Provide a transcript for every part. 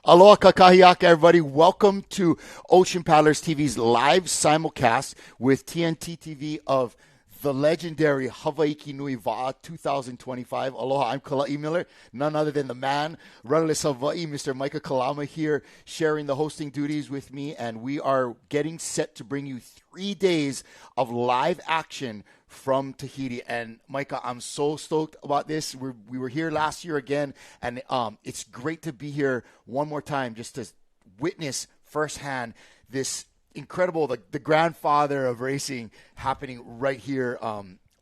Aloha kakahiaka, everybody. Welcome to Ocean Paddlers TV's live simulcast with TNT TV of the legendary Hawaiki Nui Va 2025. Aloha, I'm Kala'i Miller, none other than the man, Rudderless Hawaii, Mr. Micah Kalama here, sharing the hosting duties with me, and we are getting set to bring you 3 days of live action from Tahiti. And Micah, I'm so stoked about this. We were here last year again, and it's great to be here one more time just to witness firsthand this incredible, the grandfather of racing happening right here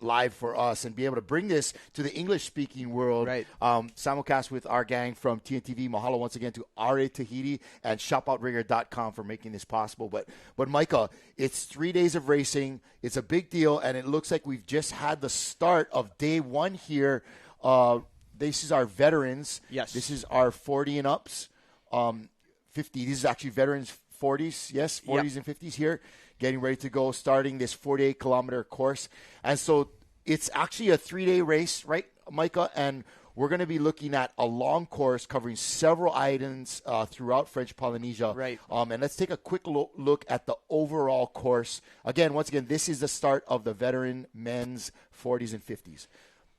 live for us, and be able to bring this to the English-speaking world. Right. Simulcast with our gang from TNTV. Mahalo once again to RA Tahiti and ShopOutRigger.com for making this possible. But Micah, it's 3 days of racing. It's a big deal, and it looks like we've just had the start of day one here. This is our veterans. Yes. This is our 40 and ups. 50. This is actually veterans 40s, yes, 40s and 50s here, getting ready to go, starting this 48-kilometer course. And so it's actually a 3-day race, right, Micah? And we're going to be looking at a long course covering several items throughout French Polynesia. Right. And let's take a quick look at the overall course. Once again, this is the start of the veteran men's 40s and 50s.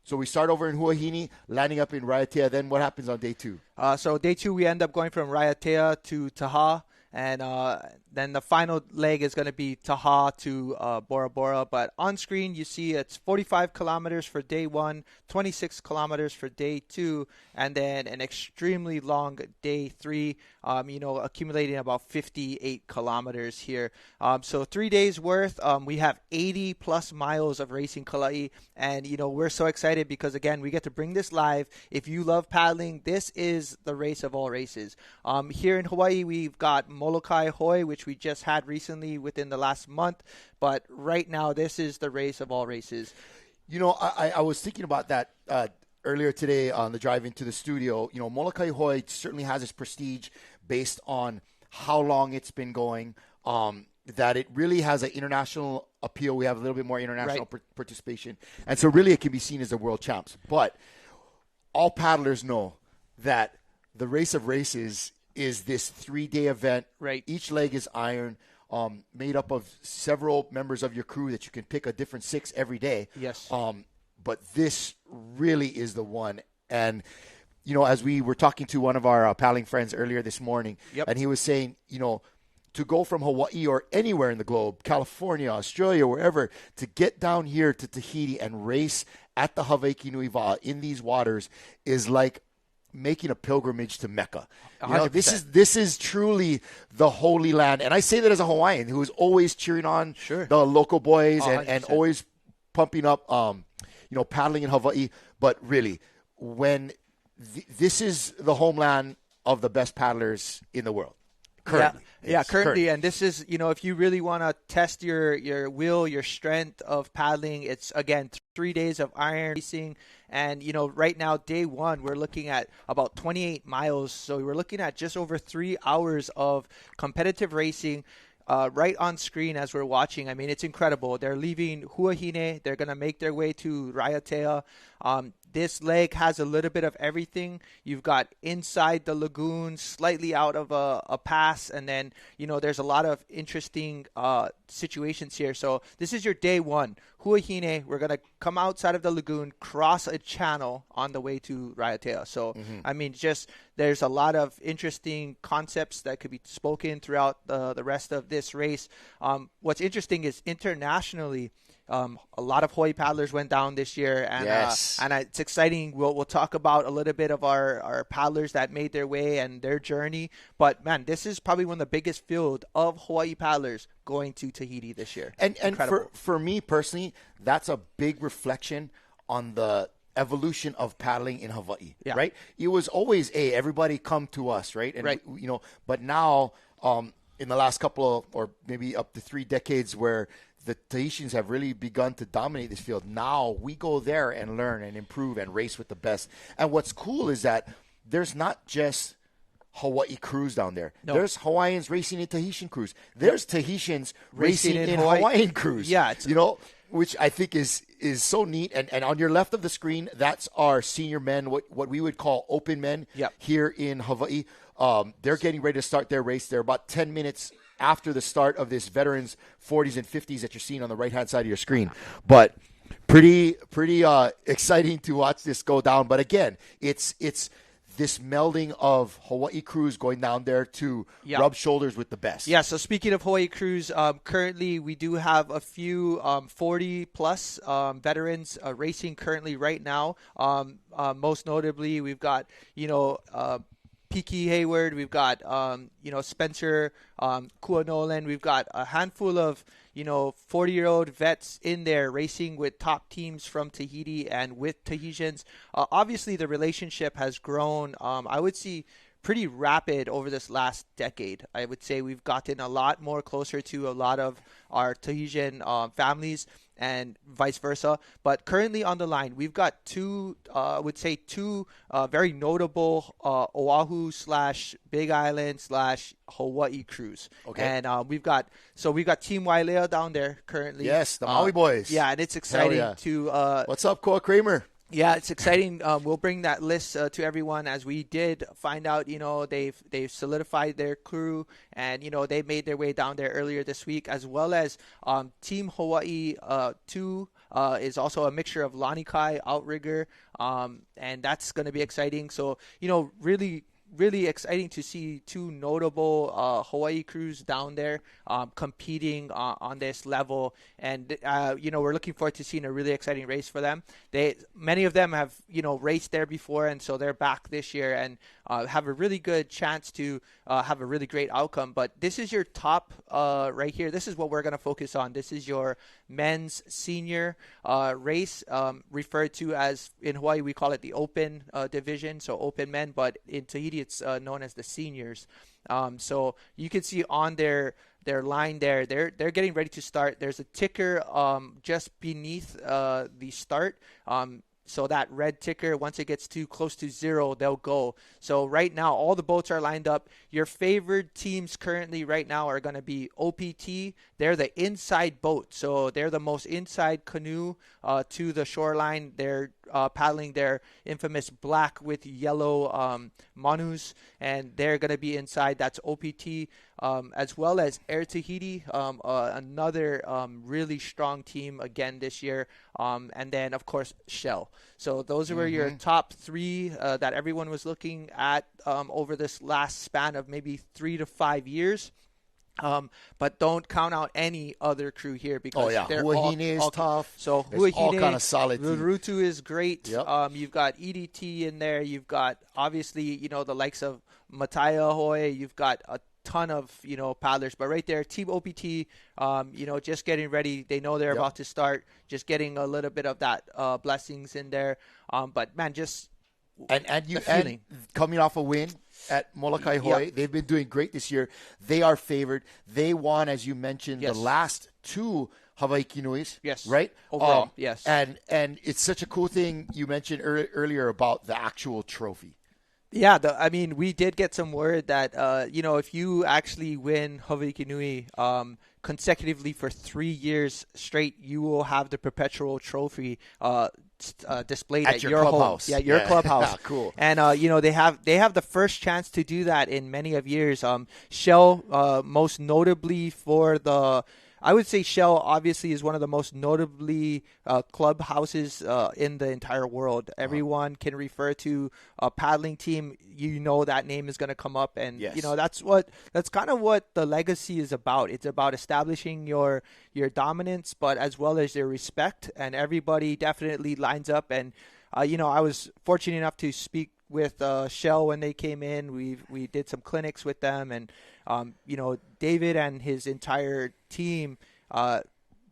So we start over in Huahine, landing up in Raiatea. Then what happens on day two? So day two, we end up going from Raiatea to Taha. And then the final leg is going to be Taha to Bora Bora. But on screen, you see it's 45 kilometers for day one, 26 kilometers for day two, and then an extremely long day three, accumulating about 58 kilometers here. So 3 days worth. We have 80 plus miles of racing Kala'i. And, we're so excited because, again, we get to bring this live. If you love paddling, this is the race of all races. Here in Hawaii, we've got Molokai Hoi, which we just had recently within the last month. But right now, this is the race of all races. I was thinking about that earlier today on the drive into the studio. Molokai Hoi certainly has its prestige based on how long it's been going, that it really has an international appeal. We have a little bit more international participation. And so really it can be seen as the world champs. But all paddlers know that the race of races is this 3-day event. Right. Each leg is iron, made up of several members of your crew that you can pick a different 6 every day. Yes. But this really is the one. And, as we were talking to one of our paddling friends earlier this morning, and he was saying, to go from Hawaii or anywhere in the globe, California, Australia, wherever, to get down here to Tahiti and race at the Hawaiki Nui Va in these waters is like making a pilgrimage to Mecca. This is truly the Holy Land. And I say that as a Hawaiian who is always cheering on the local boys and always pumping up, paddling in Hawaii. But really, when this is the homeland of the best paddlers in the world. Currently. Currently. And this is, if you really want to test your will, your strength of paddling, it's, again, 3 days of iron racing. And, right now, day one, we're looking at about 28 miles. So we're looking at just over 3 hours of competitive racing. Right on screen as we're watching. I mean, it's incredible. They're leaving Huahine. They're going to make their way to Raiatea. This leg has a little bit of everything. You've got inside the lagoon, slightly out of a pass, and then, there's a lot of interesting situations here. So this is your day one. Huahine, we're going to come outside of the lagoon, cross a channel on the way to Raiatea. So, there's a lot of interesting concepts that could be spoken throughout the rest of this race. What's interesting is internationally, a lot of Hawaii paddlers went down this year, and it's exciting. We'll talk about a little bit of our paddlers that made their way and their journey. But man, this is probably one of the biggest field of Hawaii paddlers going to Tahiti this year. And for me personally, that's a big reflection on the evolution of paddling in Hawaii, right? It was always, everybody come to us, right? And but now in the last couple of, or maybe up to 3 decades, where the Tahitians have really begun to dominate this field. Now we go there and learn and improve and race with the best. And what's cool is that there's not just Hawaii crews down there. No. There's Hawaiians racing in Tahitian crews. There's Tahitians racing in Hawaii. Hawaiian crews. Yeah, which I think is so neat. And on your left of the screen, that's our senior men, what we would call open men here in Hawaii. They're getting ready to start their race. They're about 10 minutes after the start of this veterans 40s and 50s that you're seeing on the right-hand side of your screen. But pretty exciting to watch this go down. But again, it's this melding of Hawaii crews going down there to rub shoulders with the best. Yeah, so speaking of Hawaii crews, currently we do have a few 40-plus veterans racing currently right now. Most notably, we've got, Piki Hayward, we've got, Spencer Kuanolan. We've got a handful of 40-year-old vets in there racing with top teams from Tahiti and with Tahitians. Obviously, the relationship has grown, I would say, pretty rapid over this last decade. I would say we've gotten a lot more closer to a lot of our Tahitian families and vice versa. But currently on the line, we've got two very notable Oahu / Big Island / Hawaii crews. Okay. And we've got Team Wailea down there currently. Yes, the Maui boys. Yeah, and it's exciting to. What's up, Koa Kramer? Yeah, it's exciting. We'll bring that list to everyone, as we did find out, they've solidified their crew, and, they made their way down there earlier this week, as well as Team Hawaii 2 is also a mixture of Lanikai, Outrigger, and that's going to be exciting. So, really exciting to see two notable Hawaii crews down there competing on this level. And, we're looking forward to seeing a really exciting race for them. Many of them have, raced there before, and so they're back this year and have a really good chance to have a really great outcome. But this is your top right here. This is what we're going to focus on. This is your men's senior race, referred to as, in Hawaii, we call it the open division, so open men, but in Tahiti, it's known as the seniors. So you can see on their line there, they're getting ready to start. There's a ticker just beneath the start. So that red ticker, once it gets too close to 0, they'll go. So right now, all the boats are lined up. Your favored teams currently right now are going to be OPT. They're the inside boat. So they're the most inside canoe to the shoreline. They're paddling their infamous black with yellow manus, and they're going to be inside. That's OPT, as well as Air Tahiti, another really strong team again this year. And then, of course, Shell. So those were your top 3 that everyone was looking at over this last span of maybe 3 to 5 years. But don't count out any other crew here, because they're Huahine is tough. So Huahine, all kind of solid team. Rurutu is great. Yep. You've got EDT in there. You've got, obviously, the likes of Mataya Ahoy. You've got a ton of, paddlers. But right there, Team OPT, just getting ready. They know they're about to start. Just getting a little bit of that blessings in there. But, man, just... And coming off a win at Molokai Hoi, they've been doing great this year. They are favored. They won, as you mentioned, the last 2 Hawaiki Nuis. Yes. Right? Overall, yes. And it's such a cool thing you mentioned earlier about the actual trophy. Yeah, we did get some word that, if you actually win Hawaiki Nui consecutively for 3 years straight, you will have the perpetual trophy displayed at your clubhouse. Home. Yeah, your clubhouse. Cool. And they have the first chance to do that in many of years. Shell, most notably for the. I would say Shell obviously is one of the most notably clubhouses in the entire world. Everyone can refer to a paddling team. That name is going to come up, and that's kind of what the legacy is about. It's about establishing your dominance, but as well as your respect. And everybody definitely lines up. And I was fortunate enough to speak with Shell when they came in. We did some clinics with them, and David and his entire team,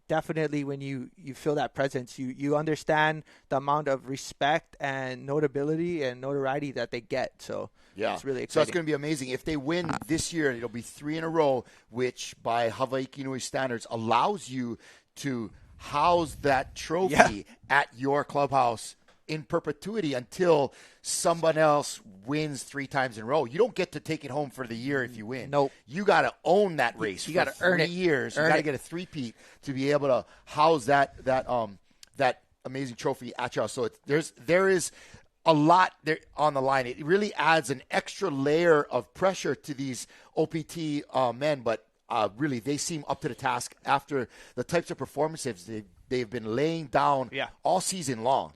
definitely when you feel that presence, you understand the amount of respect and notability and notoriety that they get. So it's really exciting. So it's going to be amazing. If they win this year, it'll be 3 in a row, which by Hawaiki Nui standards allows you to house that trophy at your clubhouse in perpetuity until someone else wins 3 times in a row. You don't get to take it home for the year if you win. Nope. You got to own that race. You got to earn it. 3 years. You got to get a three-peat to be able to house that amazing trophy at y'all. So there is a lot there on the line. It really adds an extra layer of pressure to these OPT men, but really they seem up to the task after the types of performances they've been laying down all season long,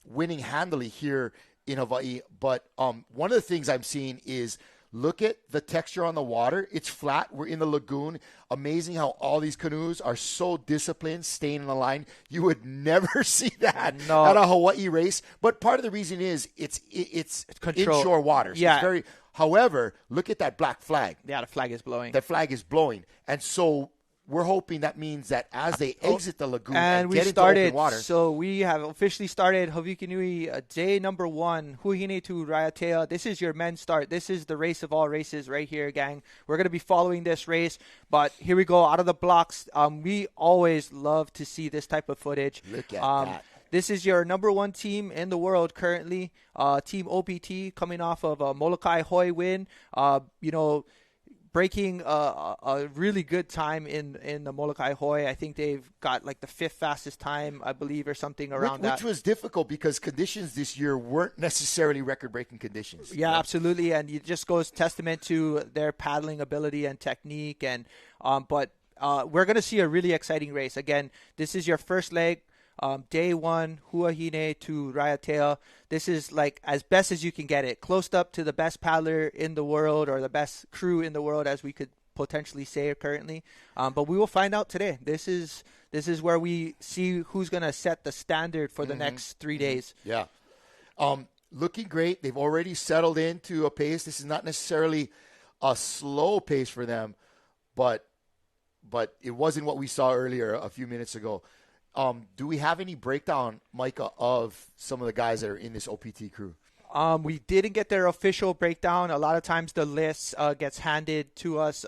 winning handily here in Hawaii. But one of the things I'm seeing is look at the texture on the water. It's flat. We're in the lagoon. Amazing how all these canoes are so disciplined, staying in the line. You would never see that at a Hawaii race. But part of the reason is it's inshore waters. Yeah. It's very. However, look at that black flag. Yeah, the flag is blowing. The flag is blowing, and so we're hoping that means that as they exit the lagoon and get into open water. So we have officially started Hawaiki Nui day number 1, Huahine to Raiatea. This is your men's start. This is the race of all races right here, gang. We're going to be following this race, but here we go out of the blocks. We always love to see this type of footage. Look at that. This is your number 1 team in the world currently, Team OPT, coming off of a Molokai Hoi win. Breaking a really good time in the Molokai Hoi. I think they've got like the 5th fastest time, I believe, or something around that. Which was difficult because conditions this year weren't necessarily record-breaking conditions. Yeah, absolutely, and it just goes testament to their paddling ability and technique. And but we're going to see a really exciting race. Again, this is your first leg. Day 1, Huahine to Raiatea. This is like as best as you can get it. Close up to the best paddler in the world or the best crew in the world, as we could potentially say currently. But we will find out today. This is where we see who's going to set the standard for the next 3 days. Yeah. Looking great. They've already settled into a pace. This is not necessarily a slow pace for them, but it wasn't what we saw earlier a few minutes ago. Do we have any breakdown, Micah, of some of the guys that are in this OPT crew? We didn't get their official breakdown. A lot of times the list gets handed to us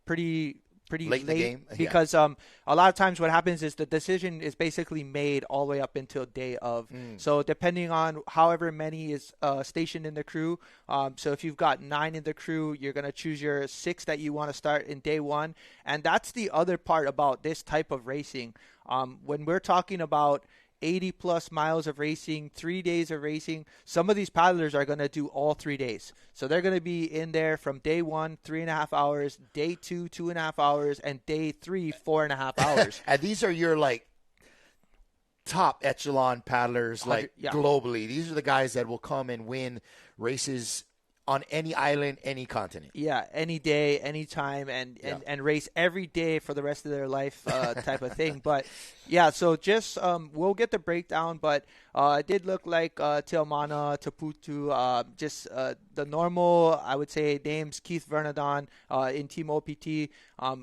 pretty late in the game. Because a lot of times what happens is the decision is basically made all the way up until day of. So depending on however many is stationed in the crew, so if you've got 9 in the crew, you're going to choose your 6 that you want to start in day 1. And that's the other part about this type of racing. When we're talking about 80 plus miles of racing, 3 days of racing, some of these paddlers are going to do all 3 days. So they're going to be in there from day 1, 3.5 hours, day 2, 2.5 hours, and day 3, 4.5 hours. And these are your like top echelon paddlers, like globally. These are the guys that will come and win races on any island, any continent. Yeah, any day, any time, and race every day for the rest of their life type of thing. But, yeah, so just we'll get the breakdown, but it did look like Te Amana, Taputu, just the normal, I would say, names, Keith Vernadon in Team OPT.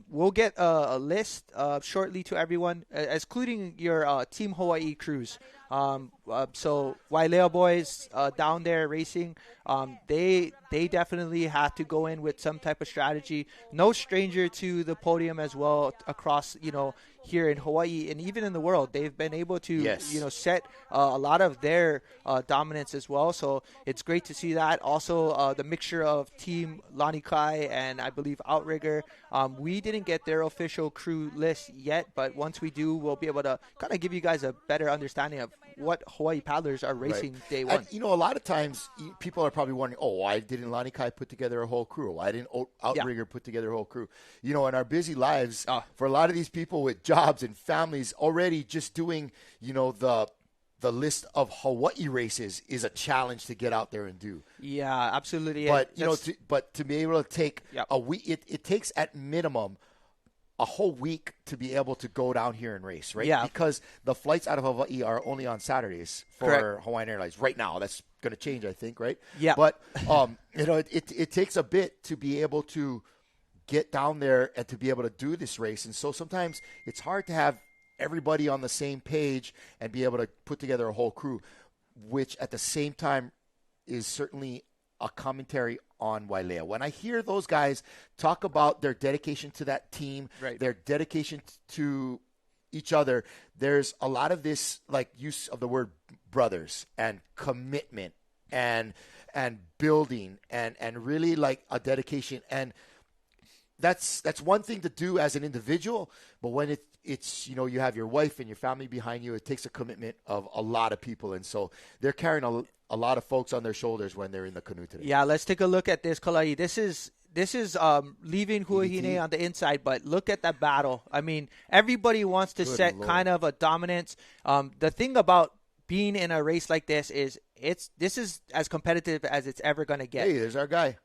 We'll get a list shortly to everyone, including your Team Hawaii crews. So Wailea boys down there racing, they definitely have to go in with some type of strategy. No stranger to the podium as well across, here in Hawaii and even in the world. They've been able to, set a lot of their dominance as well. So it's great to see that. Also, the mixture of Team Lanikai and I believe Outrigger. We didn't get their official crew list yet, but once we do, we'll be able to kind of give you guys a better understanding of what Hawaii paddlers are racing day 1. And, a lot of times people are probably wondering, why didn't Lanikai put together a whole crew? Why didn't Outrigger put together a whole crew? In our busy lives, for a lot of these people with jobs and families already just doing, the list of Hawaii races is a challenge to get out there and do. Yeah, absolutely. But, to be able to take a week, it takes at minimum a whole week to be able to go down here and race, right? Yeah. Because the flights out of Hawaii are only on Saturdays for Hawaiian Airlines right now. That's going to change, I think, right? Yeah. But, it takes a bit to be able to get down there and to be able to do this race. And so sometimes it's hard to have everybody on the same page and be able to put together a whole crew, which at the same time is certainly a commentary on Wailea. When I hear those guys talk about their dedication to that team, their dedication to each other, there's a lot of this like use of the word brothers and commitment and building and really like a dedication. And that's one thing to do as an individual, but when it's you have your wife and your family behind you, it takes a commitment of a lot of people, and so they're carrying a lot of folks on their shoulders when they're in the canoe today. Yeah, let's take a look at this, Kalai. This is leaving Huahine on the inside, but look at that battle. I mean, everybody wants to set Lord. Kind of a dominance. The thing about being in a race like this is this is as competitive as it's ever going to get. Hey, there's our guy.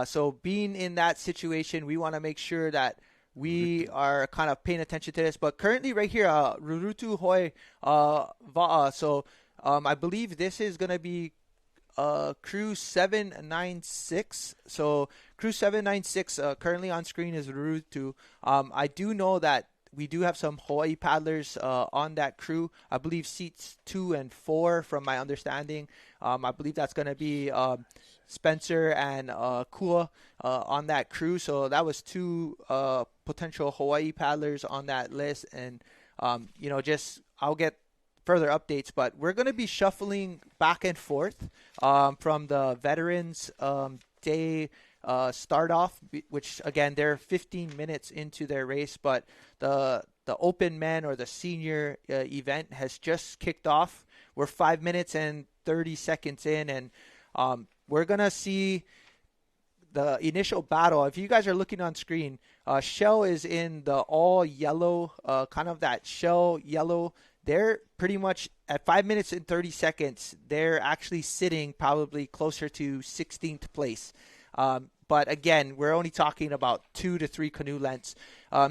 So being in that situation, we want to make sure that we are kind of paying attention to this. But currently right here, Rurutu Hoi Va'a. So I believe this is going to be crew 796. So crew 796 currently on screen is Rurutu. I do know that we do have some Hawaii paddlers on that crew. I believe seats 2 and 4 from my understanding. I believe that's going to be Spencer and Kua on that crew. So that was 2 potential Hawaii paddlers on that list. And, I'll get further updates. But we're going to be shuffling back and forth from the veterans day start off, which, again, they're 15 minutes into their race. But the open men or the senior event has just kicked off. We're 5 minutes and 30 seconds in, and we're going to see the initial battle. If you guys are looking on screen, Shell is in the all yellow, kind of that shell yellow. They're pretty much at 5 minutes and 30 seconds. They're actually sitting probably closer to 16th place. But again, we're only talking about 2 to 3 canoe lengths.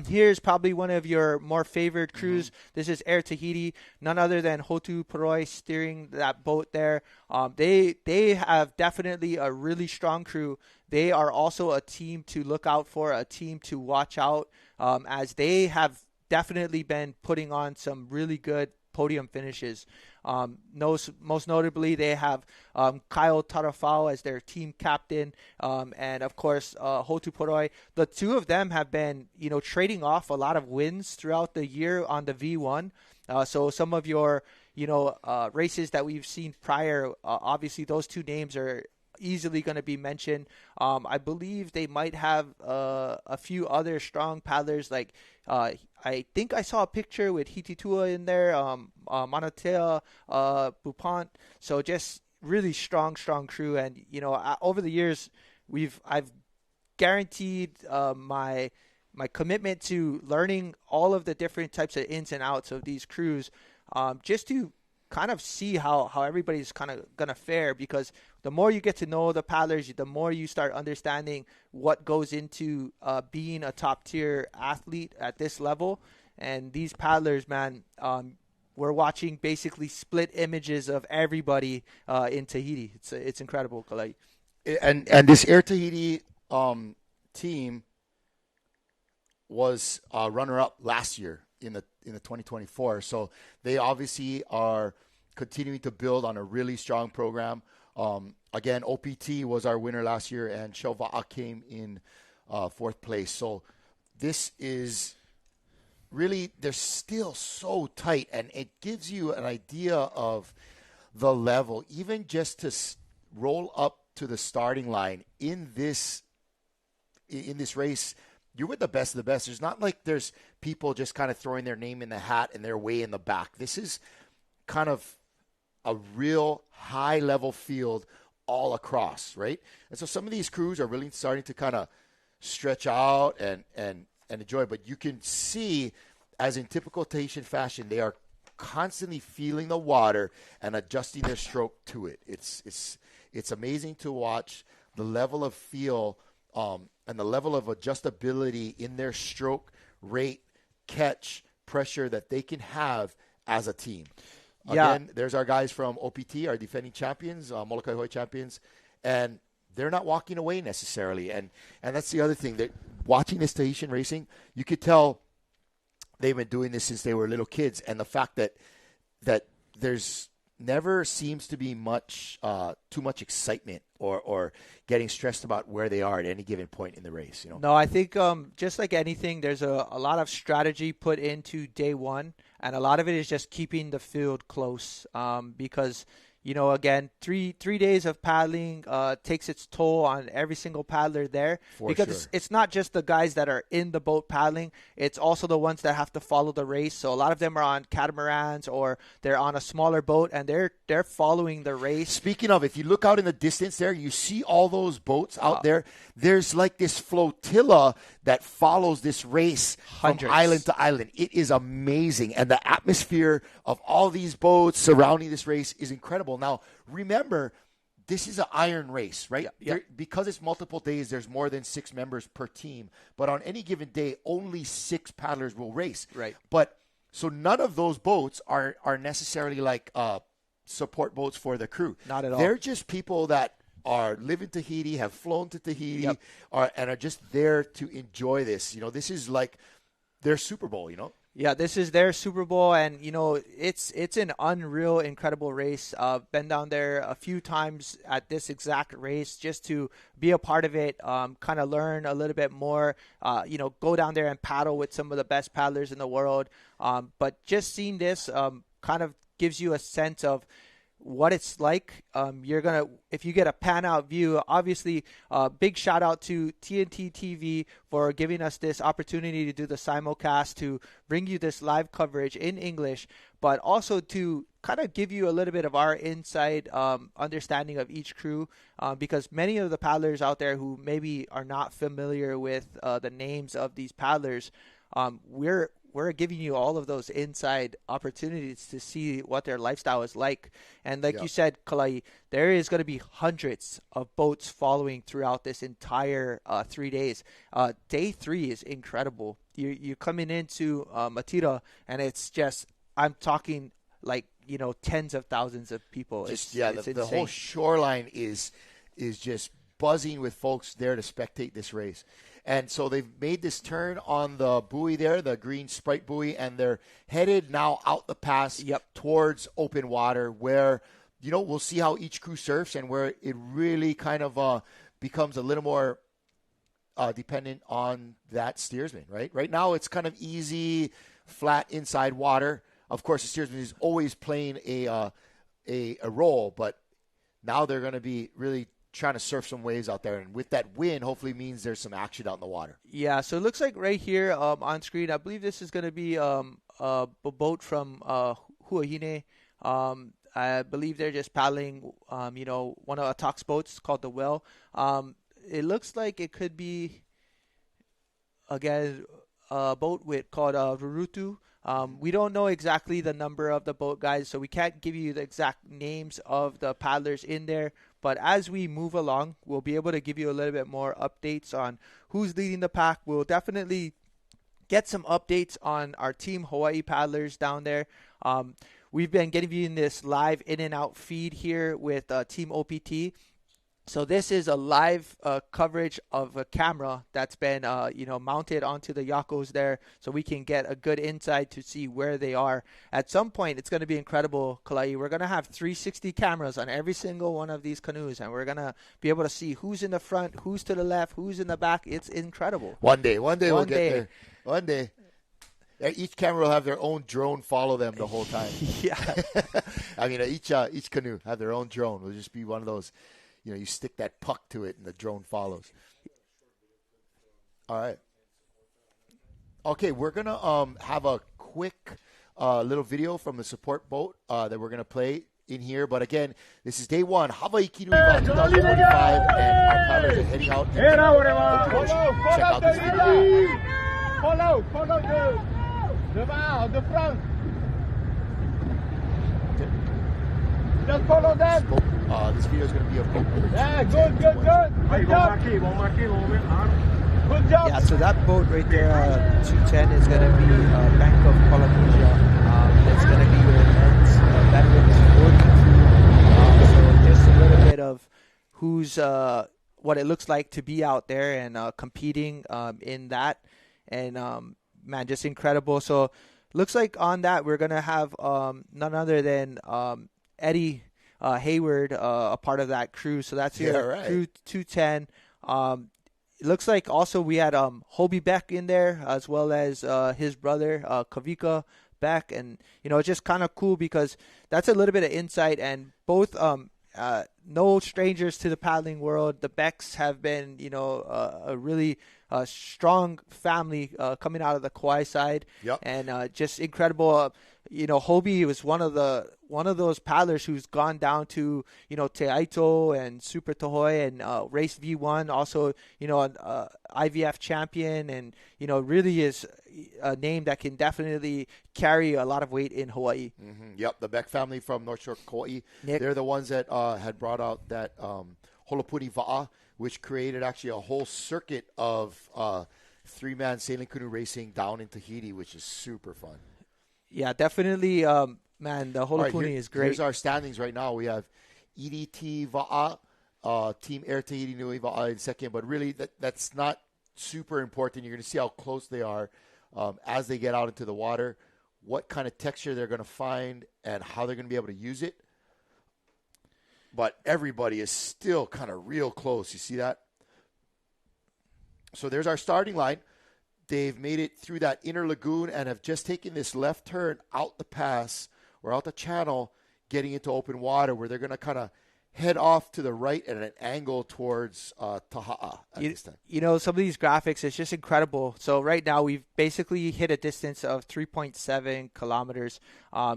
Here's probably one of your more favored crews. This is Air Tahiti, none other than Hotu Poroi steering that boat there. They have definitely a really strong crew. They are also a team to look out for, a team to watch out, as they have definitely been putting on some really good podium finishes. Most notably, they have Kyle Tarafao as their team captain, and of course Hotu Poroi. The two of them have been, trading off a lot of wins throughout the year on the V1. So some of your, races that we've seen prior, obviously those two names are easily going to be mentioned. I believe they might have a few other strong paddlers, like I think I saw a picture with Hititua in there, Manatea, Bupont. So just really strong crew. And, over the years, I've guaranteed my commitment to learning all of the different types of ins and outs of these crews, just to kind of see how everybody's kind of going to fare, because the more you get to know the paddlers, the more you start understanding what goes into being a top tier athlete at this level. And these paddlers, man, we're watching basically split images of everybody in Tahiti. It's incredible, Kalai. And this Air Tahiti team was runner up last year in the 2024. So they obviously are continuing to build on a really strong program. Again, OPT was our winner last year, and Shelva'a came in 4th place. So this is really, they're still so tight, and it gives you an idea of the level, even just to roll up to the starting line in this race. You're with the best of the best. There's not like there's people just kind of throwing their name in the hat and they're way in the back. This is kind of a real high-level field all across, right? And so some of these crews are really starting to kind of stretch out and enjoy. But you can see, as in typical Tahitian fashion, they are constantly feeling the water and adjusting their stroke to it. It's amazing to watch the level of feel and the level of adjustability in their stroke, rate, catch, pressure that they can have as a team. Again, there's our guys from OPT, our defending champions, Molokai Hoi champions, and they're not walking away necessarily. And that's the other thing, that watching this Tahitian racing, you could tell they've been doing this since they were little kids. And the fact that there's never seems to be too much excitement or getting stressed about where they are at any given point in the race. No, I think just like anything, there's a lot of strategy put into day one, and a lot of it is just keeping the field close because, again, three days of paddling takes its toll on every single paddler there. Because it's not just the guys that are in the boat paddling, it's also the ones that have to follow the race. So a lot of them are on catamarans or they're on a smaller boat, and they're following the race. Speaking of, if you look out in the distance there, you see all those boats out there. There's like this flotilla that follows this race from island to island. It is amazing. And the atmosphere of all these boats surrounding this race is incredible. Now, remember, this is an iron race, right? Yeah. Because it's multiple days, there's more than 6 members per team. But on any given day, only 6 paddlers will race. Right. But so none of those boats are necessarily like support boats for the crew. Not at all. They're just people that live in Tahiti, have flown to Tahiti, and are just there to enjoy this. This is like their Super Bowl, Yeah, this is their Super Bowl, and it's an unreal, incredible race. Been down there a few times at this exact race just to be a part of it, kind of learn a little bit more. Go down there and paddle with some of the best paddlers in the world. But just seeing this kind of gives you a sense of what it's like. If you get a pan out view, obviously big shout out to TNT TV for giving us this opportunity to do the simulcast, to bring you this live coverage in English, but also to kind of give you a little bit of our inside understanding of each crew, because many of the paddlers out there who maybe are not familiar with the names of these paddlers, we're giving you all of those inside opportunities to see what their lifestyle is like. And like you said, Kalai, there is going to be hundreds of boats following throughout this entire 3 days. Day 3 is incredible. You're coming into Matira, and it's just, I'm talking like, tens of thousands of people. The whole shoreline is just buzzing with folks there to spectate this race. And so they've made this turn on the buoy there, the green Sprite buoy, and they're headed now out the pass towards open water where, we'll see how each crew surfs and where it really kind of becomes a little more dependent on that steersman, right? Right now it's kind of easy, flat inside water. Of course, the steersman is always playing a role, but now they're going to be really trying to surf some waves out there, and with that wind, hopefully means there's some action out in the water. Yeah, so it looks like right here on screen, I believe this is going to be a boat from Huahine. I believe they're just paddling, one of Atak's boats called the Well. It looks like it could be, again, a boat called Rurutu. We don't know exactly the number of the boat guys, so we can't give you the exact names of the paddlers in there. But as we move along, we'll be able to give you a little bit more updates on who's leading the pack. We'll definitely get some updates on our Team Hawaii paddlers down there. We've been getting you in this live in and out feed here with Team OPT. So this is a live coverage of a camera that's been, mounted onto the yakos there, so we can get a good insight to see where they are. At some point, it's going to be incredible, Kalai. We're going to have 360 cameras on every single one of these canoes, and we're going to be able to see who's in the front, who's to the left, who's in the back. It's incredible. One day we'll get there. One day. Each camera will have their own drone follow them the whole time. Yeah. I mean, each canoe have their own drone. It'll just be one of those. You stick that puck to it and the drone follows. All right. Okay, we're going to have a quick little video from the support boat that we're going to play in here. But again, this is day 1, Hawaiki Nui Va 2025, and our paddlers are heading out. Check out this video. Follow the bow, the front. Just follow them. This video is going to be a boat. Yeah, good. Good job. Good job. Yeah, so that boat right there, 210, is going to be Bank of Polynesia. It's going to be your men's veterans boarding crew. So just a little bit of who's what it looks like to be out there and competing in that. And, man, just incredible. So looks like on that we're going to have none other than Eddie Hayward, a part of that crew. So that's your crew 210. It looks like also we had Hobie Beck in there, as well as his brother Kavika Beck, and it's just kind of cool because that's a little bit of insight, and both no strangers to the paddling world. The Becks have been a really strong family coming out of the Kauai side, and just incredible. Hobie was one of those paddlers who's gone down to Te Aito and Super Tohoi and race V1, also an IVF champion, and really is a name that can definitely carry a lot of weight in Hawaii. Mm-hmm. Yep, the Beck family from North Shore Kauai. They're the ones that had brought out that Holopuni Va'a, which created actually a whole circuit of three-man sailing canoe racing down in Tahiti, which is super fun. Yeah, definitely, man, the Holopuni is great. Here's our standings right now. We have EDT Va'a, Team Air Tahiti Nui Va'a in second, but really that's not super important. You're going to see how close they are as they get out into the water, what kind of texture they're going to find, and how they're going to be able to use it. But everybody is still kind of real close. You see that? So there's our starting line. They've made it through that inner lagoon and have just taken this left turn out the pass or out the channel, getting into open water where they're going to kind of head off to the right at an angle towards Taha'a at this time. Some of these graphics, it's just incredible. So right now we've basically hit a distance of 3.7 kilometers.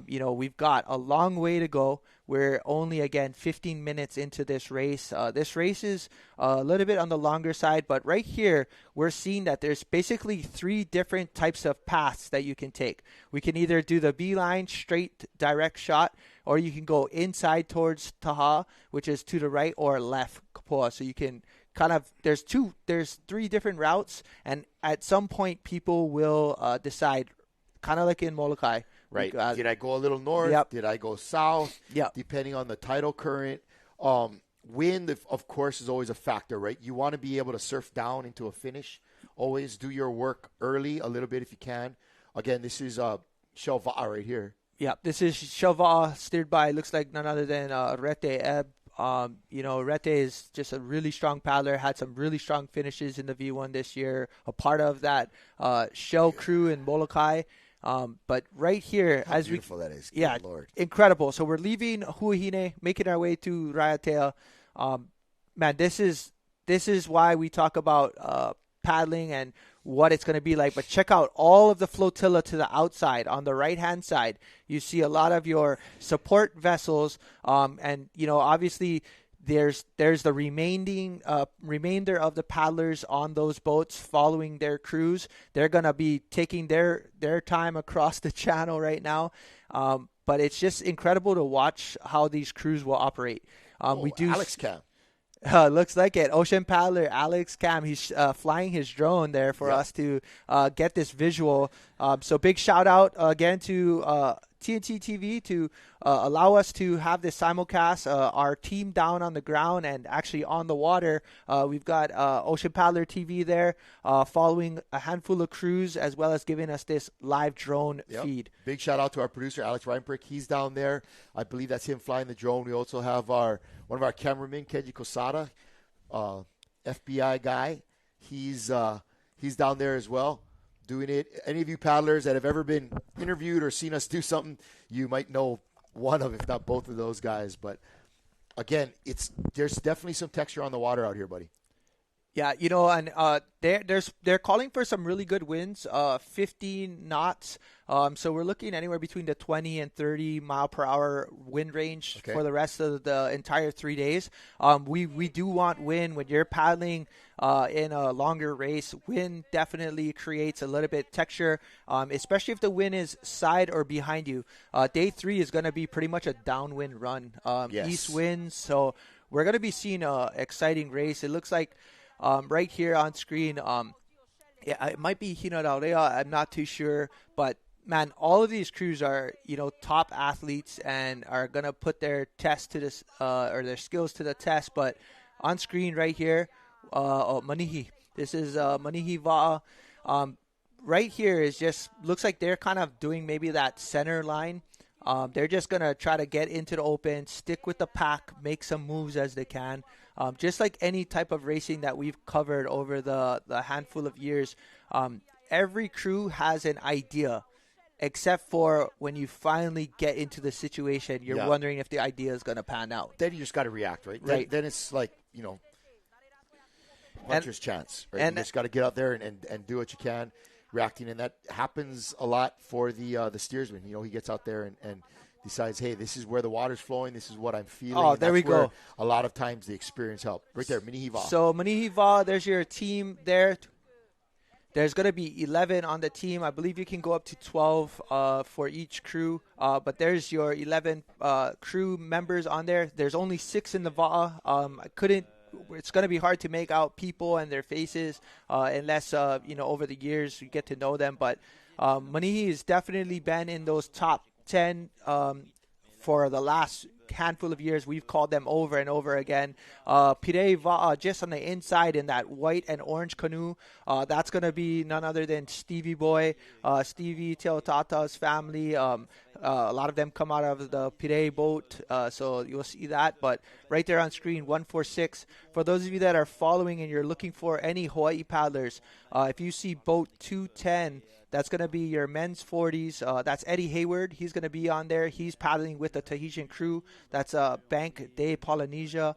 We've got a long way to go. We're only, again, 15 minutes into this race. This race is a little bit on the longer side, but right here we're seeing that there's basically 3 different types of paths that you can take. We can either do the beeline, straight, direct shot, or you can go inside towards Taha, which is to the right, or left, Kapoa. So you can kind of, there's 3 different routes, and at some point people will decide, kind of like in Molokai. Right. Did I go a little north? Yep. Did I go south? Yep. Depending on the tidal current. Wind, of course, is always a factor, right? You want to be able to surf down into a finish. Always do your work early a little bit if you can. Again, this is Shell Va'a right here. Yeah, this is Shell Va'a, steered by, looks like none other than Rete Ebb. Rete is just a really strong paddler, had some really strong finishes in the V1 this year, a part of that Shell crew in Molokai. But right here, How beautiful that is. Yeah, good Lord. Incredible. So we're leaving Huahine, making our way to Raiatea. Man, this is why we talk about paddling and what it's going to be like. But check out all of the flotilla to the outside. On the right-hand side, you see a lot of your support vessels, and obviously there's the remainder of the paddlers on those boats following their crews. They're going to be taking their time across the channel right now. But it's just incredible to watch how these crews will operate. We do Alex Cam. Looks like it. Ocean paddler Alex Cam. He's flying his drone there for us to get this visual. So big shout out again to TNT TV to allow us to have this simulcast. Our team down on the ground and actually on the water. We've got Ocean Paddler TV there following a handful of crews, as well as giving us this live drone feed. Big shout out to our producer Alex Reinprick. He's down there. I believe that's him flying the drone. We also have one of our cameramen, Kenji Kosada, FBI guy. He's down there as well, doing it. Any of you paddlers that have ever been interviewed or seen us do something, you might know one of, if not both of those guys. But again, there's definitely some texture on the water out here, buddy. Yeah, and they're calling for some really good winds, 15 knots. So we're looking anywhere between the 20 and 30 mile per hour wind range for the rest of the entire 3 days. We do want wind when you're paddling in a longer race. Wind definitely creates a little bit texture, especially if the wind is side or behind you. Day 3 is going to be pretty much a downwind run, east winds. So we're going to be seeing an exciting race. It looks like right here on screen, it might be Hino Laurea. I'm not too sure, but man, all of these crews are, top athletes and are going to put their test to this, or their skills to the test. But on screen right here, Manihi. This is Manihi Va'a. Right here is just, looks like they're kind of doing maybe that center line. They're just going to try to get into the open, stick with the pack, make some moves as they can. Just like any type of racing that we've covered over the handful of years, every crew has an idea, except for when you finally get into the situation, you're wondering if the idea is going to pan out. Then you just got to react, right? Right. Then it's like, puncher's chance, right? And you just got to get out there and do what you can, reacting. And that happens a lot for the steersman. He gets out there and decides, hey, this is where the water's flowing. This is what I'm feeling. Oh, there we go. A lot of times the experience helps. Right there, Nui Va. So Nui Va, there's your team there. There's going to be 11 on the team. I believe you can go up to 12 for each crew. But there's your 11 crew members on there. There's only 6 in the VA. It's going to be hard to make out people and their faces unless, over the years you get to know them. But Manihi has definitely been in those top 10 for the last handful of years. We've called them over and over again. Pire Va'a, just on the inside in that white and orange canoe, that's going to be none other than Stevie Boy, Stevie Teotata's family. A lot of them come out of the Pire boat, so you'll see that. But right there on screen, 146. For those of you that are following and you're looking for any Hawaii paddlers, if you see boat 210, that's going to be your men's 40s. That's Eddie Hayward. He's going to be on there. He's paddling with the Tahitian crew. That's Bank de Polynesia.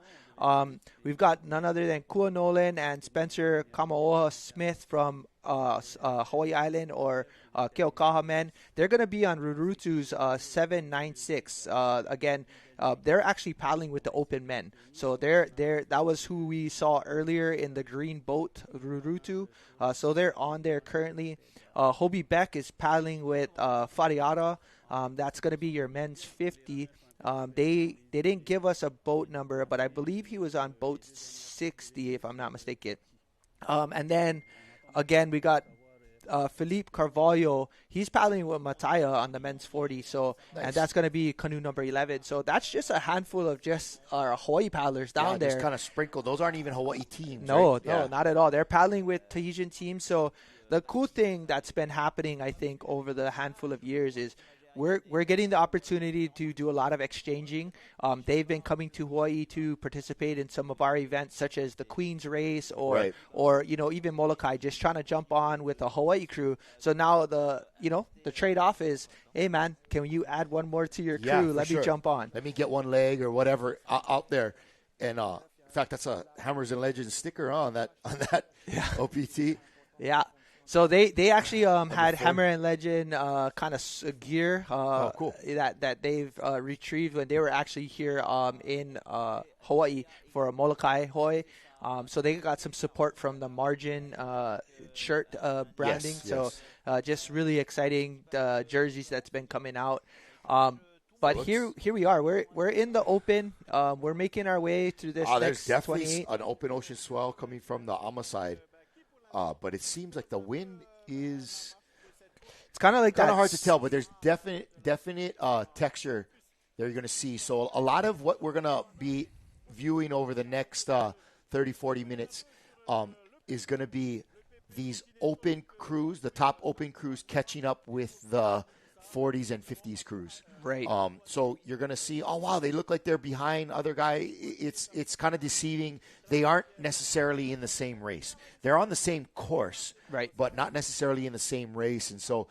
We've got none other than Kua Nolan and Spencer Kamaoa Smith from Hawaii Island or Keokaha men. They're going to be on Rurutu's 796. Again, they're actually paddling with the open men. So that was who we saw earlier in the green boat, Rurutu. So they're on there currently. Hobie Beck is paddling with Fariara. That's going to be your men's 50. They didn't give us a boat number, but I believe he was on boat 60, if I'm not mistaken. And then, again, we got Felipe Carvalho. He's paddling with Mataya on the men's 40. So, nice. And that's going to be canoe number 11. So that's just a handful of just our Hawaii paddlers down there. Just kind of sprinkled. Those aren't even Hawaii teams. No, right? No, not at all. They're paddling with Tahitian teams. So the cool thing that's been happening, I think, over the handful of years is we're getting the opportunity to do a lot of exchanging. They've been coming to Hawaii to participate in some of our events, such as the Queen's Race or even Molokai, just trying to jump on with a Hawaii crew. So now the trade-off is, hey, man, can you add one more to your crew? Let me jump on. Let me get one leg or whatever out there. And in fact, that's a Hammers and Legends sticker on that OPT. Yeah. So they actually had Hammer and Legend kind of gear cool. that they've retrieved when they were actually here in Hawaii for a Molokai Hoi. So they got some support from the Margin shirt branding. Yes. So just really exciting jerseys that's been coming out. But here we are. We're in the open. We're making our way through this next there's definitely 28. an open ocean swell coming from the Ama side. But it seems like the wind is it's kind of like kind of hard to tell, but there's definite texture that you're going to see. So a lot of what we're going to be viewing over the next 30, 40 minutes is going to be these open crews, the top open crews catching up with the 40s and 50s crews. Right. So you're going to see, oh, wow, they look like they're behind other guy. It's kind of deceiving. They aren't necessarily in the same race. They're on the same course, right, but not necessarily in the same race. And so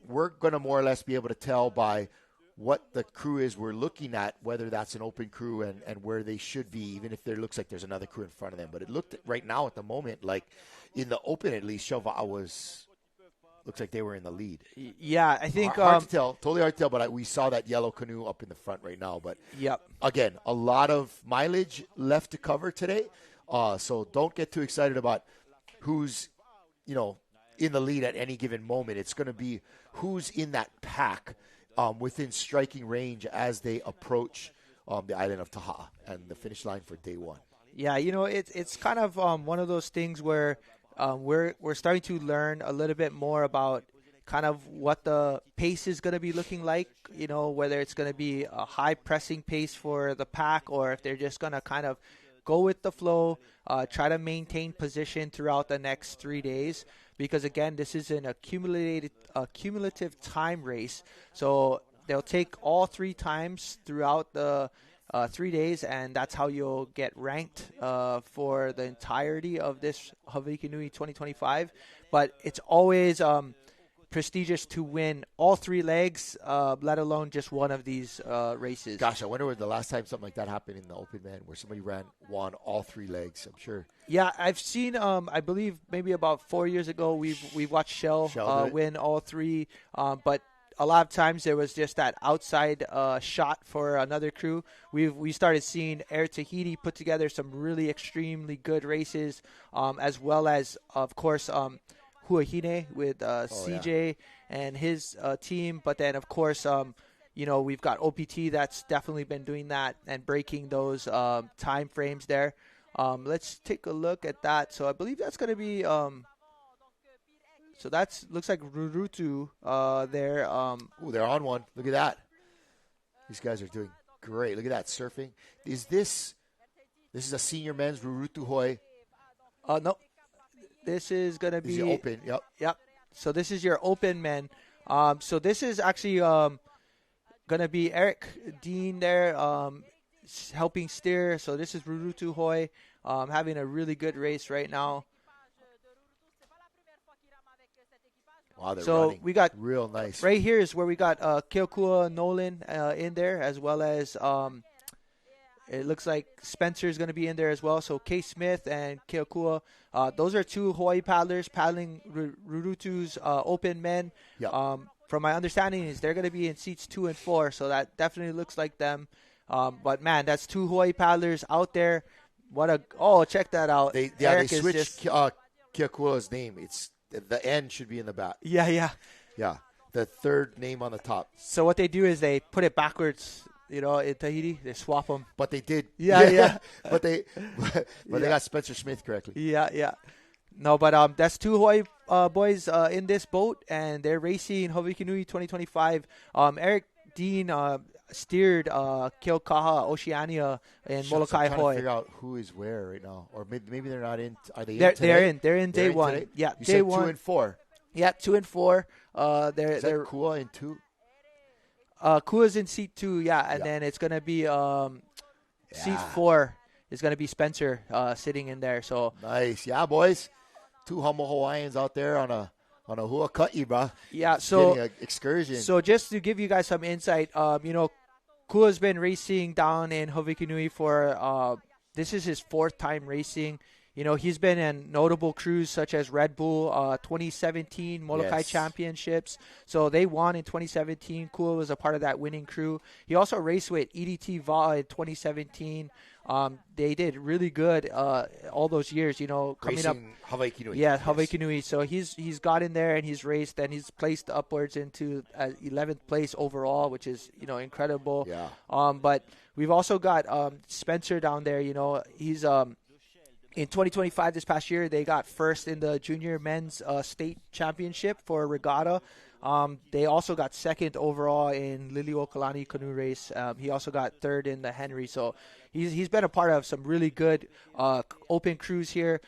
we're going to more or less be able to tell by what the crew is we're looking at, whether that's an open crew and where they should be, even if there looks like there's another crew in front of them. But it looked right now at the moment, like in the open at least, Shova looks like they were in the lead. Yeah, I think hard to tell, totally hard to tell. But we saw that yellow canoe up in the front right now. But again, a lot of mileage left to cover today. So don't get too excited about who's in the lead at any given moment. It's going to be who's in that pack within striking range as they approach the island of Taha and the finish line for day one. Yeah, it's kind of one of those things where we're starting to learn a little bit more about kind of what the pace is going to be looking like, whether it's going to be a high pressing pace for the pack or if they're just going to kind of go with the flow, try to maintain position throughout the next 3 days. Because, again, this is an accumulative time race. So they'll take all 3 times throughout the 3 days, and that's how you'll get ranked for the entirety of this Hawaiki Nui 2025. But it's always prestigious to win all 3 legs, let alone just one of these races. Gosh, I wonder when the last time something like that happened in the Open Man, where somebody won all 3 legs. I'm sure. Yeah, I've seen. I believe maybe about 4 years ago, we've watched Shell win all 3. But a lot of times there was just that outside shot for another crew. We started seeing Air Tahiti put together some really extremely good races, as well as of course Huahine with CJ and his team. But then of course we've got OPT that's definitely been doing that and breaking those time frames there. Let's take a look at that. So I believe that's going to be so that's looks like Rurutu there. Ooh, they're on one. Look at that. These guys are doing great. Look at that surfing. This is a senior men's Rurutu Hoi. No. This is going to be open. Yep. So this is your open men. So this is actually going to be Eric Dean there helping steer. So this is Rurutu Hoi having a really good race right now. Wow, they're so running we got real nice. Right here is where we got Keokua Nolan in there, as well as it looks like Spencer is going to be in there as well. So K. Smith and Keokua, those are 2 Hawaii paddlers paddling Rurutu's open men. Yep. From my understanding is they're going to be in seats 2 and 4, so that definitely looks like them. But man, that's 2 Hawaii paddlers out there. Check that out. They switched Keokua's name. It's the N should be in the back. Yeah. The third name on the top. So what they do is they put it backwards. In Tahiti, they swap them. But they did. Yeah. but they got Spencer Smith correctly. Yeah. No, but that's 2 Hawaii boys in this boat, and they're racing Hawaiki Nui 2025. Eric Dean steered Keaukaha Oceania in Molokai I'm trying Hoi. to figure out who is where right now, or maybe they're not in. Are they in They're today? They're in day 1. Today? Yeah, you day said 1. 2 and 4. Yeah, 2 and 4. Is that Kua in 2? Kua's in seat 2, and then it's gonna be seat 4 is gonna be Spencer sitting in there. So nice, boys. 2 humble Hawaiians out there on a huaka'i, bro. Yeah, so getting an excursion. So just to give you guys some insight, Kua's been racing down in Hawaiki Nui for this is his 4th time racing. He's been in notable crews such as Red Bull 2017 Molokai Championships. So they won in 2017. Kua was a part of that winning crew. He also raced with EDT Va in 2017. They did really good all those years, coming racing up. Hawaiki Nui. Yeah, Hawaiki Nui. So he's got in there and he's raced and he's placed upwards into 11th place overall, which is, incredible. Yeah. But we've also got Spencer down there. He's in 2025, this past year, they got first in the junior men's state championship for regatta. They also got second overall in Liliuokalani canoe race. He also got third in the Henry. So he's been a part of some really good open crews here.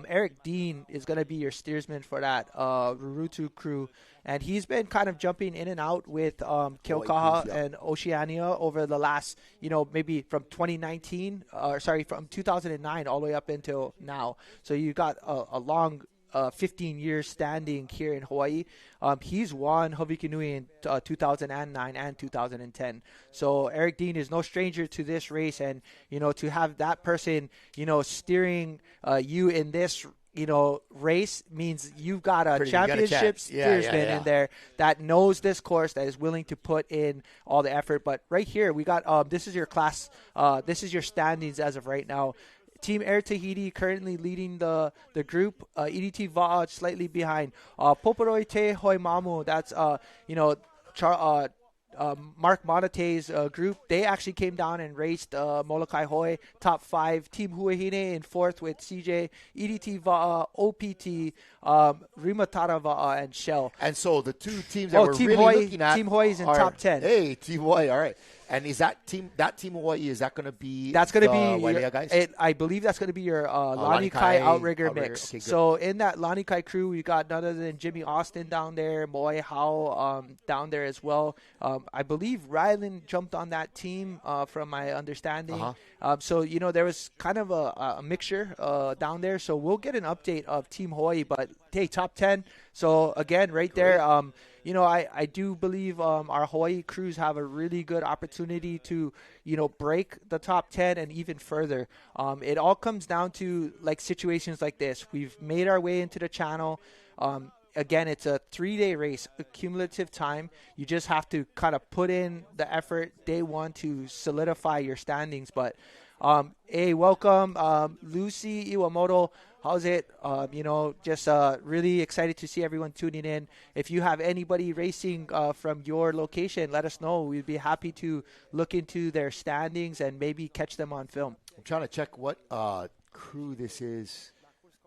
Eric Dean is going to be your steersman for that Rurutu crew. And he's been kind of jumping in and out with Keaukaha and Oceania over the last, maybe from 2009 all the way up until now. So you got a long 15 years standing here in Hawaii. He's won Hawaiki Nui in 2009 and 2010. So Eric Dean is no stranger to this race, and to have that person steering you in this race means you've got a championship steersman in there that knows this course, that is willing to put in all the effort. But right here we got this is your class, this is your standings as of right now. Team Air Tahiti currently leading the group. EDT Va slightly behind. Poporoi Te Hoi Mamu, that's Mark Monate's group. They actually came down and raced Molokai Hoi top 5. Team Huahine in 4th with CJ, EDT Va'a, OPT, Rimatara Va'a, and Shell. And so the 2 teams that we're Team really Hoi, looking at Team Hoi is in top 10. Hey, Team Hoi, all right. And is that team Hawaii, is that going to be That's going to be Wailea guys? I believe that's going to be your Lani Lanikai Kai outrigger outrigger. mix. Okay, good. So in that Lanikai crew, we got none other than Jimmy Austin down there, Moe Howe down there as well. I believe Ryland jumped on that team from my understanding. So, there was kind of a mixture down there. So we'll get an update of Team Hawaii. But, hey, top 10. So, again, right there, I do believe our Hawaii crews have a really good opportunity to, break the top 10 and even further. It all comes down to, like, situations like this. We've made our way into the channel. Again, it's a 3-day race, a cumulative time. You just have to kind of put in the effort day one to solidify your standings. But, hey, welcome, Lucy Iwamoto. How's it? Just really excited to see everyone tuning in. If you have anybody racing from your location, let us know. We'd be happy to look into their standings and maybe catch them on film. I'm trying to check what crew this is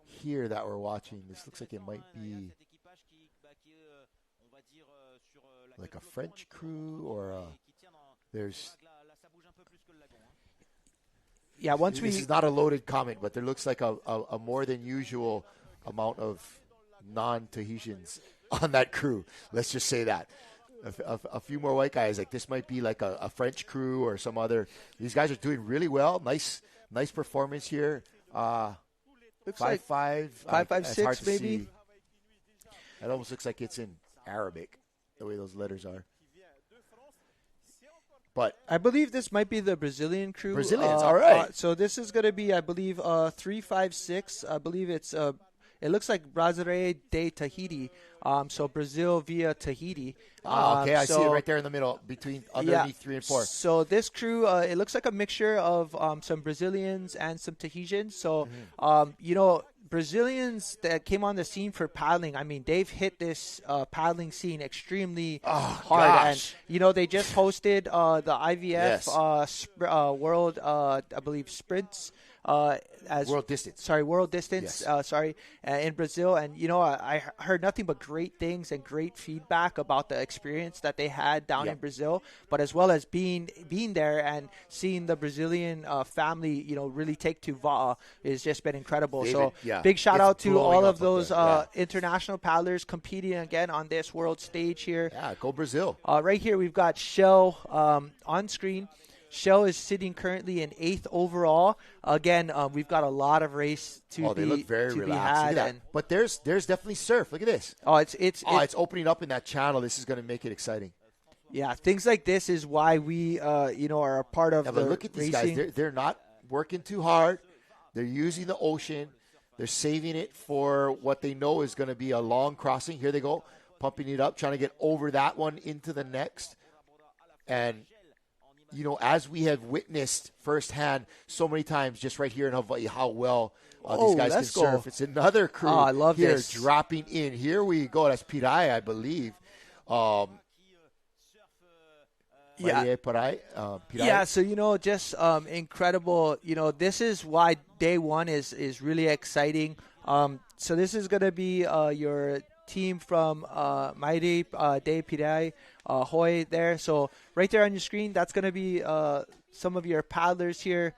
here that we're watching. This looks like it might be like a French crew or there's... Yeah, this is not a loaded comment, but there looks like a more than usual amount of non-Tahitians on that crew. Let's just say that. A few more white guys. Like this might be like a French crew or some other. These guys are doing really well. Nice performance here. Looks 5'5", like 5'6", maybe. See. It almost looks like it's in Arabic, the way those letters are. But I believe this might be the Brazilian crew. Brazilians, all right. So this is going to be, I believe, 356. I believe it's it looks like Brasileiro de Tahiti. So Brazil via Tahiti. Okay, I see it right there in the middle, underneath 3 and 4. So this crew, it looks like a mixture of some Brazilians and some Tahitians. So, Brazilians that came on the scene for paddling, I mean, they've hit this paddling scene extremely hard. Gosh. And, they just hosted the IVF World, I believe, Sprints. As World Distance. World Distance. Yes. In Brazil. And, I heard nothing but great things and great feedback about the experience that they had down in Brazil, but as well as being there and seeing the Brazilian family, really take to Va'a has just been incredible. Big shout out to all of those international paddlers competing again on this world stage here. Yeah, go Brazil. Right here, we've got Shell on screen. Shell is sitting currently in 8th overall. Again, we've got a lot of race to they look very relaxed. Had. Look at that. But there's definitely surf. Look at this. It's opening up in that channel. This is going to make it exciting. Yeah, things like this is why we, are a part of the but look at these racing. guys. They're not working too hard. They're using the ocean. They're saving it for what they know is going to be a long crossing. Here they go, pumping it up, trying to get over that one into the next. And as we have witnessed firsthand so many times just right here in Hawaii, how well these guys can surf. It's another crew I love here this. dropping in. Here we go. That's Pirai, I believe. Yeah, so, just incredible. This is why day one is really exciting. So this is going to be your team from Mairi de Pirai, Hoi there. So right there on your screen, that's going to be some of your paddlers here.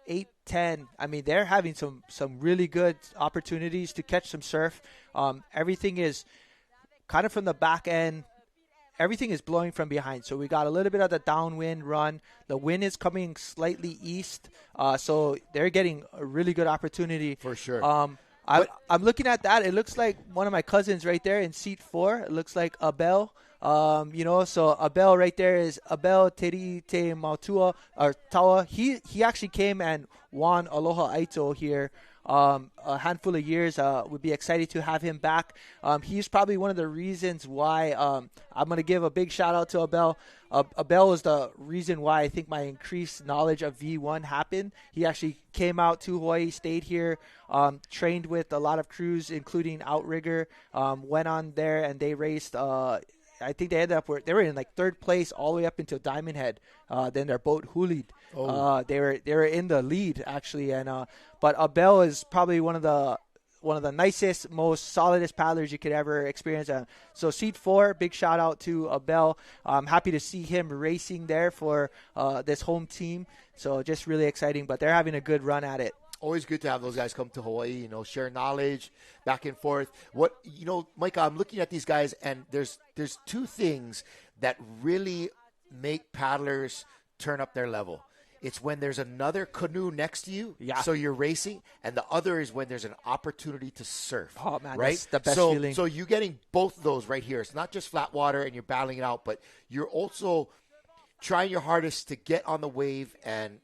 8, 10. I mean, they're having some really good opportunities to catch some surf. Everything is kind of from the back end. Everything is blowing from behind. So we got a little bit of the downwind run. The wind is coming slightly east. So they're getting a really good opportunity. For sure. I'm looking at that. It looks like one of my cousins right there in seat 4. It looks like Abel. So Abel right there is Abel Teri Te Mautua or Tawa. He actually came and won Aloha Aito here. A handful of years. Would be excited to have him back. He's probably one of the reasons why I'm going to give a big shout out to Abel. Abel is the reason why I think my increased knowledge of V1 happened. He actually came out to Hawaii, stayed here, trained with a lot of crews, including Outrigger, went on there and they raced. I think they ended up they were in like 3rd place all the way up until Diamond Head. Then their boat hoolied. They were in the lead actually, and but Abel is probably one of one of the nicest, most solidest paddlers you could ever experience. So seat 4, big shout out to Abel. I'm happy to see him racing there for this home team. So just really exciting, but they're having a good run at it. Always good to have those guys come to Hawaii, share knowledge back and forth. Micah, I'm looking at these guys, and there's two things that really make paddlers turn up their level. It's when there's another canoe next to you, so you're racing, and the other is when there's an opportunity to surf. Oh, man, right? That's the best feeling. So you're getting both of those right here. It's not just flat water and you're battling it out, but you're also trying your hardest to get on the wave and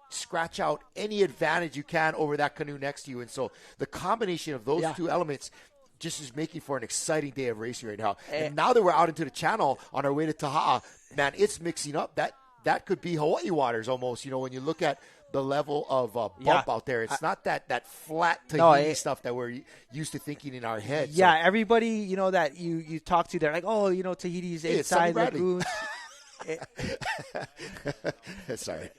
scratch out any advantage you can over that canoe next to you. And so the combination of those two elements just is making for an exciting day of racing right now. And now that we're out into the channel on our way to Taha'a, man, it's mixing up. That could be Hawaii waters almost, when you look at the level of bump out there. It's not that flat Tahiti stuff that we're used to thinking in our heads. Yeah, everybody, that you talk to, they're like, oh, Tahiti's inside lagoons. Sorry.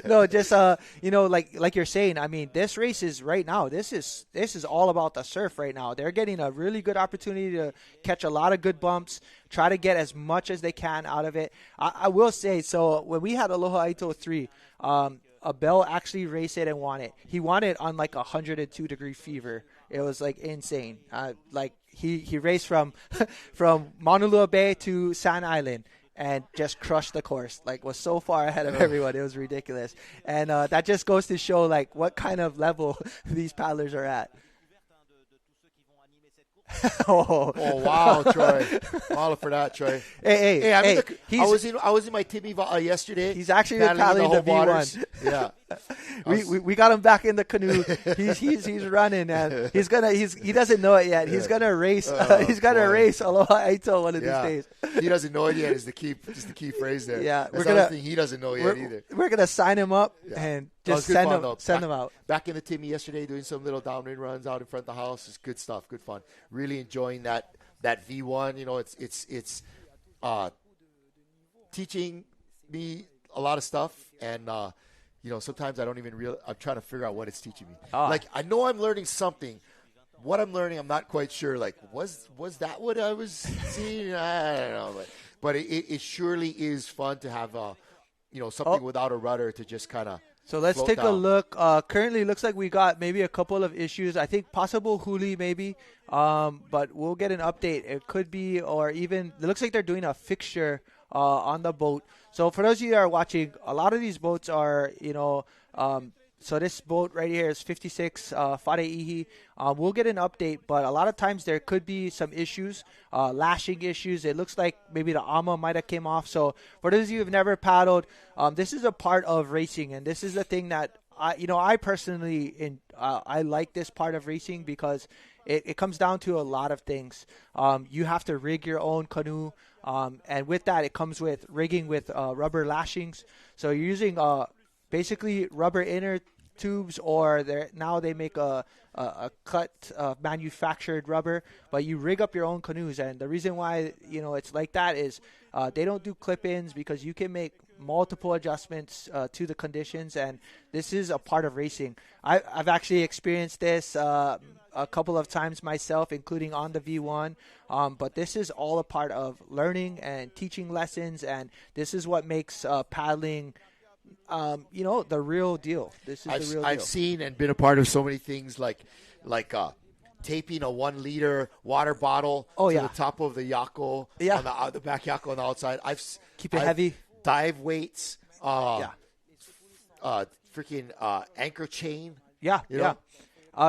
No, just like you're saying, I mean, this race is right now, this is all about the surf right now. They're getting a really good opportunity to catch a lot of good bumps, try to get as much as they can out of it. I will say, so when we had Aloha Aito 3, Abel actually raced it and won it. He won it on like 102-degree fever. It was like insane. He raced from Maunalua Bay to Sand Island and just crushed the course. Was so far ahead of everyone. It was ridiculous. And that just goes to show what kind of level these paddlers are at. Oh wow, Troy! Mahalo for that, Troy. Hey! I was in my Timmy yesterday. He's actually paddling the V1. Yeah, we got him back in the canoe. He's running, and he doesn't know it yet. He's gonna race. He's gonna race Aloha Aito one of these days. He doesn't know it yet. Is the key phrase there? Yeah, that's another thing he doesn't know yet either. We're gonna sign him up and just send him out. Back in the Timmy yesterday, doing some little downwind runs out in front of the house. It's good stuff, good fun. Really enjoying that V1. It's teaching me a lot of stuff, and sometimes I don't even I'm trying to figure out what it's teaching me. I know I'm learning something. What I'm learning, I'm not quite sure. Was that what I was seeing? I don't know, but it surely is fun to have something without a rudder to just kind of. So let's take a look. Currently, looks like we got maybe a couple of issues. I think possible huli maybe, but we'll get an update. It could be, or even it looks like they're doing a fixture on the boat. So for those of you that are watching, a lot of these boats are, so this boat right here is 56 Fareihi. We'll get an update, but a lot of times there could be some issues, lashing issues. It looks like maybe the ama might have came off. So for those of you who have never paddled, this is a part of racing, and this is the thing that I personally I like this part of racing because it comes down to a lot of things. You have to rig your own canoe, and with that, it comes with rigging with rubber lashings. So you're using basically rubber inner tubes, or now they make a cut manufactured rubber, but you rig up your own canoes. And the reason why it's like that is they don't do clip-ins because you can make multiple adjustments to the conditions, and this is a part of racing. I've actually experienced this a couple of times myself, including on the V1, but this is all a part of learning and teaching lessons, and this is what makes paddling the real deal. This is the real deal. I've seen and been a part of so many things like taping a 1 liter water bottle to the top of the yako, on the back yako on the outside. Keep it heavy. Dive weights, freaking anchor chain.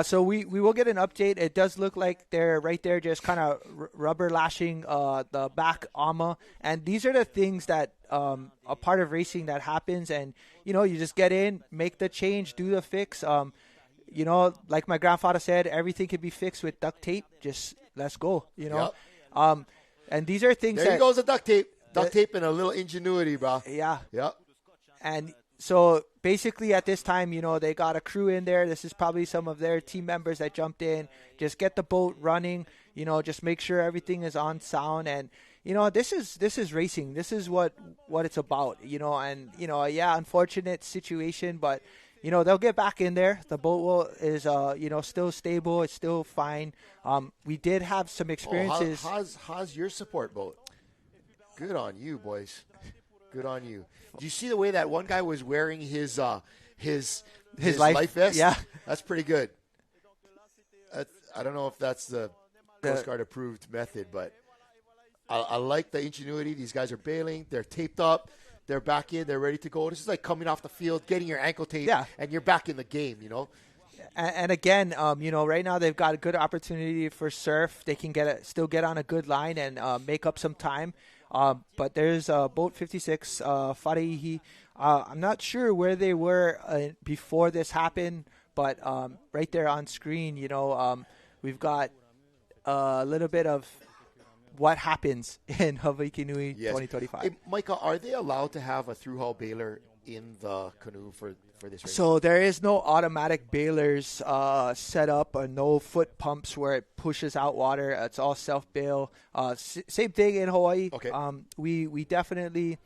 So we will get an update. It does look like they're right there just kind of rubber lashing the back ama. And these are the things that a part of racing that happens. And, you just get in, make the change, do the fix. Like my grandfather said, everything can be fixed with duct tape. Just let's go, and these are things there goes the duct tape. Duct tape and a little ingenuity, bro. Yeah. Yep. And so basically at this time, they got a crew in there. This is probably some of their team members that jumped in. Just get the boat running, just make sure everything is on sound. And, this is racing. This is what it's about, and, unfortunate situation, but they'll get back in there. The boat is still stable. It's still fine. We did have some experiences. How's your support boat? Good on you, boys. Good on you. Do you see the way that one guy was wearing his life vest? Yeah, that's pretty good. I don't know if that's the Coast Guard approved method, but I like the ingenuity. These guys are bailing. They're taped up. They're back in. They're ready to go. This is like coming off the field, getting your ankle taped, and you're back in the game, And again, right now they've got a good opportunity for surf. They can still get on a good line and make up some time. But there's boat 56, Faraihi. I'm not sure where they were before this happened, but right there on screen, we've got a little bit of what happens in Hawaiki Nui 2025. Hey, Micah, are they allowed to have a through-hull bailer in the canoe for this race? So there is no automatic bailers set up, or no foot pumps where it pushes out water. It's all self-bail. Same thing in Hawaii. Okay. We definitely,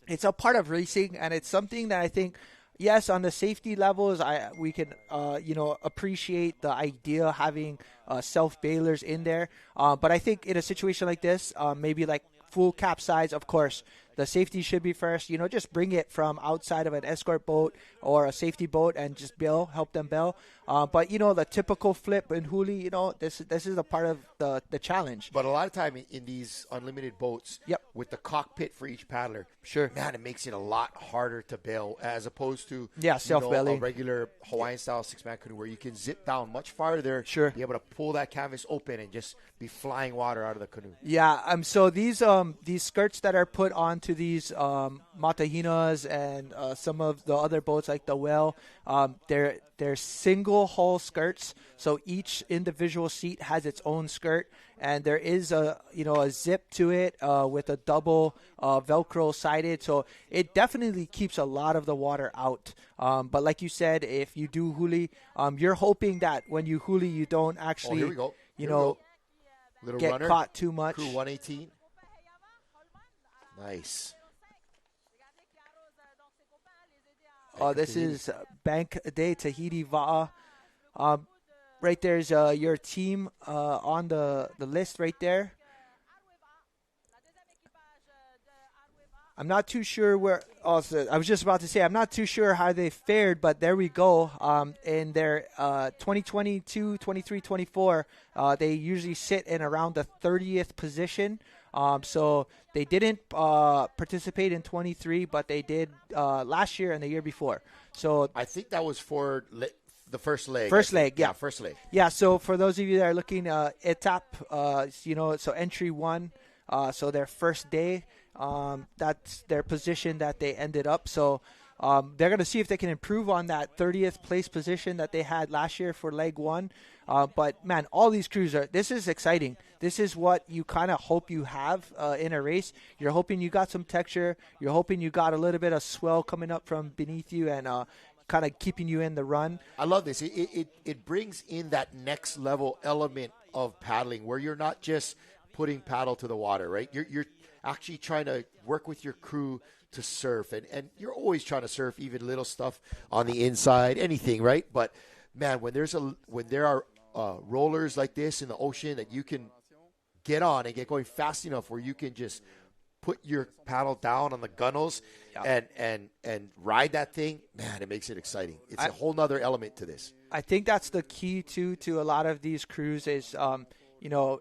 it's a part of racing, and it's something that I think, yes, on the safety levels, we can appreciate the idea of having self-bailers in there. But I think in a situation like this, maybe like full capsize, of course, the safety should be first. Just bring it from outside of an escort boat or a safety boat and just help them bail. But the typical flip and huli, this is a part of the challenge. But a lot of time in these unlimited boats, with the cockpit for each paddler, sure, man, it makes it a lot harder to bail as opposed to self-bailing, a regular Hawaiian-style six-man canoe where you can zip down much farther, sure, be able to pull that canvas open and just be flying water out of the canoe. Yeah, so these skirts that are put onto these matahinas and some of the other boats like the Whale, they're single hull skirts, so each individual seat has its own skirt, and there is a zip to it with a double Velcro sided, so it definitely keeps a lot of the water out. But like you said, if you do huli, you're hoping that when you huli, you don't actually, here we go. Little get runner, caught too much. Crew 118. Nice. This is Bank de Tahiti Va. Right there's your team on the list right there. I'm not too sure where. Also, I was just about to say I'm not too sure how they fared, but there we go. In their 2022, 23, 24, they usually sit in around the 30th position. So they didn't participate in 23, but they did last year and the year before. So I think that was for the first leg. First leg. Yeah. So for those of you that are looking, etap, so entry one, so their first day, that's their position that they ended up. So they're going to see if they can improve on that 30th place position that they had last year for leg one. But, man, all these crews this is exciting. This is what you kind of hope you have in a race. You're hoping you got some texture. You're hoping you got a little bit of swell coming up from beneath you and kind of keeping you in the run. I love this. It brings in that next level element of paddling where you're not just putting paddle to the water, right? You're actually trying to work with your crew to surf, and you're always trying to surf even little stuff on the inside, anything, right? But man, when there are rollers like this in the ocean that you can get on and get going fast enough where you can just put your paddle down on the gunnels and ride that thing, man, it makes it exciting. It's a whole nother element to this. I think that's the key to a lot of these crews is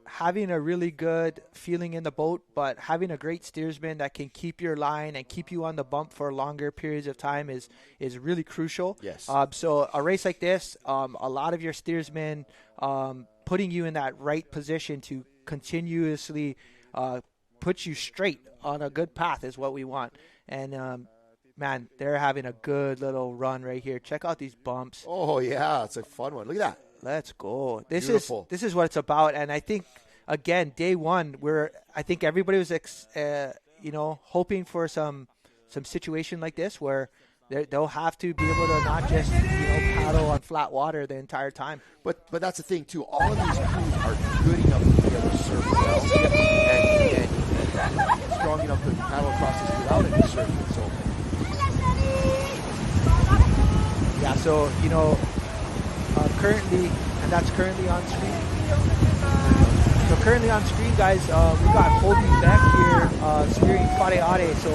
having a really good feeling in the boat, but having a great steersman that can keep your line and keep you on the bump for longer periods of time is really crucial. Yes. So a race like this, a lot of your steersmen putting you in that right position to continuously put you straight on a good path is what we want. And, man, they're having a good little run right here. Check out these bumps. Oh, yeah, it's a fun one. Look at that. Let's go. This Beautiful. is what it's about, and I think again, day one, I think everybody was hoping for some situation like this where they'll have to be able to not just paddle on flat water the entire time. But that's the thing too. All of these crews are good enough to be able to surf well and strong enough to paddle across this without any surfing. So Yeah, so, currently, and that's currently on screen. So currently on screen, guys, we got Hobie Beck here steering Fare Are. So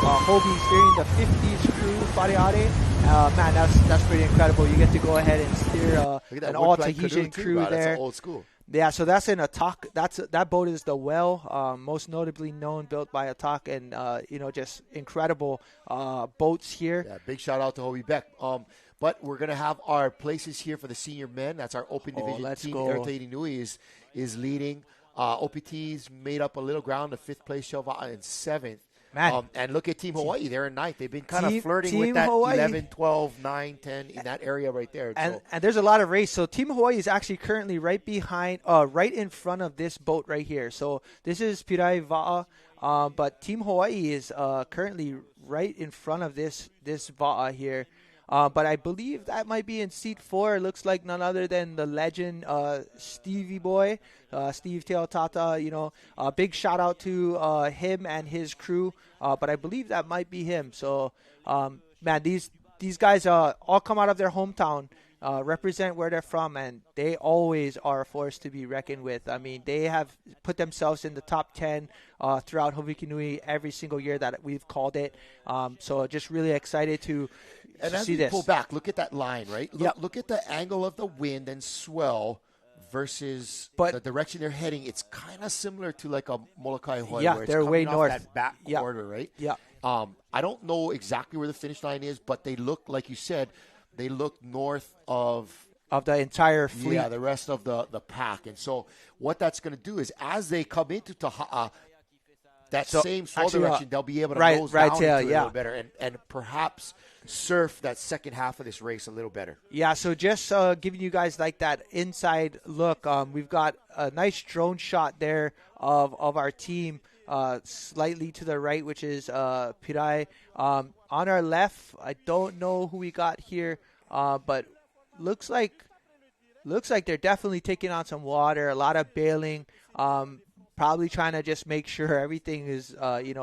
Hobie steering the 50s crew Fare Are. Man, that's pretty incredible. You get to go ahead and steer an all Tahitian crew there. That's old school. Yeah, so that's in Atak. That boat is the Well, most notably known, built by Atak, and just incredible boats here. Yeah, big shout out to Hobie Beck. But we're gonna have our places here for the senior men. That's our open division team. Tahiti Nui is leading. OPT's made up a little ground. The 5th place Shelva in 7th. Man. And look at Team Hawaii. They're in 9th. They've been kind of flirting with that Hawaii. 11, 12, 9, 10 in that area right there. And there's a lot of race. So Team Hawaii is actually currently right in front of this boat right here. So this is Pirai Va'a, but Team Hawaii is currently right in front of this Va'a here. But I believe that might be in seat 4. It looks like none other than the legend Stevie Boy, Steve Teotata. Big shout out to him and his crew. But I believe that might be him. So, man, these guys all come out of their hometown, represent where they're from, and they always are a force to be reckoned with. I mean, they have put themselves in the top 10 throughout Hawaiki Nui every single year that we've called it. So just really excited to see this. Pull back, look at that line, right? Look at the angle of the wind and swell versus the direction they're heading. It's kind of similar to like a Molokai Hawaii. Yeah, where it's they're way off north. That back quarter, right? Yeah. I don't know exactly where the finish line is, but they look, like you said, they look north of the entire fleet. Yeah, the rest of the pack. And so what that's going to do is as they come into Taha'a, same swell direction, they'll be able to nose down into it a little better and perhaps surf that second half of this race a little better. Yeah, so just giving you guys like that inside look, we've got a nice drone shot there of our team slightly to the right, which is Pirai. On our left, I don't know who we got here, but looks like they're definitely taking on some water, a lot of bailing. Probably trying to just make sure everything is,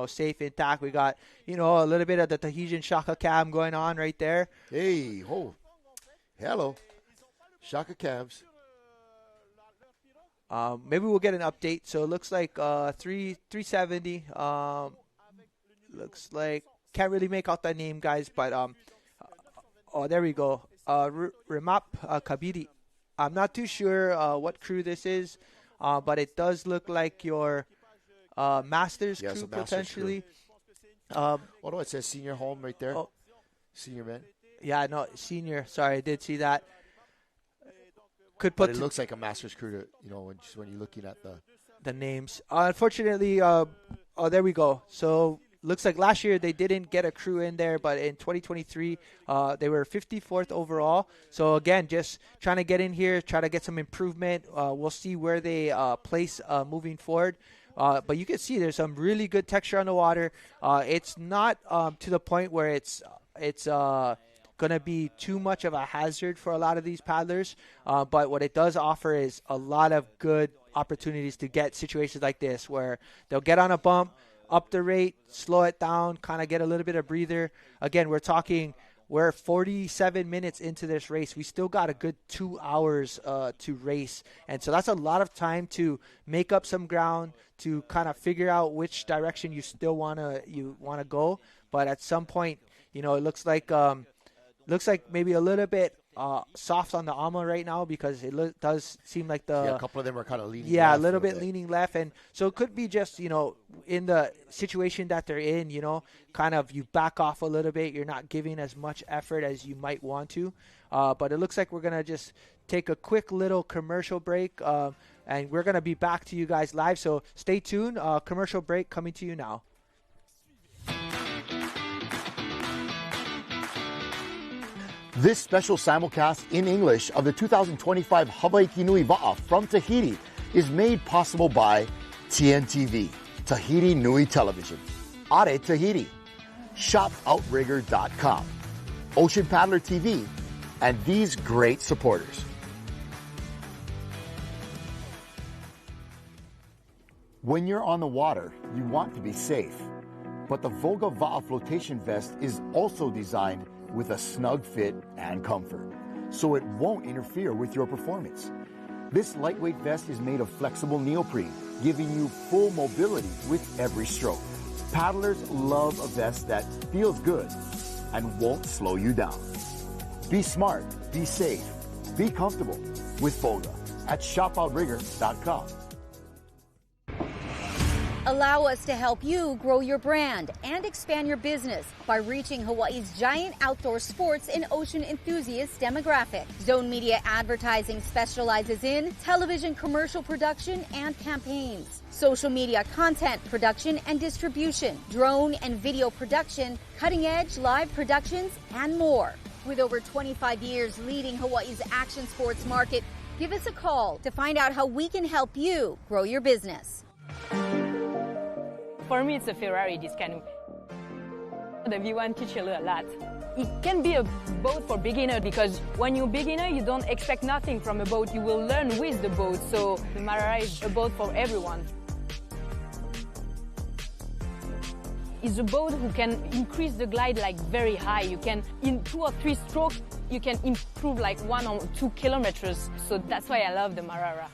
safe, intact. We got, a little bit of the Tahitian Shaka Cam going on right there. Hey, hello, Shaka Cams. Maybe we'll get an update. So it looks like 370. Looks like, can't really make out the name, guys, but there we go. Remap Kabiri. I'm not too sure what crew this is. But it does look like your Masters crew, potentially. It says senior home right there. Senior man. Yeah, no, senior. Sorry, I did see that. But it looks like a Masters crew, when you're looking at the names. Unfortunately, there we go. So looks like last year they didn't get a crew in there, but in 2023 they were 54th overall. So again, just trying to get in here, try to get some improvement. We'll see where they place moving forward. But you can see there's some really good texture on the water. It's not to the point where it's going to be too much of a hazard for a lot of these paddlers. But what it does offer is a lot of good opportunities to get situations like this where they'll get on a bump, up the rate, slow it down, kind of get a little bit of breather. Again, we're 47 minutes into this race. We still got a good 2 hours to race. And so that's a lot of time to make up some ground, to kind of figure out which direction you still want to go. But at some point, it looks like maybe a little bit soft on the AMA right now because it does seem like a couple of them are kind of leaning left. A little bit leaning left. And so it could be just, in the situation that they're in, kind of you back off a little bit. You're not giving as much effort as you might want to. But it looks like we're going to just take a quick little commercial break, and we're going to be back to you guys live. So stay tuned. Commercial break coming to you now. This special simulcast in English of the 2025 Hawaiki Nui Va from Tahiti is made possible by TNTV, Tahiti Nui Television, Are Tahiti, ShopOutrigger.com, Ocean Paddler TV, and these great supporters. When you're on the water, you want to be safe. But the Voga Va'a flotation vest is also designed with a snug fit and comfort, so it won't interfere with your performance. This lightweight vest is made of flexible neoprene, giving you full mobility with every stroke. Paddlers love a vest that feels good and won't slow you down. Be smart, be safe, be comfortable with Boga at shopoutrigger.com. Allow us to help you grow your brand and expand your business by reaching Hawaii's giant outdoor sports and ocean enthusiast demographic. Zone Media Advertising specializes in television commercial production and campaigns, social media content production and distribution, drone and video production, cutting-edge live productions, and more. With over 25 years leading Hawaii's action sports market, give us a call to find out how we can help you grow your business. For me, it's a Ferrari, this canoe. The V1 teaches you a lot. It can be a boat for beginner because when you're beginner, you don't expect nothing from a boat. You will learn with the boat. So the Marara is a boat for everyone. It's a boat who can increase the glide like very high. You can, in 2 or 3 strokes, you can improve like 1 or 2 kilometers. So that's why I love the Marara.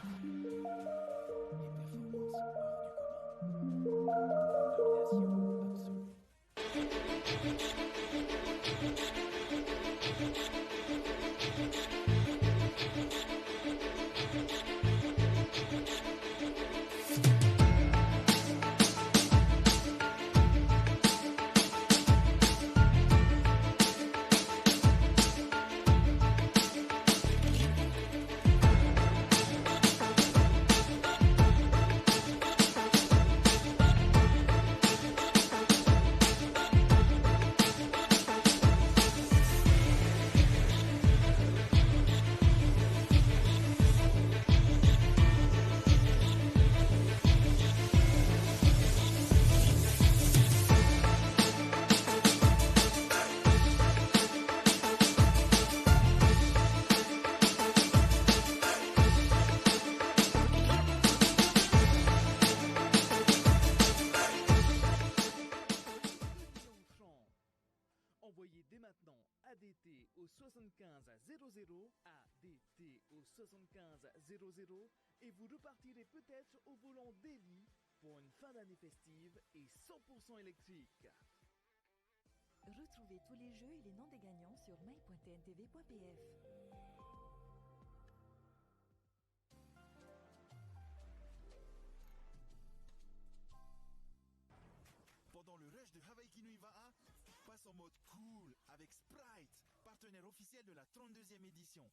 Envoyez dès maintenant ADT au 75 00 ADT au 75 00 et vous repartirez peut-être au volant Delhi pour une fin d'année festive et 100% électrique. Retrouvez tous les jeux et les noms des gagnants sur mail.tntv.pf. Pendant le rush de Hawaiki Nui Va, passe en mode cool avec Sprite, partenaire officiel de la 32e édition.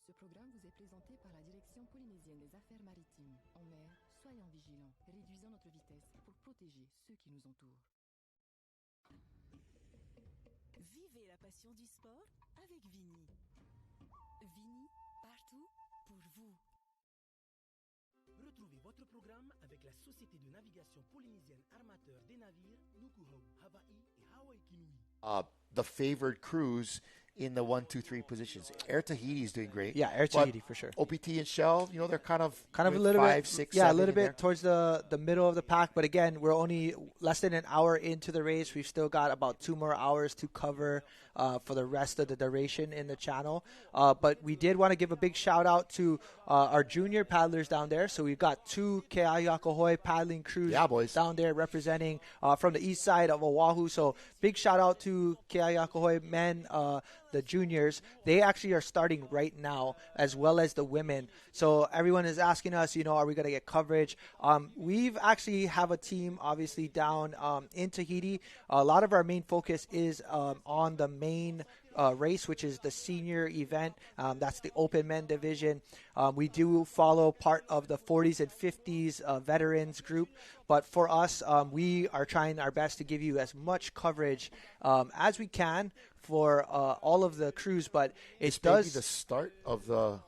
Ce programme vous est présenté par la Direction polynésienne des affaires maritimes. En mer, soyons vigilants, réduisons notre vitesse pour protéger ceux qui nous entourent. Vivez la passion du sport avec Vini. Vini, partout pour vous. Retrouvez votre programme avec la Société de navigation polynésienne armateur des navires Nukuhau, Hawaii et Hawaiki Nui. The favored cruise in the 1, 2, 3 positions. Air Tahiti is doing great. Yeah, Air Tahiti for sure. OPT and Shell, you know, they're kind of a little 5, bit, 6, yeah, 7 a little in bit there. towards the middle of the pack. But again, we're only less than an hour into the race. We've still got about 2 more hours to cover for the rest of the duration in the channel. But we did want to give a big shout out to our junior paddlers down there. So we've got 2 Ke'ayakohoi paddling crews down there representing from the east side of Oahu. So big shout out to Ke'ayakohoi men, the juniors. They actually are starting right now, as well as the women. So everyone is asking us, you know, are we going to get coverage? We've actually have a team, obviously, down in Tahiti. A lot of our main focus is on the main race, which is the senior event. That's the open men division. We do follow part of the 40s and 50s veterans group. But for us, we are trying our best to give you as much coverage as we can for all of the crews. But This may be the start of the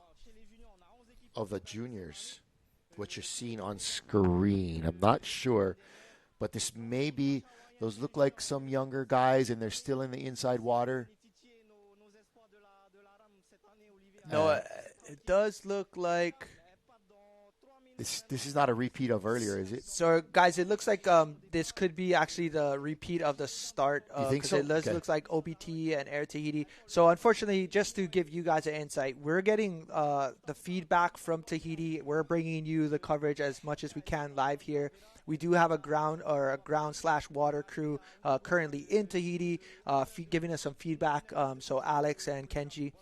juniors, what you're seeing on screen. I'm not sure, but this may be, those look like some younger guys, and they're still in the inside water. No, it does look like This is not a repeat of earlier, is it? So, guys, it looks like this could be actually the repeat of the start. You think so? It looks like OPT and Air Tahiti. So, unfortunately, just to give you guys an insight, we're getting the feedback from Tahiti. We're bringing you the coverage as much as we can live here. We do have a ground/water crew currently in Tahiti giving us some feedback. So, Alex and Kenji.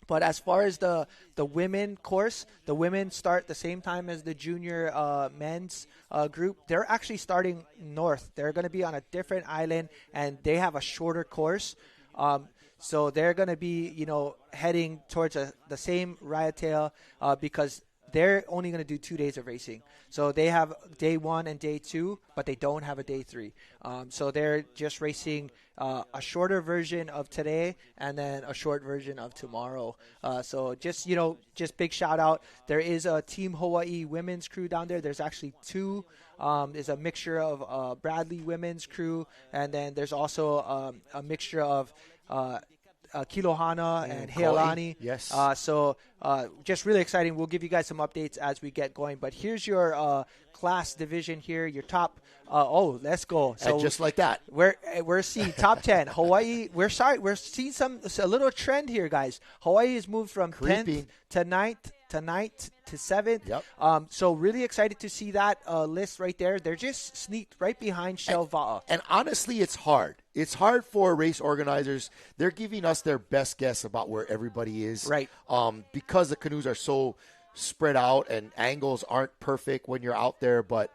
But as far as the women course, the women start the same time as the junior men's group. They're actually starting north. They're going to be on a different island, and they have a shorter course. So they're going to be, heading towards the same Raiatea because they're only going to do 2 days of racing. So they have day 1 and day 2, but they don't have a day 3. So they're just racing a shorter version of today and then a short version of tomorrow. So just big shout out. There is a Team Hawaii women's crew down there. There's actually 2. There's a mixture of Bradley women's crew, and then there's also a mixture of Kilohana and Heilani. Yes. So just really exciting. We'll give you guys some updates as we get going. But here's your class division here, your top. Let's go. So and just like that, we're seeing top 10. Hawaii. We're seeing a little trend here, guys. Hawaii has moved from 10th to 9th to 7th. Yep. So really excited to see that list right there. They're just sneaked right behind Shell Va'a. And honestly, it's hard. It's hard for race organizers. They're giving us their best guess about where everybody is. Right. Because the canoes are so spread out and angles aren't perfect when you're out there. But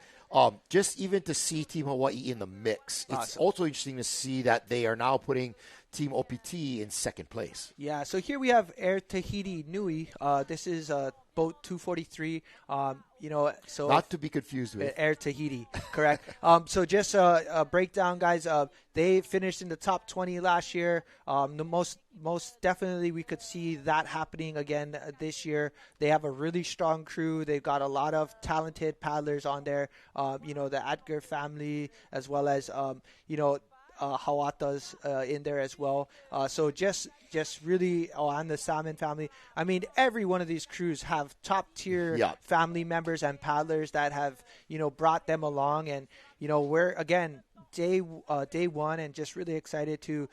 just even to see Team Hawaii in the mix, it's also interesting to see that they are now putting Team OPT in second place. Yeah, so here we have Air Tahiti Nui. This is boat 243. So not to be confused with Air Tahiti, correct? So just a breakdown, guys. They finished in the top 20 last year. The most definitely we could see that happening again this year. They have a really strong crew. They've got a lot of talented paddlers on there. The Adger family, as well as Hawata's in there as well. So just really, and the Salmon family. I mean, every one of these crews have top tier family members and paddlers that have, brought them along. And, we're, again, day 1 and just really excited to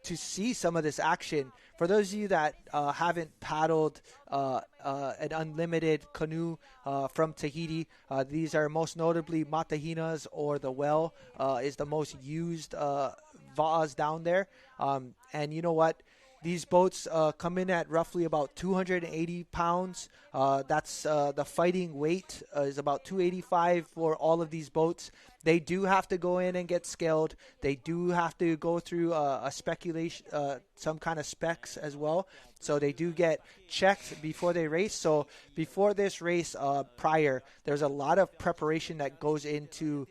see some of this action. For those of you that haven't paddled an unlimited canoe from Tahiti, these are most notably Matahinas, or the Well is the most used va'as down there. And you know what? These boats come in at roughly about 280 pounds. That's the fighting weight is about 285 for all of these boats. They do have to go in and get scaled. They do have to go through a speculation, some kind of specs as well. So they do get checked before they race. So before this race, there's a lot of preparation that goes into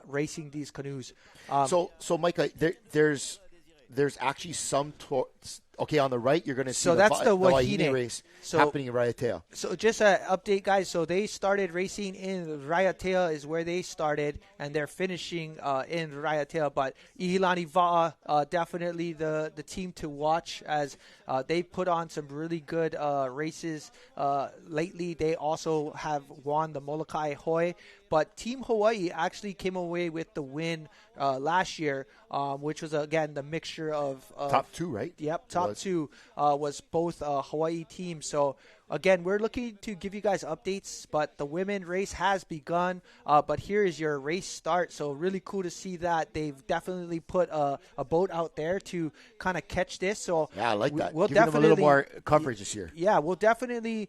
racing these canoes. So Micah, there's actually some okay, on the right, you're going to see that's the Wahine race happening in Raiatea. So just an update, guys. So they started racing in Raiatea is where they started, and they're finishing in Raiatea. But Ihilani Va'a, definitely the team to watch, as they put on some really good races lately. They also have won the Molokai Hoi. But Team Hawaii actually came away with the win last year, which was, again, the mixture of top 2, right? Yep, top 2 was both Hawaii teams. So, again, we're looking to give you guys updates, but the women race has begun. But here is your race start. So, really cool to see that they've definitely put a boat out there to kind of catch this. So, yeah, I like that. We'll Giving them a little more coverage this year. Yeah, we'll definitely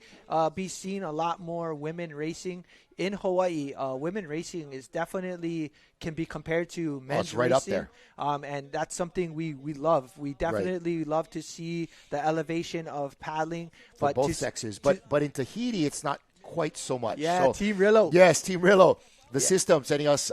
be seeing a lot more women racing in Hawaii. Women racing is definitely can be compared to men's right racing. Up there. And that's something we love. We definitely love to see the elevation of paddling. For both sexes. But in Tahiti, it's not quite so much. Yeah, so, Team Rillo. Yes, Team Rillo. The system sending us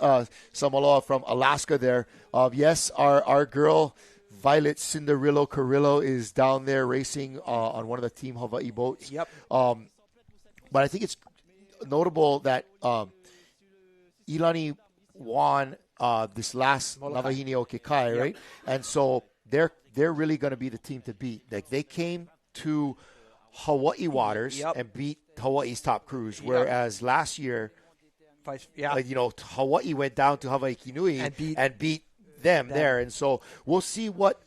some aloha from Alaska there. Yes, our girl, Violet Cinderillo Carrillo, is down there racing on one of the Team Hawaii boats. Yep. But I think it's notable that Ilani won this last Navahini Okekai, right? And so they're really going to be the team to beat. Like, they came to Hawaii waters Yep. and beat Hawaii's top crews. Whereas last year, Hawaii went down to Hawaiki Nui and beat them there. And so we'll see what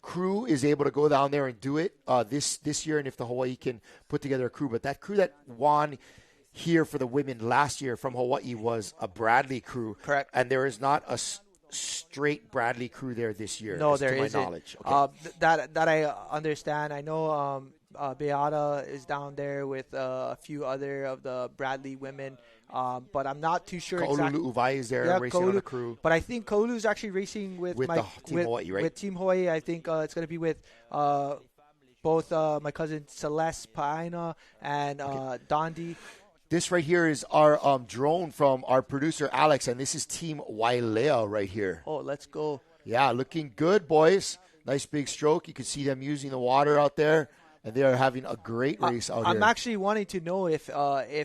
crew is able to go down there and do it this year, and if the Hawaii can put together a crew. But that crew that won here for the women last year from Hawaii was a Bradley crew. Correct. And there is not a straight Bradley crew there this year. No, there to my isn't. knowledge. Okay. That I understand. I know Beata is down there with a few other of the Bradley women, but I'm not too sure exactly. Hawaiki Nui Va is there racing on the crew. But I think Koulu's actually racing with Team Hawaii, right? With Team Hawaii. I think it's going to be with both my cousin Celeste Paina and Dondi. This right here is our drone from our producer, Alex, and this is Team Wailea right here. Oh, let's go. Yeah, looking good, boys. Nice big stroke. You can see them using the water out there, and they are having a great race out here. I'm actually wanting to know if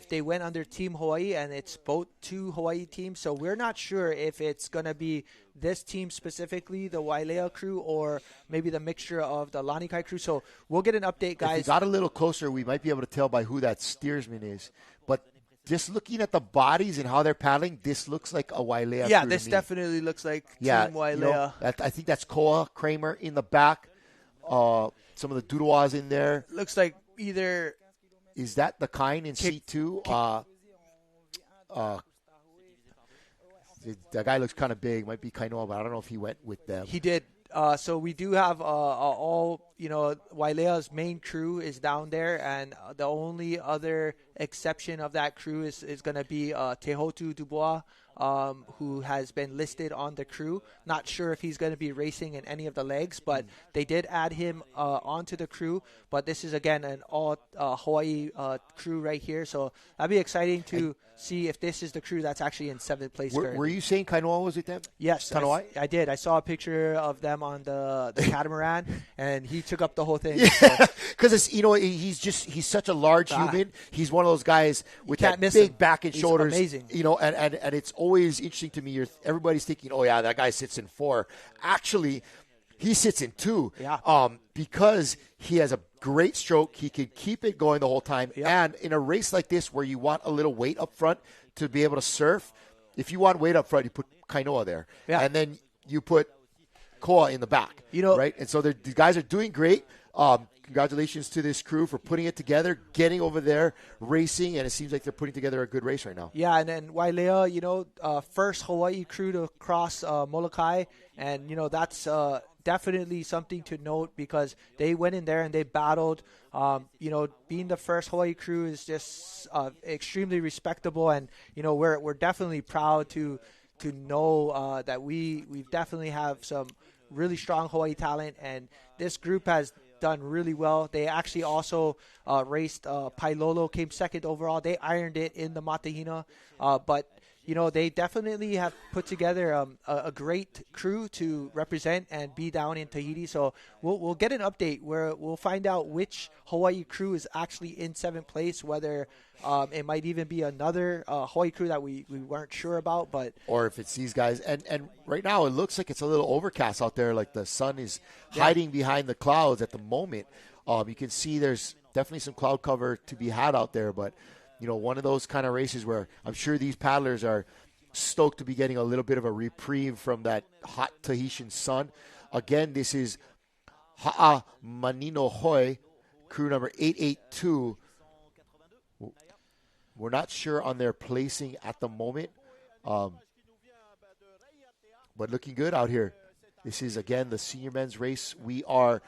they went under Team Hawaii, and it's both two Hawaii teams, so we're not sure if it's going to be this team specifically, the Wailea crew, or maybe the mixture of the Lanikai crew. So we'll get an update, guys. If we got a little closer, we might be able to tell by who that steersman is. But just looking at the bodies and how they're paddling, this looks like a Wailea crew. Yeah, this definitely looks like Team Wailea. I think that's Koa Kramer in the back. Some of the Duduas in there. Looks like either... Is that the kind in seat 2? That guy looks kind of big. Might be Kainoa, but I don't know if he went with them. He did. So we do have Wailea's main crew is down there, and the only other exception of that crew is going to be Tehotu Dubois, who has been listed on the crew. Not sure if he's going to be racing in any of the legs, but they did add him onto the crew. But this is, again, an all Hawaii crew right here. So that'd be exciting to see if this is the crew that's actually in 7th place. Were you saying Kainoa was with them? Yes, I did. I saw a picture of them on the catamaran, and he took up the whole thing. Because he's such a large human. He's one of those guys with that big back and shoulders. Amazing. And it's always interesting to me. Everybody's thinking, oh yeah, that guy sits in 4. Actually, he sits in 2. Yeah. Because he has a great stroke. He can keep it going the whole time. Yep. And in a race like this where you want a little weight up front to be able to surf, if you want weight up front, you put Kainoa there. Yeah. And then you put Koa in the back. Right? And so the guys are doing great. Congratulations to this crew for putting it together, getting over there, racing, and it seems like they're putting together a good race right now. Yeah, and then Wailea, first Hawaii crew to cross Molokai, and, that's definitely something to note because they went in there and they battled. Being the first Hawaii crew is just extremely respectable, and, we're definitely proud to know that we definitely have some really strong Hawaii talent, and this group has done really well. They actually also raced Pailolo, came second overall. They ironed it in the Matahina, but they definitely have put together a great crew to represent and be down in Tahiti. So we'll get an update where we'll find out which Hawaii crew is actually in 7th place, whether it might even be another Hawaii crew that we weren't sure about, or if it's these guys. And right now it looks like it's a little overcast out there, like the sun is hiding behind the clouds at the moment. You can see there's definitely some cloud cover to be had out there, but one of those kind of races where I'm sure these paddlers are stoked to be getting a little bit of a reprieve from that hot Tahitian sun. Again, this is Ha'a Manino Hoi, crew number 882. We're not sure on their placing at the moment, but looking good out here. This is, again, the senior men's race. We are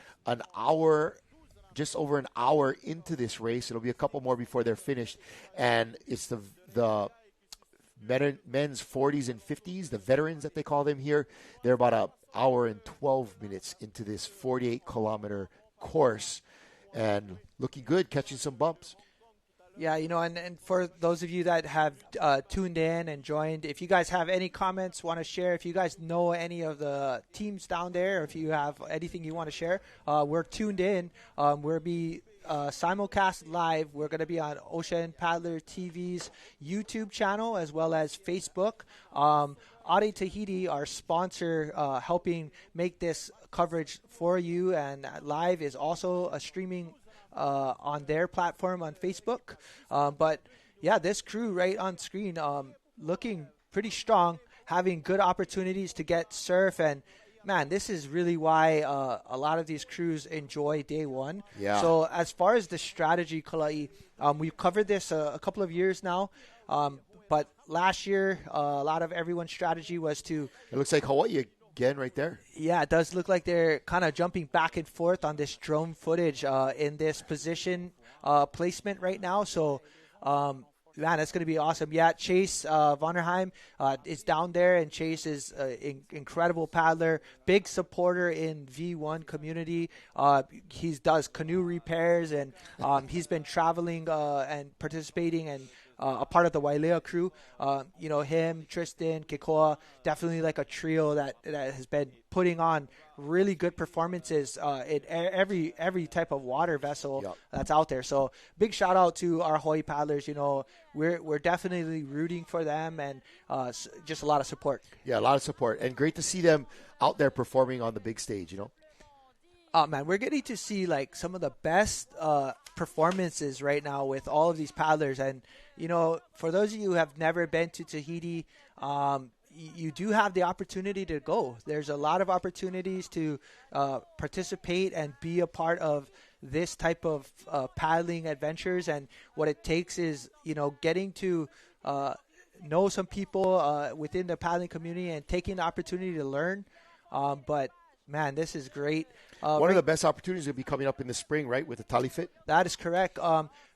just over an hour into this race. It'll be a couple more before they're finished. And it's the men's 40s and 50s, the veterans that they call them here. They're about an hour and 12 minutes into this 48-kilometer course. And looking good, catching some bumps. Yeah, and for those of you that have tuned in and joined, if you guys have any comments, want to share, if you guys know any of the teams down there, or if you have anything you want to share, we're tuned in. We'll be simulcast live. We're going to be on Ocean Paddler TV's YouTube channel as well as Facebook. Ade Tahiti, our sponsor, helping make this coverage for you, and live is also a streaming on their platform on Facebook. But yeah, this crew right on screen, looking pretty strong, having good opportunities to get surf. And man, this is really why a lot of these crews enjoy day one. Yeah. So as far as the strategy, Kalai, we've covered this a couple of years now. But last year, a lot of everyone's strategy was to... It looks like Hawaii again right there. Yeah, it does look like they're kind of jumping back and forth on this drone footage in this position placement right now. So, man, that's going to be awesome. Yeah, Chase Vonderheim is down there, and Chase is an incredible paddler, big supporter in V1 community. He does canoe repairs, and he's been traveling and participating and a part of the Wailea crew. Him, Tristan, Kekoa, definitely like a trio that has been putting on really good performances in every type of water vessel that's out there. So big shout out to our Hawaii paddlers. We're definitely rooting for them, and just a lot of support. Yeah, a lot of support, and great to see them out there performing on the big stage. Oh man, we're getting to see like some of the best performances right now with all of these paddlers. And for those of you who have never been to Tahiti, you do have the opportunity to go. There's a lot of opportunities to participate and be a part of this type of paddling adventures. And what it takes is getting to know some people within the paddling community and taking the opportunity to learn. But man, this is great. One of the best opportunities will be coming up in the spring, right, with the Talifit? That is correct.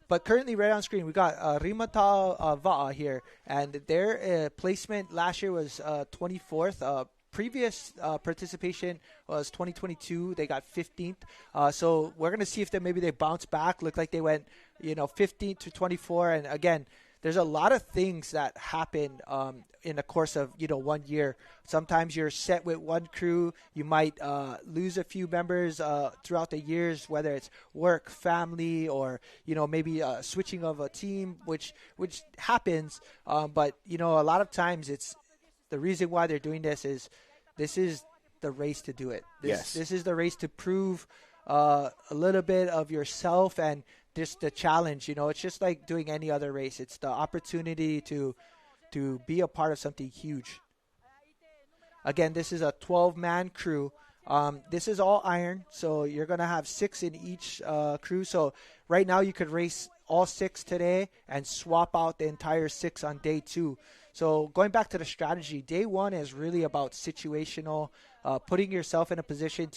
But currently right on screen, we got Rimata Va'a here, and their placement last year was 24th. Previous participation was 2022. They got 15th. So we're going to see if maybe they bounce back. Looked like they went, 15th to 24. And again, there's a lot of things that happen in the course of 1 year. Sometimes you're set with one crew. You might lose a few members throughout the years, whether it's work, family, or maybe switching of a team, which happens. But a lot of times it's the reason why they're doing this is the race to do it. This is the race to prove a little bit of yourself and just the challenge. It's just like doing any other race. It's the opportunity to be a part of something huge. Again, this is a 12-man crew. This is all iron, so you're going to have 6 in each crew. So right now you could race all 6 today and swap out the entire 6 on day 2. So going back to the strategy, day 1 is really about situational, putting yourself in a position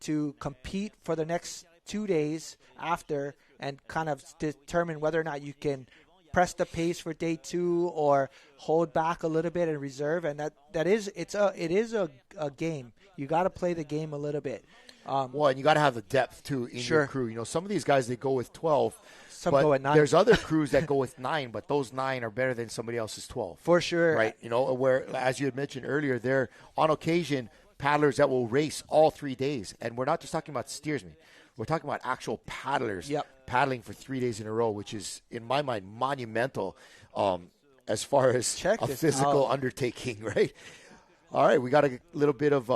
to compete for the next 2 days after, and kind of determine whether or not you can press the pace for day 2 or hold back a little bit and reserve. And it is a game. You got to play the game a little bit. Well, and you got to have the depth too in your crew. Some of these guys, they go with 12. Some go at 9. There's other crews that go with 9, but those 9 are better than somebody else's 12. For sure. Right. Where, as you had mentioned earlier, they're on occasion paddlers that will race all 3 days. And we're not just talking about steersmen. We're talking about actual paddlers paddling for 3 days in a row, which is, in my mind, monumental as far as a physical undertaking, right? All right, we got a little bit of...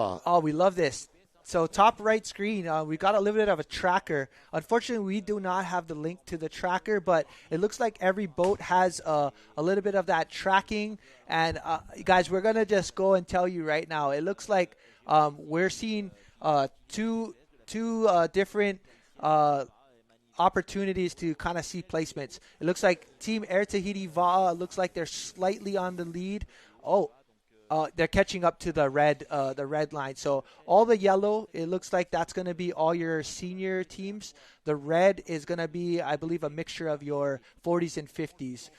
we love this. So top right screen, we got a little bit of a tracker. Unfortunately, we do not have the link to the tracker, but it looks like every boat has a little bit of that tracking. And, guys, we're going to just go and tell you right now. It looks like we're seeing two different opportunities to kind of see placements. It looks like Team Air Tahiti Va'a looks like they're slightly on the lead. They're catching up to the red line. So all the yellow, it looks like that's going to be all your senior teams. The red is going to be, I believe, a mixture of your 40s and 50s.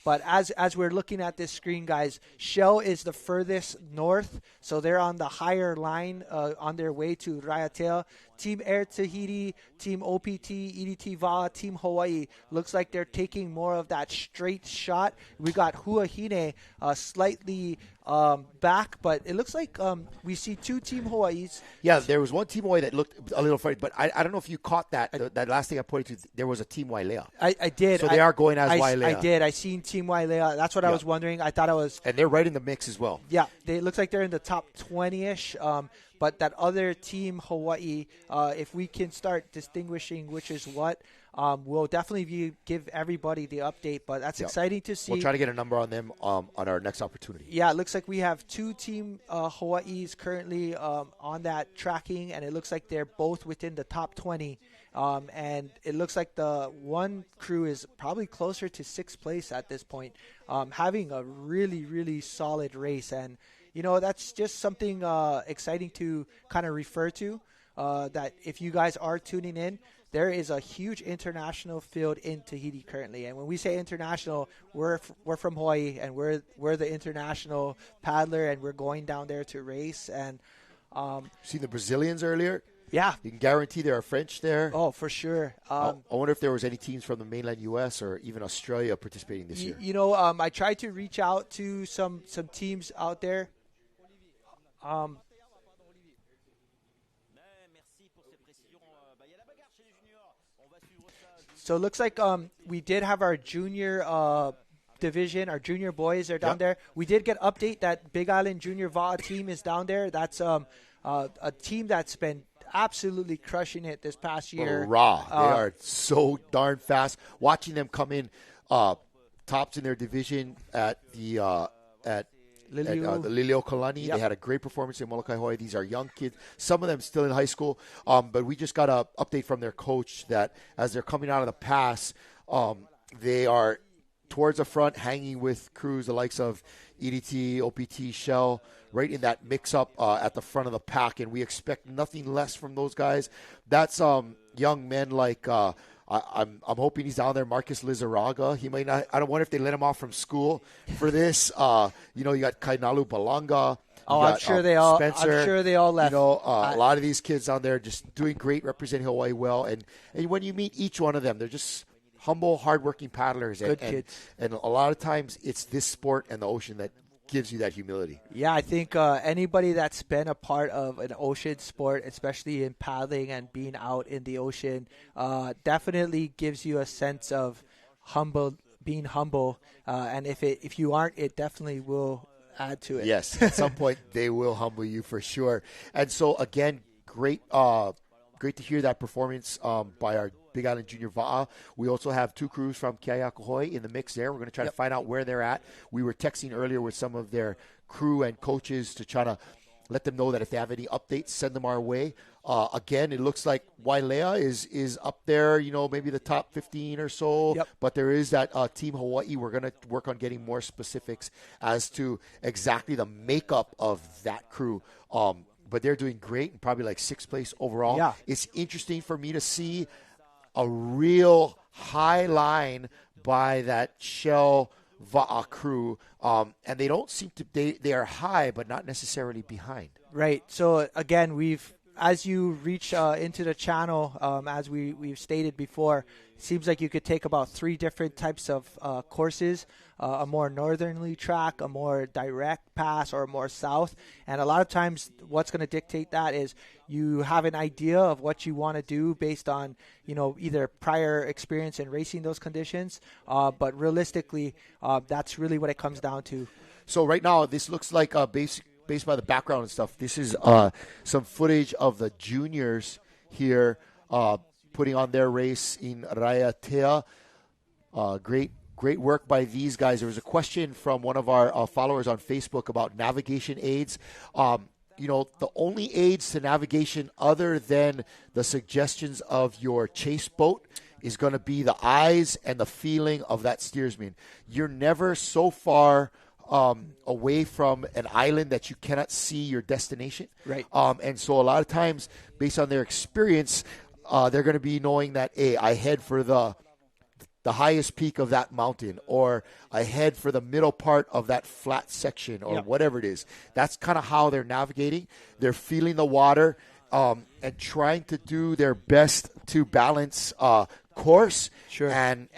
But as we're looking at this screen, guys, Shell is the furthest north, so they're on the higher line on their way to Raiatea. Team Air Tahiti, Team OPT, EDT Va, Team Hawaii, looks like they're taking more of that straight shot. We got Huahine slightly back, but it looks like we see 2 Team Hawaiis. Yeah, there was one Team Hawaii that looked a little funny, but I don't know if you caught that. That last thing I pointed to, there was a Team Wailea. I did. So they are going as Wailea. I did. I seen Team Wailea. That's what I was wondering. I thought it was... And they're right in the mix as well. Yeah, it looks like they're in the top 20-ish. but that other team, Hawaii, if we can start distinguishing which is what, we'll definitely give everybody the update. But that's exciting to see. We'll try to get a number on them on our next opportunity. Yeah, it looks like we have two team Hawaiis currently on that tracking, and it looks like they're both within the top 20. And it looks like the one crew is probably closer to 6th place at this point, having a really, really solid race. And, that's just something exciting to kind of refer to, that if you guys are tuning in, there is a huge international field in Tahiti currently. And when we say international, we're from Hawaii, and we're the international paddler, and we're going down there to race. And seen the Brazilians earlier? Yeah. You can guarantee there are French there. Oh, for sure. I wonder if there was any teams from the mainland U.S. or even Australia participating this year. I tried to reach out to some teams out there. So it looks like we did have our junior division, our junior boys are down there. We did get update that Big Island Junior VA team is down there. That's a team that's been absolutely crushing it this past year. They are so darn fast. Watching them come in tops in their division at the Liliuokalani. They had a great performance in Molokai, Hawaii. These are young kids, some of them still in high school. But we just got an update from their coach that as they're coming out of the pass, they are towards the front, hanging with crews the likes of EDT, OPT, Shell, right in that mix-up at the front of the pack, and we expect nothing less from those guys. That's young men like I'm hoping he's down there, Marcus Lizaraga. He might not. I don't wonder if they let him off from school for this. You got Kainalu Balanga. I'm sure they all. Spencer, I'm sure they all left. A lot of these kids down there just doing great, representing Hawaii well. And when you meet each one of them, they're just humble, hardworking paddlers. Good kids. And a lot of times it's this sport and the ocean that gives you that humility. Yeah, I think anybody that's been a part of an ocean sport, especially in paddling and being out in the ocean, definitely gives you a sense of being humble. And if you aren't, it definitely will add to it. Yes, at some point they will humble you for sure. And so again, great to hear that performance by our Big Island Junior VA. We also have two crews from Keaiakahoe in the mix there. We're going to try to find out where they're at. We were texting earlier with some of their crew and coaches to try to let them know that if they have any updates, send them our way. Again, it looks like Wailea is up there, maybe the top 15 or so. Yep. But there is that Team Hawaii. We're going to work on getting more specifics as to exactly the makeup of that crew. But they're doing great and probably like 6th place overall. Yeah. It's interesting for me to see a real high line by that Shell Va'a crew. And they don't seem to, they are high, but not necessarily behind. Right. So again, as you reach into the channel, as we've stated before, it seems like you could take about 3 different types of courses, a more northerly track, a more direct pass, or a more south. And a lot of times what's going to dictate that is you have an idea of what you want to do based on, either prior experience in racing those conditions. But realistically, that's really what it comes down to. So right now, this looks like based by the background and stuff, this is some footage of the juniors here putting on their race in Raiatea. Great work by these guys. There was a question from one of our followers on Facebook about navigation aids. The only aids to navigation other than the suggestions of your chase boat is going to be the eyes and the feeling of that steersman. You're never so far away from an island that you cannot see your destination. Right. And so a lot of times, based on their experience, they're going to be knowing that, hey, I head for the highest peak of that mountain, or I head for the middle part of that flat section, or whatever it is. That's kind of how they're navigating. They're feeling the water and trying to do their best to balance course and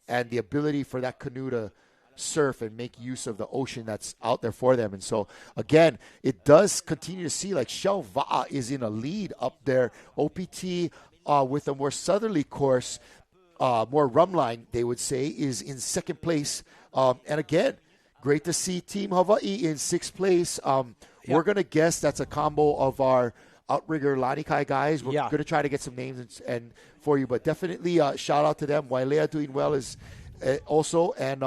the ability for that canoe to surf and make use of the ocean that's out there for them. And so again, it does continue to see like Shell Va'a is in a lead up there. OPT with a more southerly course, more rum line, they would say, is in 2nd place. And again, great to see Team Hawaii in 6th place. We're going to guess that's a combo of our outrigger Lanikai guys. We're going to try to get some names and for you, but definitely shout out to them. Wailea doing well is also, and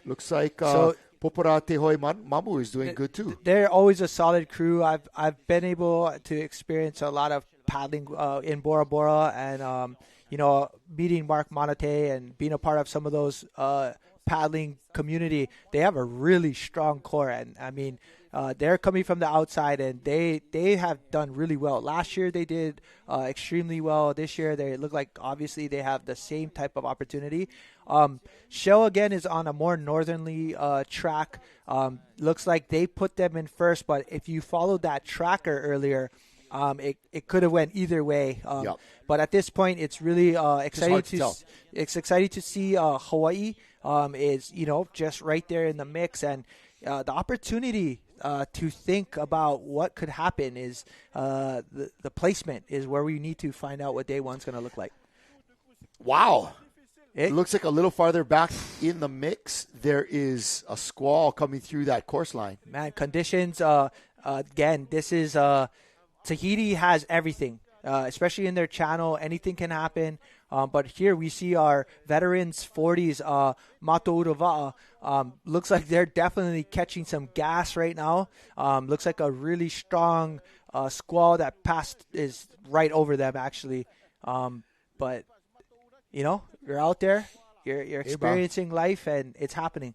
looks like Popora Tehoi Mamu is doing good too. They're always a solid crew. I've been able to experience a lot of paddling in Bora Bora, and meeting Mark Monate and being a part of some of those paddling community. They have a really strong core, and I mean, they're coming from the outside, and they have done really well. Last year they did extremely well. This year they look like obviously they have the same type of opportunity. Shell again is on a more northerly track. Looks like they put them in first, but if you followed that tracker earlier, it could have went either way. But at this point, it's really exciting to see Hawaii is just right there in the mix, and the opportunity to think about what could happen is the placement is where we need to find out what day one's going to look like. Wow. It looks like a little farther back in the mix, there is a squall coming through that course line. Man, conditions, again, this is Tahiti has everything, especially in their channel. Anything can happen. But here we see our veterans 40s, Mato Urava'a. Looks like they're definitely catching some gas right now. Looks like a really strong squall that passed is right over them, actually. But, you're out there, you're experiencing life, and it's happening.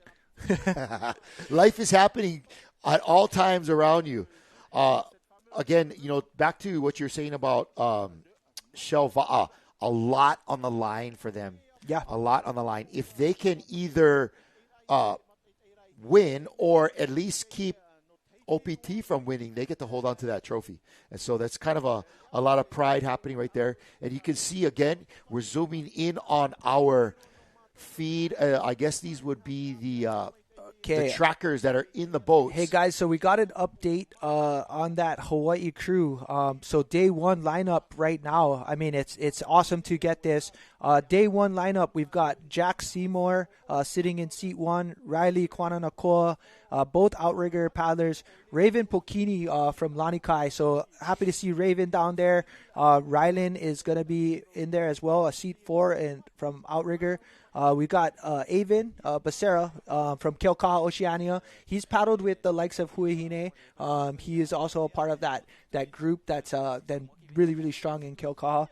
Life is happening at all times around you. Again, back to what you're saying about Shelva'a, a lot on the line for them. Yeah. A lot on the line. If they can either win or at least keep OPT from winning, they get to hold on to that trophy. And so that's kind of a lot of pride happening right there. And you can see, again, we're zooming in on our feed. I guess these would be the trackers that are in the boats. Hey, guys, so we got an update on that Hawaii crew. So day one lineup right now, I mean, it's awesome to get this. Day one lineup, we've got Jack Seymour sitting in seat one, Riley Kwananakoa, both outrigger paddlers, Raven Pokini from Lanikai. So happy to see Raven down there. Rylan is going to be in there as well, a seat 4 and from outrigger. We got Avin Becerra from Keaukaha, Oceania. He's paddled with the likes of Huehine. He is also a part of that group that's then really, really strong in Keaukaha.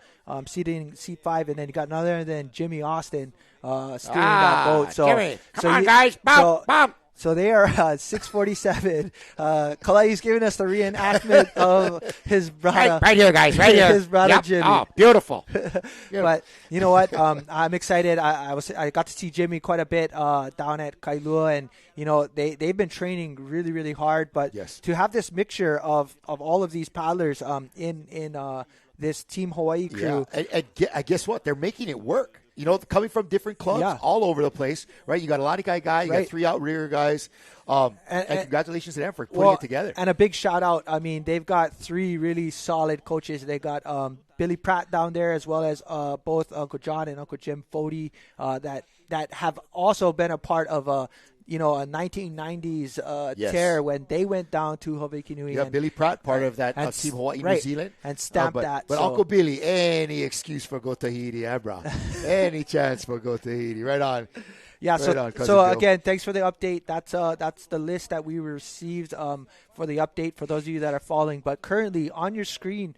Seating seat 5, and then you got another than Jimmy Austin steering that boat. So, Jimmy, come on, guys, bump. So they are 647. Kalai's giving us the reenactment of his brother. Right here, guys. Right here. His brother, yep. Jimmy. Oh, beautiful. But you know what? I'm excited. I got to see Jimmy quite a bit down at Kailua, and they've been training really, really hard. But to have this mixture of all of these paddlers in this Team Hawaii crew. Yeah. And guess what? They're making it work. Coming from different clubs all over the place, right? You got a Lanikai guy, you got 3 outrigger guys, and congratulations to them for putting it together. And a big shout out. I mean, they've got 3 really solid coaches. They got Billy Pratt down there, as well as both Uncle John and Uncle Jim Fody that have also been a part of a 1990s tear when they went down to Hawaiki Nui. You got Billy Pratt, part of that Team Hawaii New Zealand. And stamped that. But Uncle Billy, any excuse for go Tahiti, bro? Any chance for go Tahiti. Right on. Yeah, so again, thanks for the update. That's the list that we received for the update for those of you that are following. But currently on your screen,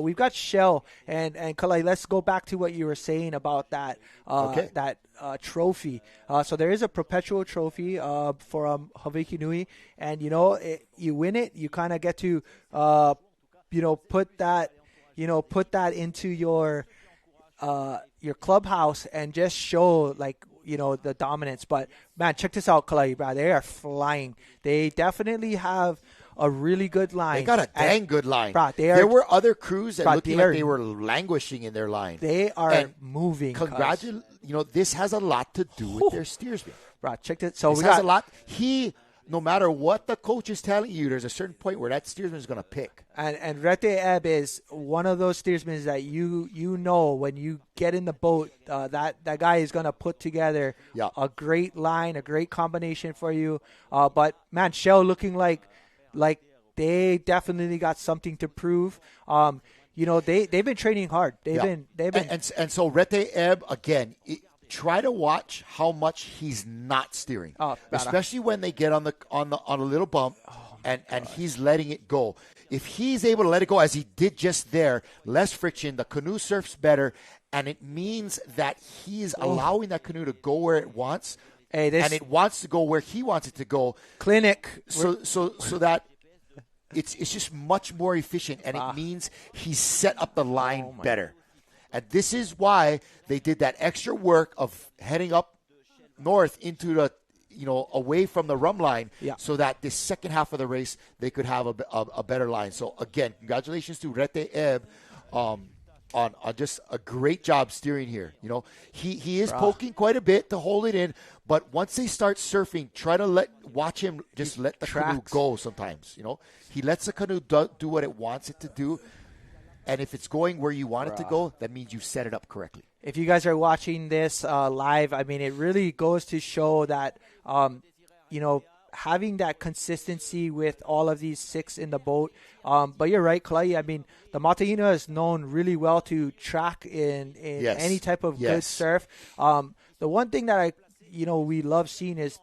we've got Shell and Kalai. Let's go back to what you were saying about that trophy. So there is a perpetual trophy for Hawaiki Nui, and you win it, you kind of get to put that into your clubhouse and just show the dominance. But man, check this out, Kalai, bro. They are flying. They definitely have a really good line. They got a dang good line. Bro, there were other crews that looked like they were languishing in their line. They are moving. Congratulations. This has a lot to do with their steersman. Bro, check this. So this has a lot. No matter what the coach is telling you, there's a certain point where that steersman is going to pick. And Rete Ebb is one of those steersmen that you know when you get in the boat, that guy is going to put together a great line, a great combination for you. But, man, Shell looking like like they definitely got something to prove. They've been training hard. They've been and so Rete Ebb again. Try to watch how much he's not steering, especially when they get on a little bump, and he's letting it go. If he's able to let it go as he did just there, less friction, the canoe surfs better, and it means that he's allowing that canoe to go where it wants, and it wants to go where he wants it to go. Clinic. So that it's just much more efficient, and it means he's set up the line better. And this is why they did that extra work of heading up north into the, away from the rum line, so that this second half of the race they could have a better line. So again, congratulations to Rete Ebb on just a great job steering here. He is poking quite a bit to hold it in, but once they start surfing, try to watch him just let the canoe go. Sometimes he lets the canoe do what it wants it to do. And if it's going where you want it to go, that means you've set it up correctly. If you guys are watching this live, I mean, it really goes to show that, having that consistency with all of these 6 in the boat. But you're right, Kalai. I mean, the Matahina is known really well to track in any type of good surf. The one thing that we love seeing is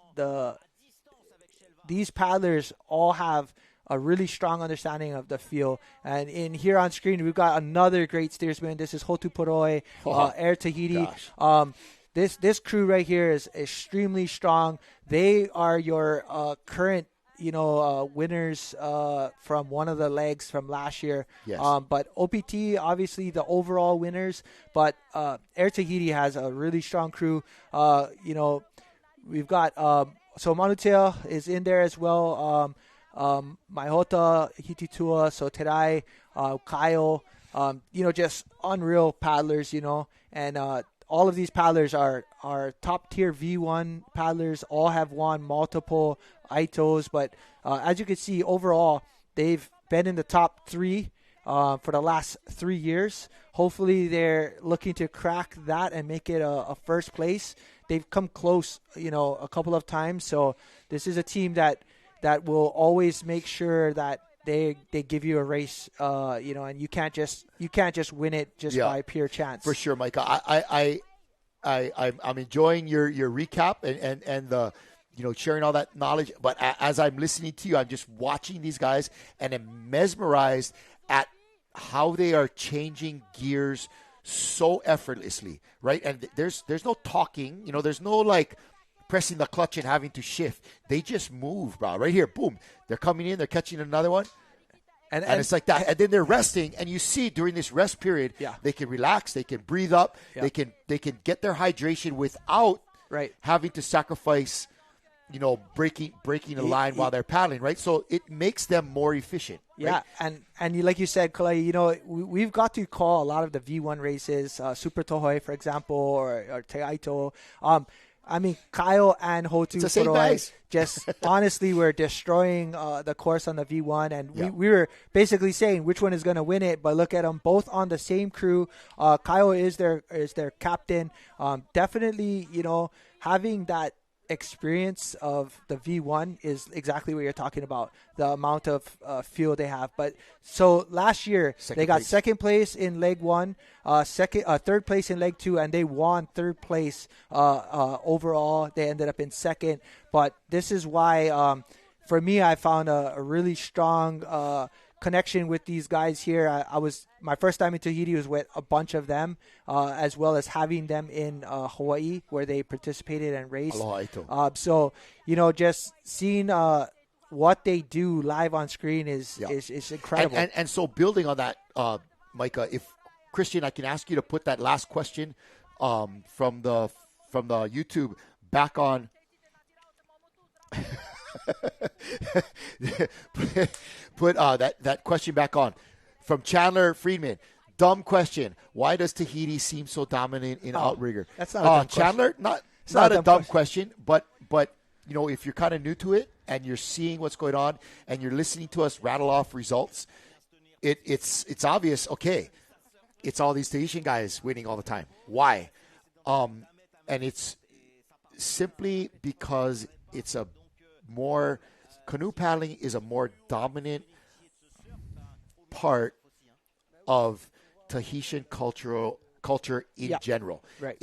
these paddlers all have a really strong understanding of the field. And in here on screen, we've got another great steersman. This is Hotu Poroi, Air Tahiti. This crew right here is extremely strong. They are your current, winners from one of the legs from last year. Yes. But OPT, obviously, the overall winners. But Air Tahiti has a really strong crew. We've got so Manutea is in there as well. Maihota, Hititua, Soterai, Kyle, just unreal paddlers, and all of these paddlers are top tier V1 paddlers, all have won multiple Aitos, but as you can see, overall, they've been in the top 3 for the last 3 years. Hopefully they're looking to crack that and make it a first place. They've come close, a couple of times, so this is a team that will always make sure that they give you a race, and you can't just win it just by pure chance. For sure, Micah. I'm enjoying your recap and the sharing all that knowledge. But as I'm listening to you, I'm just watching these guys and I'm mesmerized at how they are changing gears so effortlessly, right? And there's no talking, there's no pressing the clutch and having to shift. They just move, bro. Right here, boom. They're coming in, they're catching another one. And it's like that. And then they're resting, and you see during this rest period, they can relax, they can breathe up, they can get their hydration without having to sacrifice, breaking a line while they're paddling, right? So it makes them more efficient. Yeah, right? and like you said, Kalai, we've got to call a lot of the V1 races, Super Tohoi, for example, or Te Aito. Kyle and Hotu Poroi just honestly were destroying the course on the V1, and we were basically saying which one is going to win it. But look at them, both on the same crew. Kyle is their captain. Definitely, having that experience of the V1 is exactly what you're talking about, the amount of fuel they have. But so last year they got second place in leg 1, third place in leg 2, and they won third place overall. They ended up in second. But this is why for me, I found a really strong connection with these guys here. My first time in Tahiti was with a bunch of them, as well as having them in Hawaii where they participated and raced. So just seeing what they do live on screen is incredible. And so building on that, Micah, if Christian, I can ask you to put that last question from the YouTube back on. Put that question back on from Chandler Friedman. Dumb question. Why does Tahiti seem so dominant in outrigger? That's not a dumb Chandler, question. not a dumb question, but if you're kind of new to it and you're seeing what's going on and you're listening to us rattle off results, it's obvious. Okay, it's all these Tahitian guys winning all the time. Why? And it's simply because it's a more canoe paddling is a more dominant part of Tahitian culture in general. Right.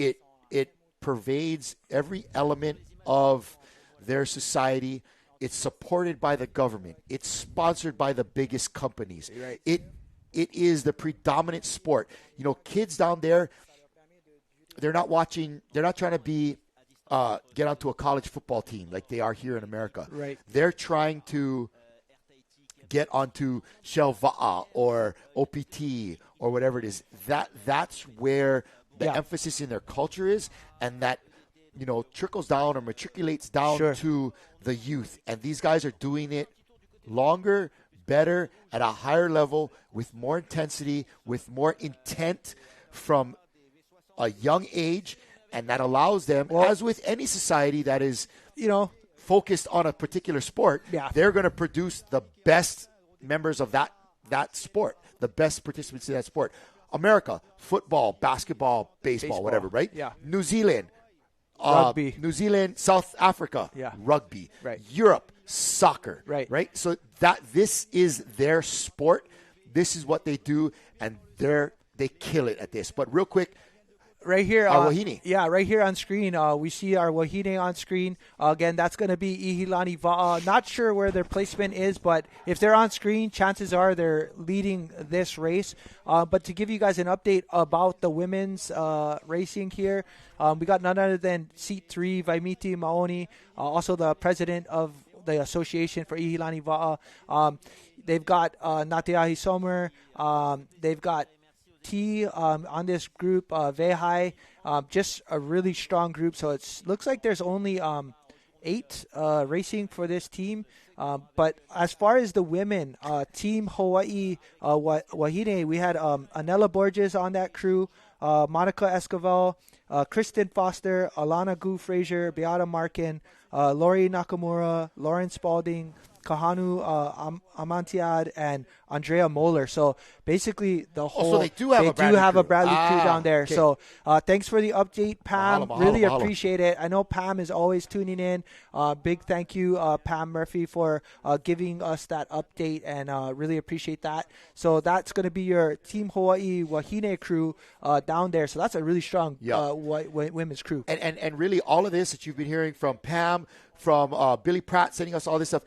It pervades every element of their society. It's supported by the government. It's sponsored by the biggest companies. Right. It is the predominant sport. Kids down there, they're not trying to be get onto a college football team like they are here in America. Right. They're trying to get onto Shelva'a or OPT or whatever it is. That's where the emphasis in their culture is, and that trickles down or matriculates down to the youth. And these guys are doing it longer, better, at a higher level, with more intensity, with more intent from a young age, and that allows them, as with any society that is focused on a particular sport, they're going to produce the best members of that sport, the best participants in that sport. America, football, basketball, baseball, whatever, right? Yeah. New Zealand, rugby. New Zealand, South Africa, rugby. Right. Europe, soccer. Right. So this is their sport. This is what they do, and they kill it at this. But real quick, right here, our wahine. Yeah, right here on screen, we see our wahine on screen. Again, that's going to be Ihilani Va'a. Not sure where their placement is, but if they're on screen, chances are they're leading this race. But to give you guys an update about the women's racing here, we got none other than seat 3, Vaimiti Maoni, also the president of the Association for Ihilani Va'a. They've got Natiahi Somer. They've got on this group, Vehai, just a really strong group. So it looks like there's only 8 racing for this team. But as far as the women, Team Hawaii Wahine, we had Anela Borges on that crew, Monica Escovel, Kristen Foster, Alana Gu Frazier, Beata Markin, Lori Nakamura, Lauren Spalding, Kahanu Amantiad, and Andrea Moeller. So basically the whole so they do have a Bradley crew down there. Okay. So thanks for the update, Pam. Mahalo, really mahalo. appreciate it. I know Pam is always tuning in. Big thank you, Pam Murphy, for giving us that update, and really appreciate that. So that's going to be your Team Hawaii Wahine crew down there. So that's a really strong women's crew. And really all of this that you've been hearing from Pam, from Billy Pratt sending us all this stuff,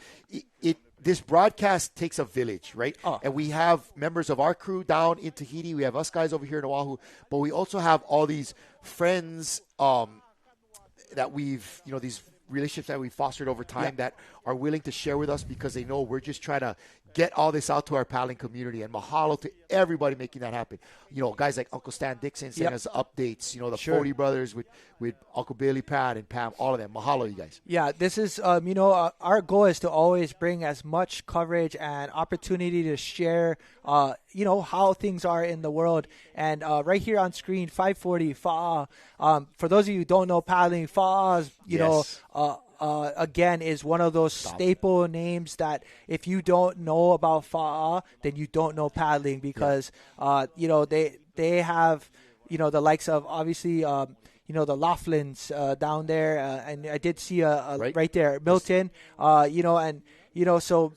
this broadcast takes a village, right? And we have members of our crew down in Tahiti. We have us guys over here in Oahu. But we also have all these friends that we've, these relationships that we've fostered over time that are willing to share with us because they know we're just trying to get all this out to our paddling community. And mahalo to everybody making that happen. Guys like Uncle Stan Dixon sending us updates. The Fody brothers with Uncle Billy Pratt and Pam, all of them. Mahalo, you guys. Yeah, this is, our goal is to always bring as much coverage and opportunity to share, how things are in the world. And right here on screen, 540 Fa'a. For those of you who don't know paddling, Fa'a is, again, is one of those staple names that if you don't know about Fa'a, then you don't know paddling, because, they have, the likes of, obviously, the Laughlins down there. And I did see right there, Milton, so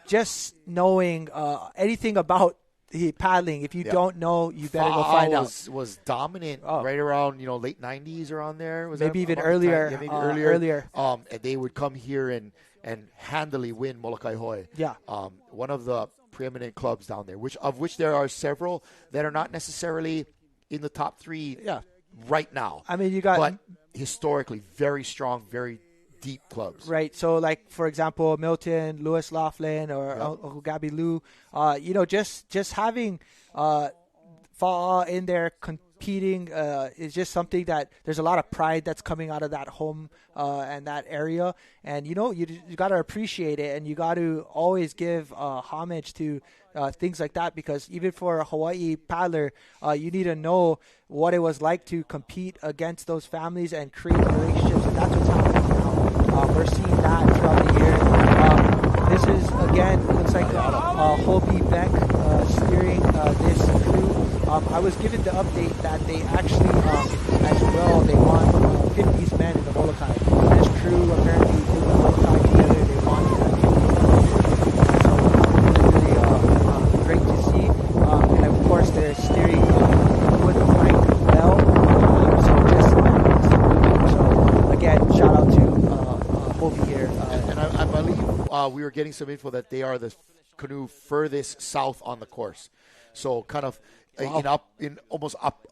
just knowing anything about paddling, if you don't know, you better go find out. Was dominant right around late 90s around there. Was maybe that even earlier. Yeah, maybe earlier. And they would come here and handily win Molokai Hoi. Yeah. One of the preeminent clubs down there, of which there are several that are not necessarily in the top 3 right now. I mean, you got, but historically very strong, very deep clubs. Right. So, like, for example, Milton, Lewis Laughlin, or Uncle Gabby Lou, just having Fa'a in there competing is just something that there's a lot of pride that's coming out of that home and that area. And, you got to appreciate it, and you got to always give homage to things like that, because even for a Hawaii paddler, you need to know what it was like to compete against those families and create relationships, and that's what's happening now. We're seeing that throughout the year. This is, again, looks like Hobie Beck steering this crew. I was given the update that they actually, as well, they won 50s men in the Molokai. This crew apparently did the Molokai together. They won 50s we were getting some info that they are the canoe furthest south on the course. So kind of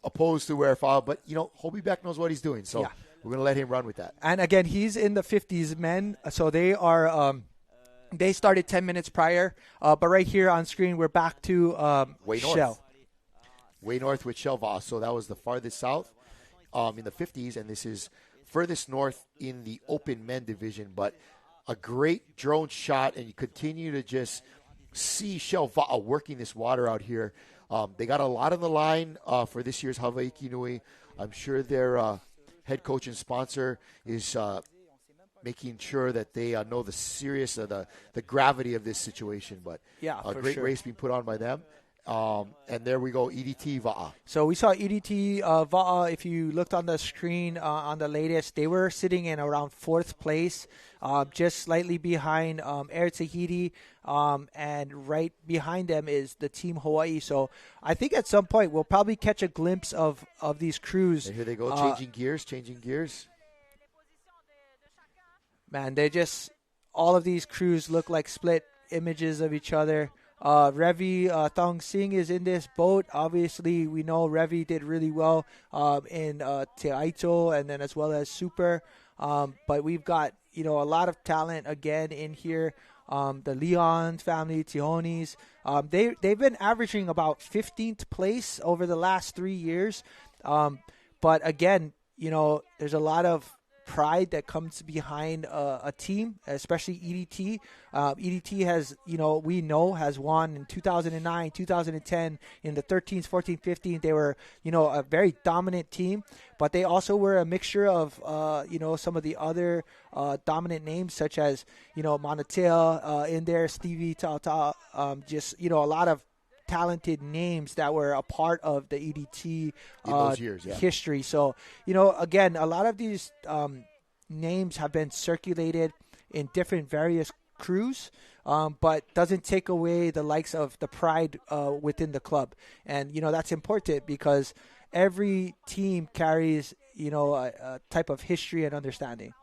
opposed to where Fa, but Hobie Beck knows what he's doing. So we're going to let him run with that. And again, he's in the 50s men. So they are, they started 10 minutes prior. But right here on screen, we're back to Way north. Shell. Way north with Shell Va. So that was the farthest south in the 50s. And this is furthest north in the open men division. But a great drone shot, and you continue to just see Shell Va working this water out here. They got a lot on the line for this year's Hawaiki Nui. I'm sure their head coach and sponsor is making sure that they know the serious the gravity of this situation. But a great race being put on by them. And there we go, EDT Va'a. So we saw EDT Va'a. If you looked on the screen on the latest, they were sitting in around 4th place, just slightly behind Air Tahiti, and right behind them is the Team Hawaii. So I think at some point we'll probably catch a glimpse of these crews. And here they go, changing gears. Man, all of these crews look like split images of each other. Revi Thong Sing is in this boat. Obviously, we know Revi did really well in Te Aito and then as well as Super. But we've got, a lot of talent again in here. The Leon's family, Tihonis. They've been averaging about 15th place over the last 3 years. But again, there's a lot of pride that comes behind a team, especially EDT. EDT has, has won in 2009, 2010, in the 13s, 14, 15. They were, a very dominant team, but they also were a mixture of, some of the other dominant names such as, Manatea in there, Stevie Tata, a lot of talented names that were a part of the EDT those years, history. So, again, a lot of these names have been circulated in different various crews, but doesn't take away the likes of the pride within the club. And, that's important because every team carries, a type of history and understanding.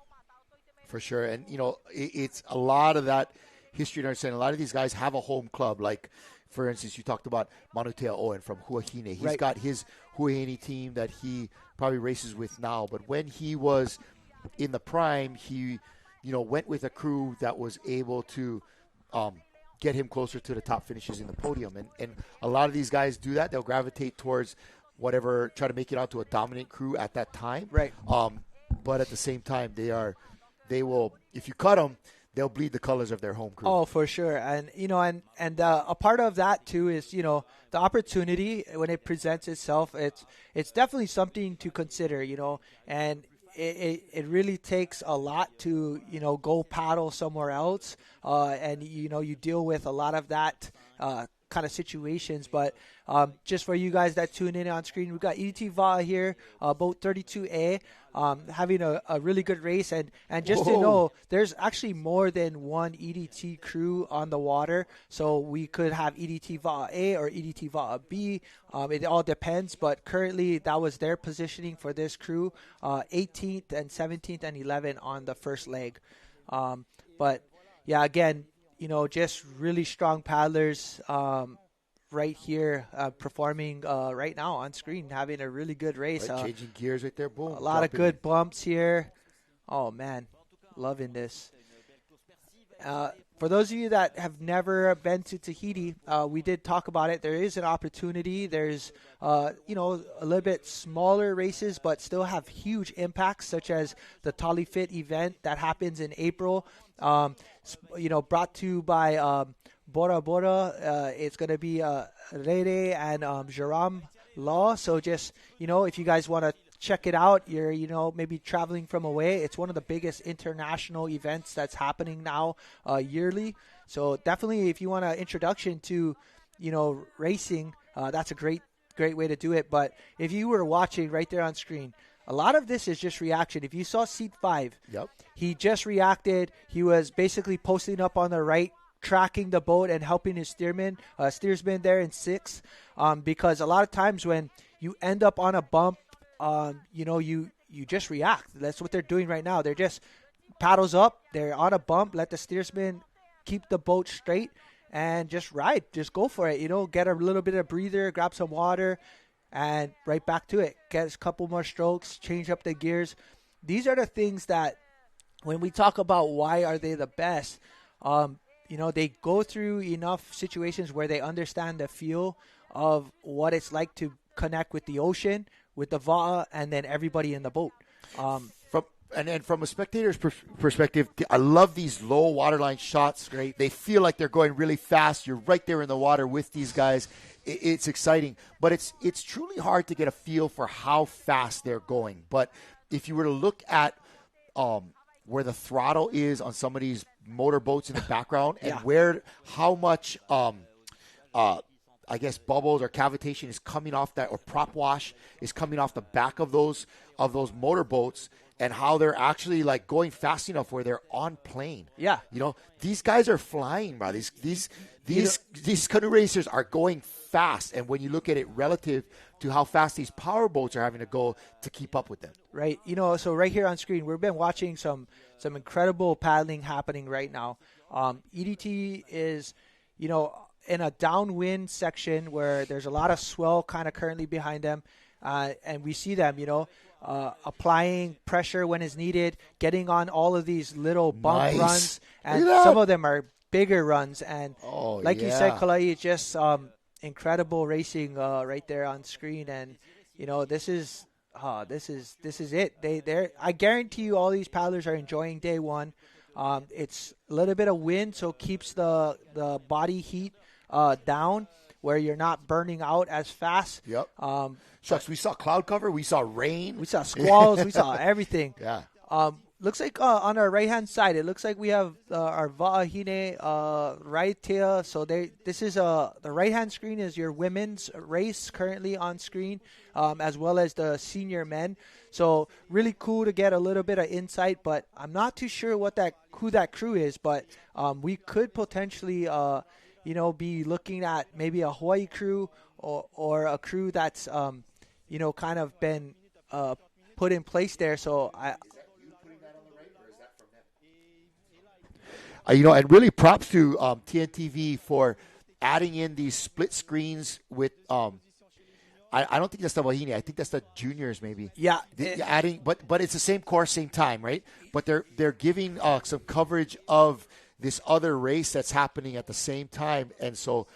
For sure. And, it's a lot of that history and understanding. A lot of these guys have a home club, like, for instance, you talked about Manutea Owen from Huahine. He's got his Huahine team that he probably races with now. But when he was in the prime, he, went with a crew that was able to get him closer to the top finishes in the podium. And a lot of these guys do that. They'll gravitate towards whatever, try to make it out to a dominant crew at that time. Right. But at the same time, they will, if you cut them, they'll bleed the colors of their home crew. Oh, for sure. And, a part of that, too, is, the opportunity when it presents itself. It's definitely something to consider, and it really takes a lot to, go paddle somewhere else. And, you deal with a lot of that kind of situations. But just for you guys that tune in on screen, we've got EDT Va here, boat 32A, having a really good race. And just to know, there's actually more than one EDT crew on the water. So we could have EDT Va A or EDT Va B. It all depends. But currently, that was their positioning for this crew, 18th and 17th and 11th on the first leg. But, yeah, again, just really strong paddlers right here performing right now on screen, having a really good race. Right, changing gears right there, boom. A lot of good bumps here. Oh, man, loving this. For those of you that have never been to Tahiti, we did talk about it. There is an opportunity. There's, a little bit smaller races, but still have huge impacts, such as the Tali Fit event that happens in April. Brought to you by Bora Bora. It's going to be Rere and Jaram Law. So just, if you guys want to check it out, you're, maybe traveling from away. It's one of the biggest international events that's happening now yearly. So definitely if you want an introduction to, racing, that's a great way to do it. But if you were watching right there on screen, a lot of this is just reaction. If you saw seat 5, he just reacted. He was basically posting up on the right, tracking the boat and helping his steersman there in 6. Because a lot of times when you end up on a bump, you just react. That's what they're doing right now. They're just paddles up. They're on a bump. Let the steersman keep the boat straight and just ride. Just go for it. Get a little bit of breather, grab some water, and right back to it. Get a couple more strokes, change up the gears. These are the things that when we talk about why are they the best, they go through enough situations where they understand the feel of what it's like to connect with the ocean, with the va'a, and then everybody in the boat. From a spectator's perspective, I love these low waterline shots. Great. They feel like they're going really fast. You're right there in the water with these guys. It's exciting, but it's truly hard to get a feel for how fast they're going. But if you were to look at where the throttle is on some of these motorboats in the background, and how much I guess bubbles or cavitation is coming off that, or prop wash is coming off the back of those motorboats, and how they're actually like going fast enough where they're on plane. Yeah. These guys are flying, bro. These canoe racers are going fast, and when you look at it relative to how fast these power boats are having to go to keep up with them. Right. So right here on screen, we've been watching some incredible paddling happening right now. EDT is, in a downwind section where there's a lot of swell kind of currently behind them, and we see them, applying pressure when it's needed, getting on all of these little bump runs, and some of them are bigger runs. And you said, Kalai, it's just incredible racing right there on screen. And this is it. I guarantee you, all these paddlers are enjoying day one. It's a little bit of wind, so keeps the body heat down, where you're not burning out as fast. Yep. Shucks, we saw cloud cover, we saw rain, we saw squalls, we saw everything. Yeah. Looks like on our right hand side, it looks like we have our Va'ahine Raitea. So this is the right hand screen is your women's race currently on screen, as well as the senior men. So really cool to get a little bit of insight, but I'm not too sure who that crew is. But we could potentially be looking at maybe a Hawaii crew or a crew that's kind of been put in place there. So and really props to TNTV for adding in these split screens with I don't think that's the Wahine. I think that's the juniors maybe. Yeah. Adding, but it's the same course, same time, right? But they're giving some coverage of this other race that's happening at the same time, and so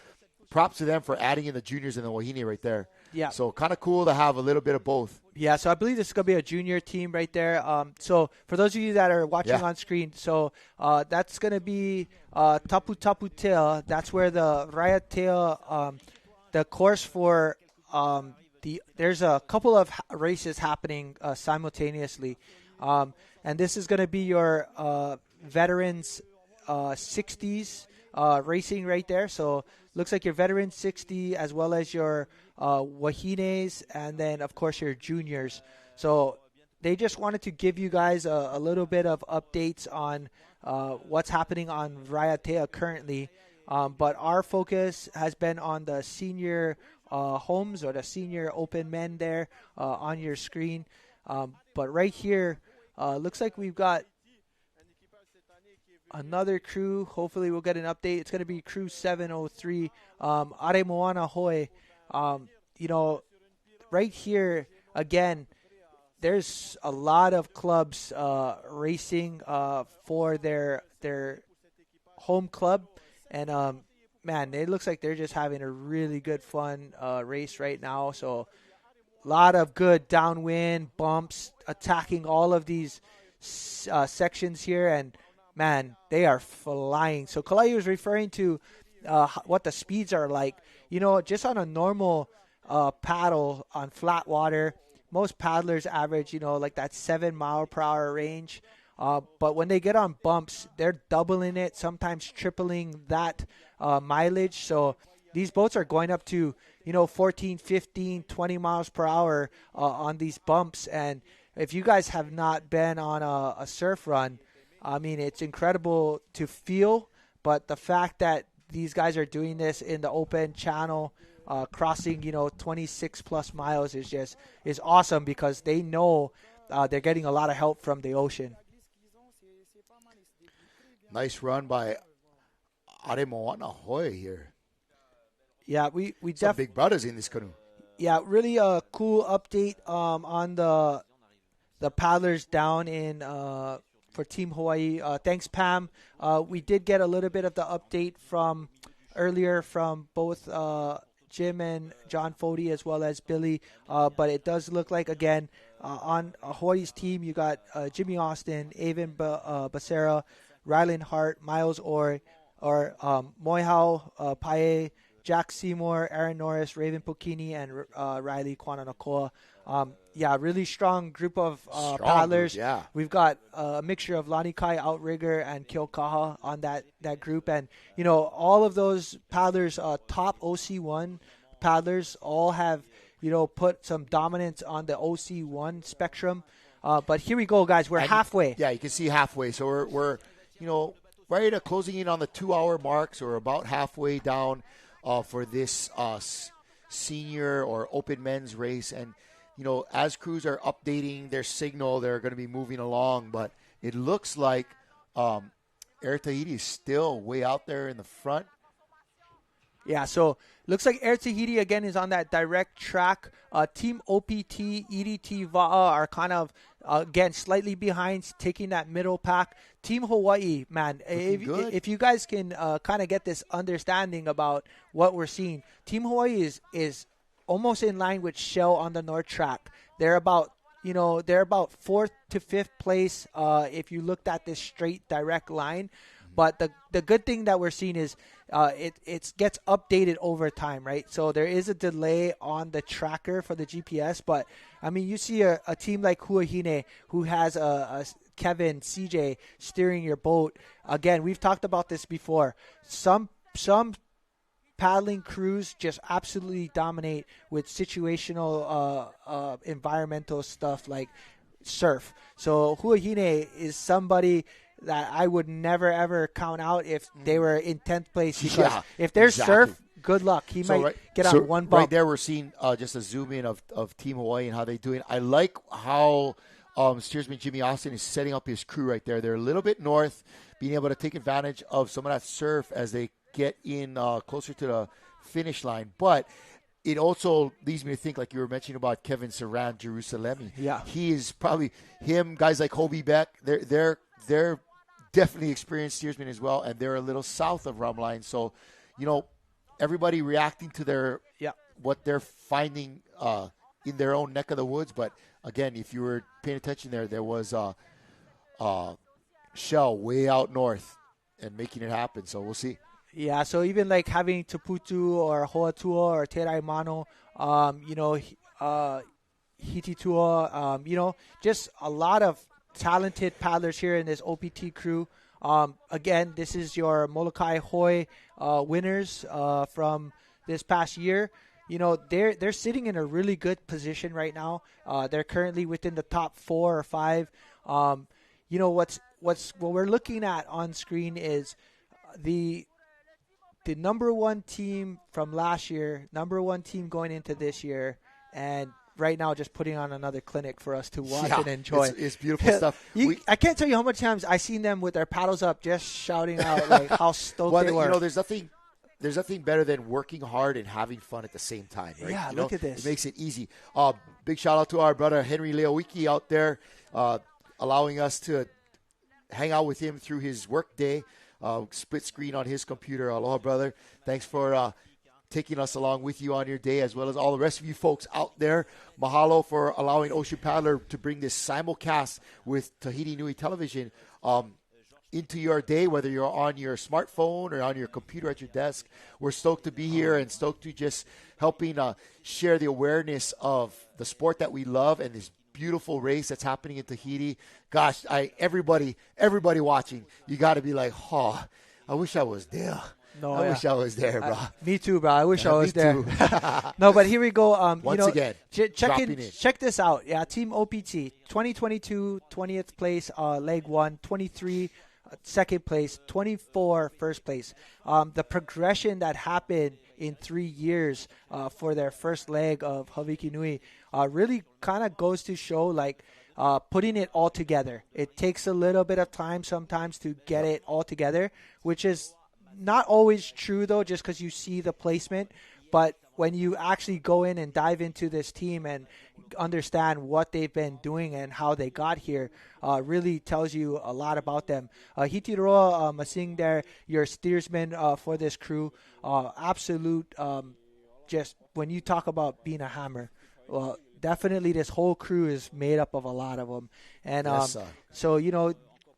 props to them for adding in the juniors and the Wahine right there. Yeah. So kind of cool to have a little bit of both. Yeah, so I believe this is going to be a junior team right there. So for those of you that are watching on screen, so that's going to be Tapu Tapu Tea. That's where the Raya Tea, the course for there's a couple of races happening simultaneously. And this is going to be your veterans 60s racing right there. So looks like your veteran 60 as well as your Wahines, and then of course your juniors. So they just wanted to give you guys a little bit of updates on what's happening on Raiatea currently. But our focus has been on the senior homes or the senior open men there on your screen. But right here, looks like we've got another crew. Hopefully we'll get an update. It's going to be crew 703, Are Moana Hoi. Right here, again, there's a lot of clubs racing for their home club. And, man, it looks like they're just having a really good fun race right now. So a lot of good downwind bumps attacking all of these sections here. And, man, they are flying. So Kalai was referring to what the speeds are like. Just on a normal paddle on flat water, most paddlers average, like that 7 mile per hour range. But when they get on bumps, they're doubling it, sometimes tripling that mileage. So these boats are going up to, 14, 15, 20 miles per hour on these bumps. And if you guys have not been on a surf run, I mean, it's incredible to feel. But the fact that these guys are doing this in the open channel, crossing, 26 plus miles is awesome, because they know they're getting a lot of help from the ocean. Nice run by Aremoana Hoy here. Yeah, we Some definitely. big brothers in this canoe. Yeah, really a cool update on the paddlers down in for Team Hawaii. Thanks, Pam. We did get a little bit of the update from earlier from both Jim and John Fody as well as Billy. But it does look like, again, on Hawaii's team, you got Jimmy Austin, Avon Becerra, Rylan Hart, Miles Orr, or Moihau Pae, Jack Seymour, Aaron Norris, Raven Pokini, and Riley Kwananakoa. Yeah, really strong group of paddlers. Group, yeah. We've got a mixture of Lani Kai, Outrigger, and Kilkaha on that group. And, you know, all of those paddlers, top OC1 paddlers, all have, you know, put some dominance on the OC1 spectrum. But here we go, guys. We're halfway. Yeah, you can see halfway. So we're you know, right at closing in on the 2-hour mark. So we're about halfway down for this senior or open men's race. And, you know, as crews are updating their signal, they're going to be moving along. But it looks like Air Tahiti is still way out there in the front. Yeah, so looks like Air Tahiti, again, is on that direct track. Team OPT, EDT, Va'a are kind of, again, slightly behind, taking that middle pack. Team Hawaii, man, if you guys can kind of get this understanding about what we're seeing, Team Hawaii is almost in line with Shell on the North track. They're about 4th to 5th place if you looked at this straight direct line. But the good thing that we're seeing is it gets updated over time, right? So there is a delay on the tracker for the GPS. But, I mean, you see a team like Huahine who has a Kevin, CJ steering your boat. Again, we've talked about this before. Some paddling crews just absolutely dominate with situational environmental stuff like surf. So Huahine is somebody that I would never, ever count out if they were in 10th place. Because if there's surf, good luck. He might get on one bump. Right there, we're seeing just a zoom in of Team Hawaii and how they're doing. I like how steersman Jimmy Austin is setting up his crew right there. They're a little bit north, being able to take advantage of some of that surf as they get in closer to the finish line. But it also leads me to think, like you were mentioning about Kevin Saran, Jerusalem. Yeah. He is probably him, guys like Hobie Beck, they're definitely experienced steersmen as well, and they're a little south of Rumline. So, you know, everybody reacting to their what they're finding in their own neck of the woods. But again, if you were paying attention there was Shell way out north and making it happen. So we'll see. Yeah, so even like having Taputu or Hoatua or Teraimano, Hititua, just a lot of talented paddlers here in this OPT crew. Again, this is your Molokai Hoi winners from this past year. You know, they're sitting in a really good position right now. They're currently within the top 4 or 5. What we're looking at on screen is the number one team from last year, number one team going into this year, and right now just putting on another clinic for us to watch and enjoy. It's beautiful stuff. I can't tell you how many times I've seen them with their paddles up just shouting out like how stoked they were. You know, there's nothing better than working hard and having fun at the same time, right? Yeah, look at this. It makes it easy. Big shout out to our brother Henry Leowiki out there, allowing us to hang out with him through his work day. Split screen on his computer. Aloha, brother. Thanks for taking us along with you on your day, as well as all the rest of you folks out there. Mahalo for allowing Ocean Paddler to bring this simulcast with Tahiti Nui Television into your day, whether you're on your smartphone or on your computer at your desk. We're stoked to be here and stoked to just helping share the awareness of the sport that we love and this beautiful race that's happening in Tahiti. Gosh, everybody watching, you got to be like, oh, I wish I was there. I wish I was there, bro. Me too, bro. I wish I was there. No, but here we go. Once again, check this out. Yeah, Team OPT, 2022, 20th place, leg 1, 23, second place, 24, first place. The progression that happened in 3 years for their first leg of Hawaiki Nui really kind of goes to show, like, putting it all together. It takes a little bit of time sometimes to get it all together, which is not always true though, just because you see the placement, but when you actually go in and dive into this team and understand what they've been doing and how they got here, really tells you a lot about them. Hitiroa Masing there, your steersman for this crew, absolute, just when you talk about being a hammer, well, definitely this whole crew is made up of a lot of them. And so, you know,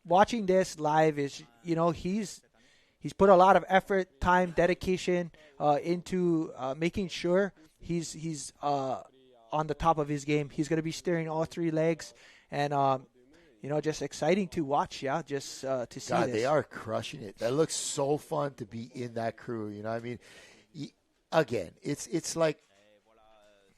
watching this live is, you know, he's put a lot of effort, time, dedication into making sure he's on the top of his game. He's going to be steering all three legs, and you know, just exciting to watch. Yeah, just to see God, this. they are crushing it. That looks so fun to be in that crew. You know what I mean? Again, it's like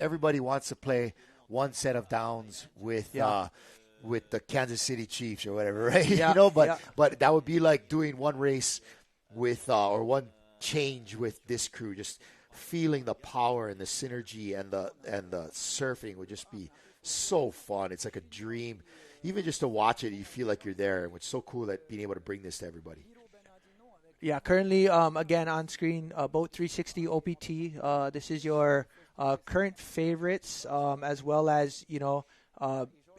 everybody wants to play one set of downs with the Kansas City Chiefs or whatever, right? Yeah, you know, but that would be like doing one race with or one change with this crew. Just feeling the power and the synergy and the surfing would just be so fun. It's like a dream. Even just to watch it, you feel like you're there. And it's so cool that being able to bring this to everybody. Yeah, currently, again, on screen, Boat 360 OPT. This is your current favorites, as well as, you know,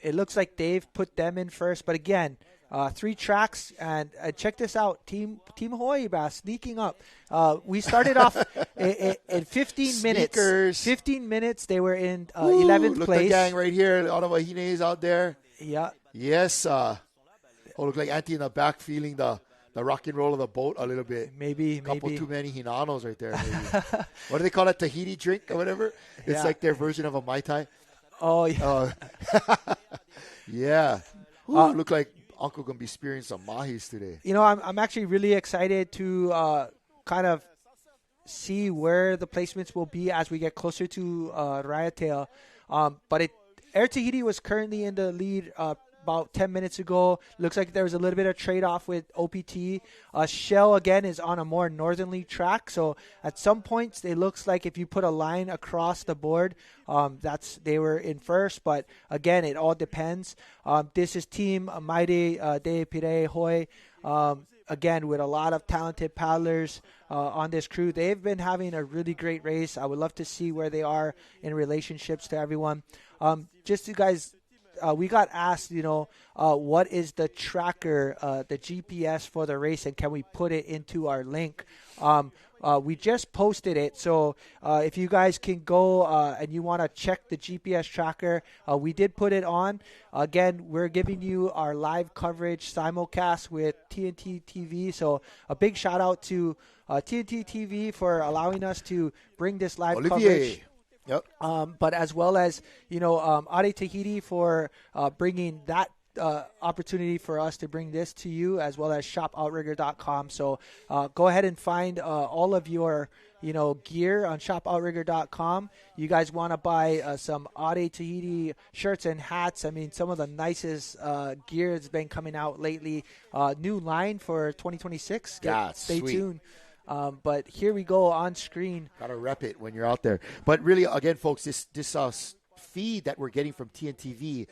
it looks like they've put them in first. But again, 3 tracks, and check this out. Team Hawaii Bass sneaking up. We started off in 15 minutes. Sneakers. 15 minutes, they were in 11th look place. The gang right here. All of Wahines out there. Yeah. Yes. Look like Auntie in the back feeling the rock and roll of the boat a little bit. Maybe. A couple too many Hinanos right there. Maybe. What do they call it? Tahiti drink or whatever? It's like their version of a Mai Tai. Oh, yeah. Yeah. Look like Uncle going to be spearing some mahis today. You know, I'm actually really excited to kind of see where the placements will be as we get closer to Raiatail. But Air Tahiti was currently in the lead about 10 minutes ago. Looks like there was a little bit of trade-off with OPT. Shell, again, is on a more northerly track. So at some points, it looks like if you put a line across the board, they were in first. But again, it all depends. This is Team Maide de Pire Hoi. Again, with a lot of talented paddlers on this crew. They've been having a really great race. I would love to see where they are in relationships to everyone. Just you guys, we got asked, you know, what is the tracker, the GPS for the race, and can we put it into our link? We just posted it, so if you guys can go and you want to check the GPS tracker, we did put it on. Again, we're giving you our live coverage simulcast with TNT TV, so a big shout out to TNT TV for allowing us to bring this live coverage. Yep. But as well as, you know, Are Tahiti for bringing that opportunity for us to bring this to you, as well as shopoutrigger.com. So go ahead and find all of your, you know, gear on shopoutrigger.com. You guys want to buy some Are Tahiti shirts and hats. I mean, some of the nicest gear that's been coming out lately. New line for 2026. Stay tuned. But here we go on screen. Gotta rep it when you're out there. But really, again, folks, this feed that we're getting from TNTV,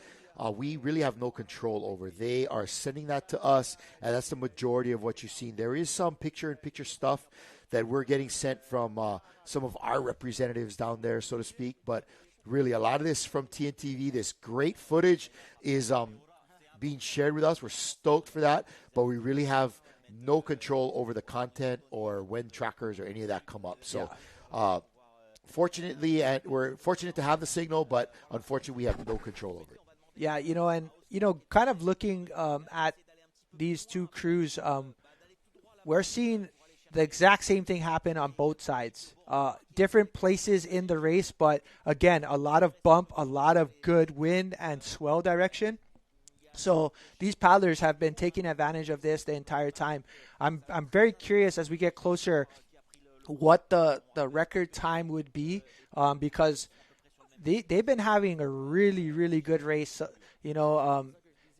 we really have no control over. They are sending that to us, and that's the majority of what you've seen. There is some picture-in-picture stuff that we're getting sent from some of our representatives down there, so to speak. But really, a lot of this from TNTV, this great footage is being shared with us. We're stoked for that, but we really have no control over the content or when trackers or any of that come up. So fortunately, and we're fortunate to have the signal, but unfortunately we have no control over it. Yeah, you know, and, you know, kind of looking at these two crews, we're seeing the exact same thing happen on both sides. Different places in the race, but again, a lot of bump, a lot of good wind and swell direction. So these paddlers have been taking advantage of this the entire time. I'm very curious as we get closer what the record time would be, because they've been having a really, really good race. You know,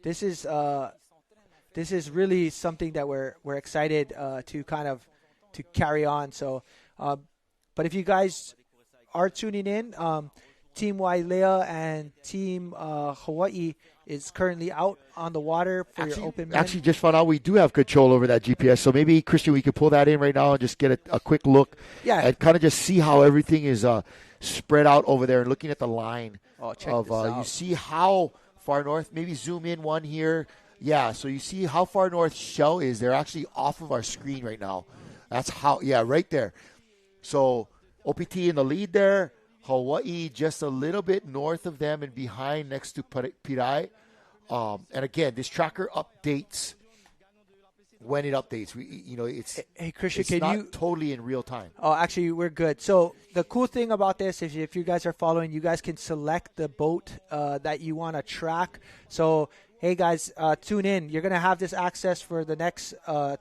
this is really something that we're excited to carry on. So, but if you guys are tuning in, Team Wailea and Team Hawaii is currently out on the water for your open men. Actually, just found out we do have control over that GPS. So maybe, Christian, we could pull that in right now and just get a quick look. Yeah. And kind of just see how everything is spread out over there. And looking at the line check of, this out. you see how far north. Maybe zoom in one here. Yeah, so you see how far north Shell is. They're actually off of our screen right now. That's how, right there. So OPT in the lead there. Hawaii just a little bit north of them and behind next to Pirai. And again, this tracker updates when it updates. Hey, Christian, it's can not you totally in real time. Oh, actually, we're good. So the cool thing about this is if you guys are following, you guys can select the boat that you want to track. So, hey, guys, tune in. You're going to have this access for the next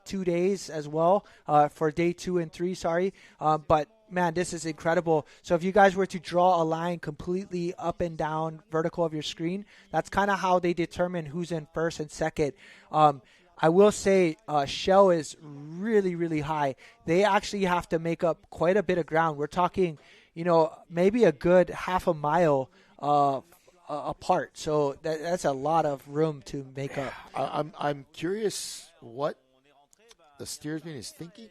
2 days as well, for day 2 and 3, sorry. But, man, this is incredible. So if you guys were to draw a line completely up and down vertical of your screen, that's kind of how they determine who's in first and second. I will say Shell is really, really high. They actually have to make up quite a bit of ground. We're talking, maybe a good half a mile apart. So that's a lot of room to make up. I'm curious what the steersman is thinking.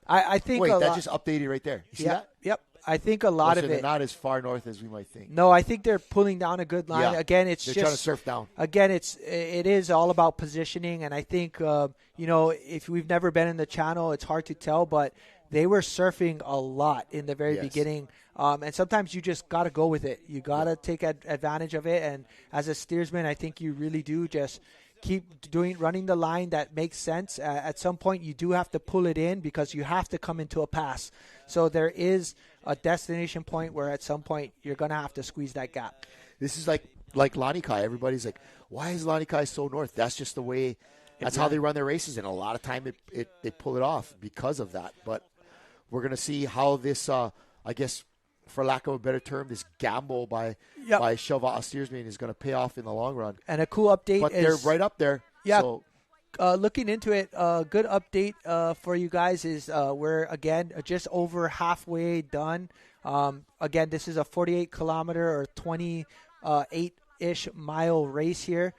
I think that just updated right there. You see that? Yep. I think a lot of it. They're not as far north as we might think. No, I think they're pulling down a good line. Yeah. Again, they're just trying to surf down. Again, it is all about positioning, and I think if we've never been in the channel, it's hard to tell, but they were surfing a lot in the very beginning. And sometimes you just got to go with it. You got to take advantage of it. And as a steersman, I think you really do just keep running the line that makes sense. At some point, you do have to pull it in because you have to come into a pass. So there is a destination point where at some point you're going to have to squeeze that gap. This is like Lanikai. Everybody's like, why is Lanikai so north? That's just the way. That's how they run their races. And a lot of time they pull it off because of that. But we're going to see how this, I guess, for lack of a better term, this gamble by Shell steersman is going to pay off in the long run. And a cool update but they're right up there. Yeah. So, looking into it, a good update for you guys is we're, again, just over halfway done. Again, this is a 48-kilometer or 28-ish mile race here.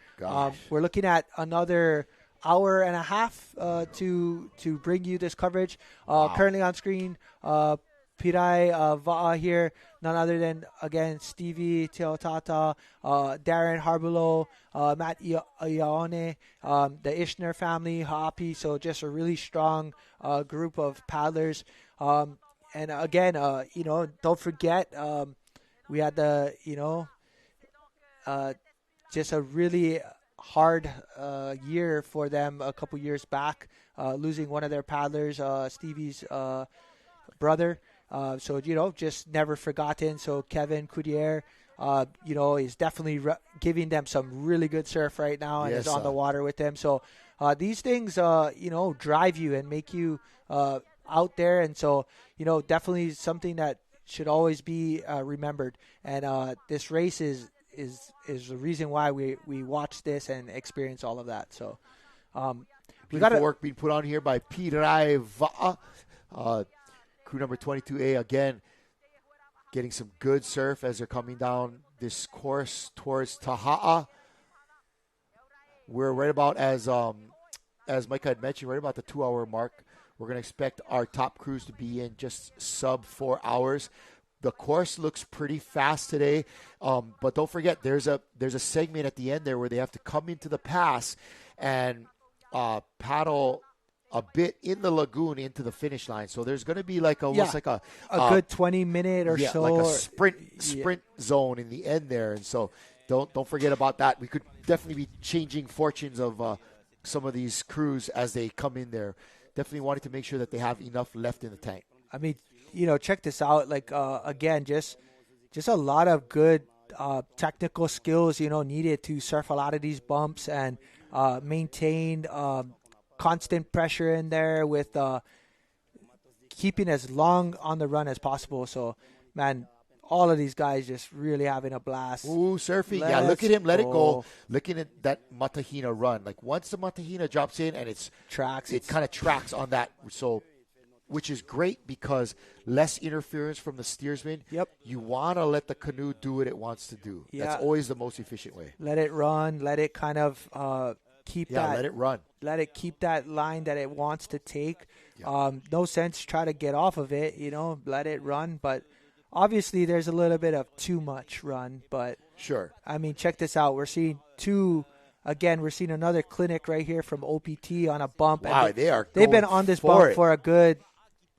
We're looking at another hour and a half to bring you this coverage. Currently on screen, Pirai Va'a here, none other than, again, Stevie Teotata, Darren Harbulo, Matt Iaone, the Ishner family, Ha'api, so just a really strong group of paddlers. And again, don't forget, we had just a really hard year for them a couple years back, losing one of their paddlers, Stevie's brother. So, just never forgotten. So Kevin Coudier, is definitely giving them some really good surf right now and is on the water with them. So these things, drive you and make you out there. And so, definitely something that should always be remembered. And this race is the reason why we watch this and experience all of that. So we got work being put on here by Pirai Va'a. Crew number 22A, again, getting some good surf as they're coming down this course towards Taha'a. We're right about, as Mike had mentioned, right about the 2-hour mark. We're going to expect our top crews to be in just sub 4 hours. The course looks pretty fast today, but don't forget, there's a segment at the end there where they have to come into the pass and paddle a bit in the lagoon into the finish line. So there's going to be like almost like a good 20-minute or so. Like a sprint zone in the end there. And so don't forget about that. We could definitely be changing fortunes of some of these crews as they come in there. Definitely wanting to make sure that they have enough left in the tank. I mean, check this out. Like, again, just a lot of good technical skills, needed to surf a lot of these bumps and maintain constant pressure in there with keeping as long on the run as possible. So, man, all of these guys just really having a blast. Ooh, surfing. Look at him. Let it go. Looking at that Matahina run. Like, once the Matahina drops in and it kind of tracks on that. So, which is great because less interference from the steersman. Yep. You want to let the canoe do what it wants to do. Yeah. That's always the most efficient way. Let it run. Let it kind of keep that. Let it run. Let it keep that line that it wants to take. Yeah. No sense try to get off of it. Let it run. But obviously, there's a little bit of too much run. But sure. I mean, check this out. We're seeing we're seeing another clinic right here from OPT on a bump. Wow, and they've been on this bump for a good,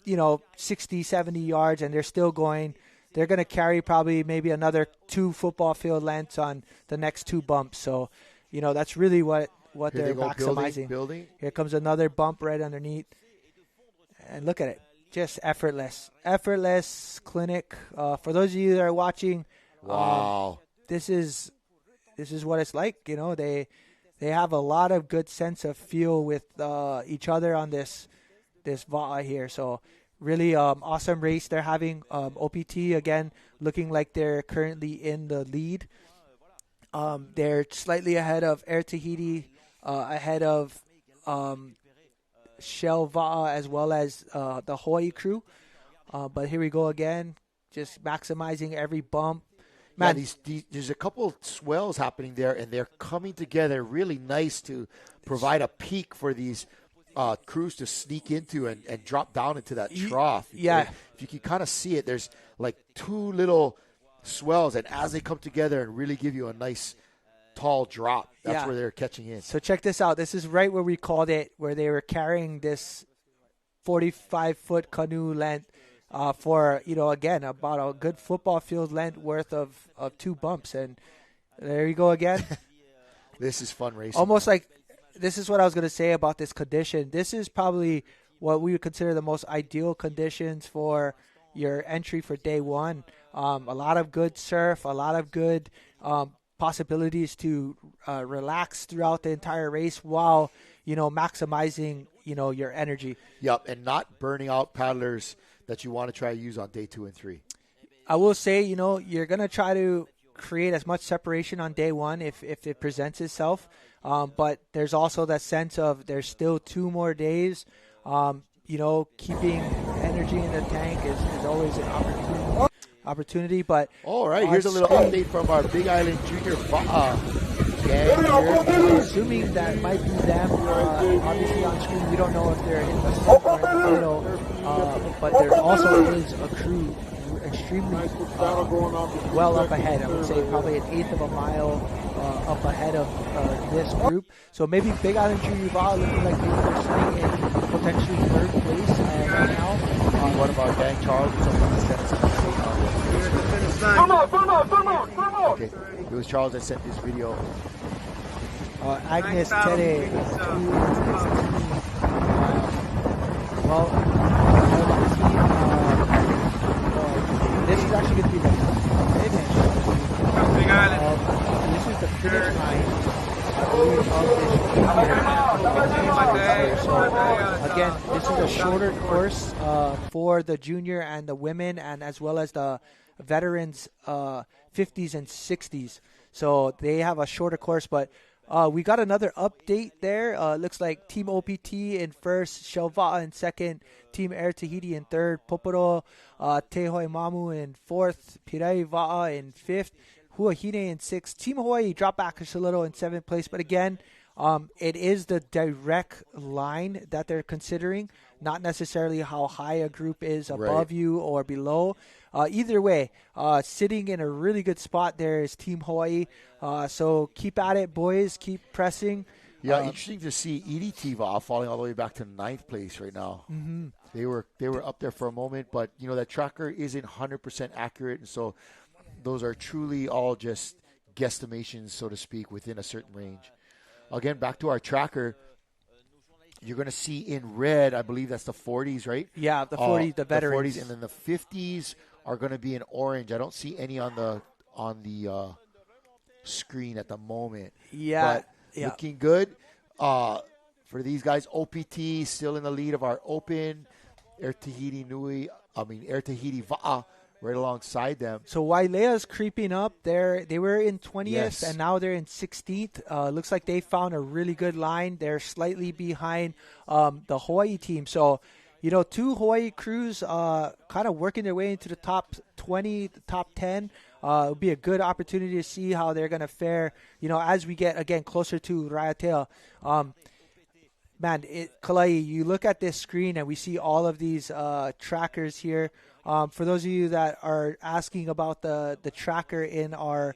60, 70 yards, and they're still going. They're going to carry probably maybe another 2 football field lengths on the next 2 bumps. So, that's really what they're maximizing. Building. Here comes another bump right underneath. And look at it. Just effortless. Effortless clinic. For those of you that are watching, wow. This is what it's like. They have a lot of good sense of feel with each other on this Va'a here. So really awesome race they're having. OPT again looking like they're currently in the lead. They're slightly ahead of Air Tahiti, ahead of Shell Va'a, as well as the Hawaii crew. But here we go again, just maximizing every bump. Man, there's a couple swells happening there, and they're coming together really nice to provide a peak for these crews to sneak into and drop down into that trough. Yeah. If you can kind of see it, there's like 2 little swells, and as they come together and really give you a nice tall drop, that's where they're catching in. So check this out. This is right where we called it, where they were carrying this 45-foot canoe length for, again, about a good football field length worth of 2 bumps. And there you go again. This is fun racing. Almost like, this is what I was going to say about this condition. This is probably what we would consider the most ideal conditions for your entry for day one. A lot of good surf, a lot of good possibilities to relax throughout the entire race while, maximizing, your energy. Yep, and not burning out paddlers that you want to try to use on day 2 and 3. I will say, you're going to try to create as much separation on day 1 if it presents itself. But there's also that sense of there's still 2 more days. Keeping energy in the tank is always an opportunity. But all right, here's a little update from our Big Island Junior gang here. Assuming that might be them. Obviously on screen, we don't know if they're in the front or in the middle. But there also is a crew extremely well up ahead. I would say probably an eighth of a mile up ahead of this group. So maybe Big Island Nui Va looking like maybe they're sitting in potentially 3rd place right now. One of our gang, Charles, is up on the center. Okay, it was Charles that sent this video. Agnes Tere. This is actually going to be the finish. This is the finish line, I believe, of this junior. So, again, this is a shorter course for the junior and the women, and as well as the veterans 50s and 60s. So they have a shorter course, but we got another update there. Looks like Team OPT in first, Shelva'a in second, Team Air Tahiti in third, Poporo Te Hoi Mamu in fourth, Pirai Va'a in fifth, Huahine in sixth. Team Hawaii dropped back just a little in 7th place, but again, it is the direct line that they're considering, not necessarily how high a group is above you or below. Either way, sitting in a really good spot there is Team Hawaii. So keep at it, boys. Keep pressing. Yeah, interesting to see EDT Va falling all the way back to 9th place right now. Mm-hmm. They were up there for a moment, but that tracker isn't 100% accurate, and so those are truly all just guesstimations, so to speak, within a certain range. Again, back to our tracker. You're going to see in red, I believe that's the 40s, right? Yeah, the 40s, the veterans. The 40s, and then the 50s are going to be in orange. I don't see any on the screen at the moment. Yeah. But looking good for these guys. OPT still in the lead of our Open. Air Tahiti Va'a right alongside them. So Wailea's creeping up. They were in 20th, yes, and now they're in 16th. Looks like they found a really good line. They're slightly behind the Hawaii team. So, two Hawaii crews kind of working their way into the top 20, the top 10. It would be a good opportunity to see how they're going to fare, as we get, again, closer to Raiatea. Man, Kalai, you look at this screen and we see all of these trackers here. For those of you that are asking about the tracker in our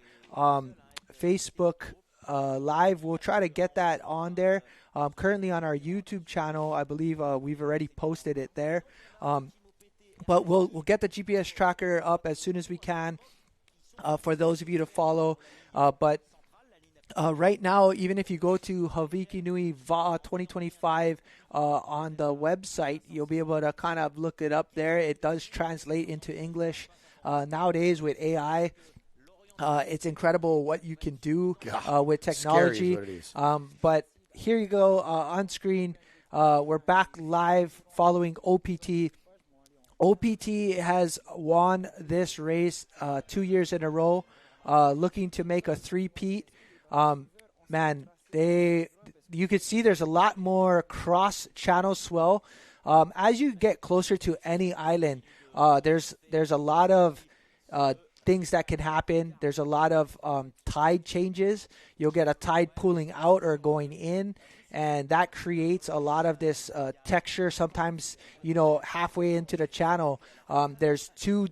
Facebook Live, we'll try to get that on there. Currently on our YouTube channel, I believe we've already posted it there. But we'll get the GPS tracker up as soon as we can for those of you to follow. But right now, even if you go to Hawaiki Nui Va 2025 on the website, you'll be able to kind of look it up there. It does translate into English. Nowadays with AI, it's incredible what you can do with technology. Scary is what it is. But here you go on screen. We're back live following OPT. OPT has won this race 2 years in a row, looking to make a three-peat. Man, you could see there's a lot more cross-channel swell. As you get closer to any island, there's a lot of things that can happen. There's a lot of tide changes. You'll get a tide pulling out or going in, and that creates a lot of this texture. Sometimes, halfway into the channel, there's two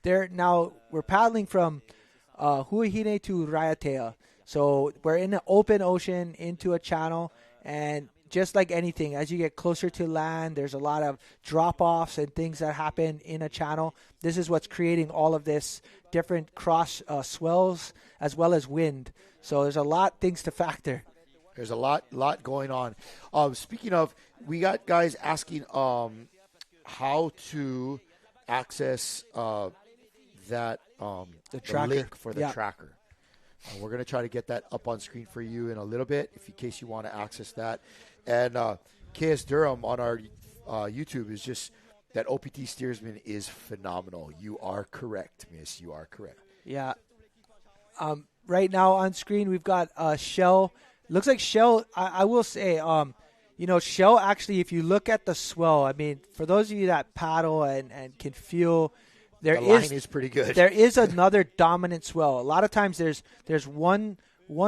there. Now, we're paddling from Huahine to Raiatea. So we're in an open ocean into a channel, and just like anything, as you get closer to land, there's a lot of drop-offs and things that happen in a channel. This is what's creating all of this different cross swells as well as wind. So there's a lot of things to factor. There's a lot going on. Speaking of, we got guys asking how to access the link for the tracker. We're going to try to get that up on screen for you in a little bit, in case you want to access that. And KS Durham on our YouTube is just that OPT steersman is phenomenal. You are correct, miss. You are correct. Yeah. Right now on screen, we've got Shell. Looks like Shell, I will say, Shell actually, if you look at the swell, I mean, for those of you that paddle and can feel the line is pretty good. There is another dominant swell. A lot of times there's one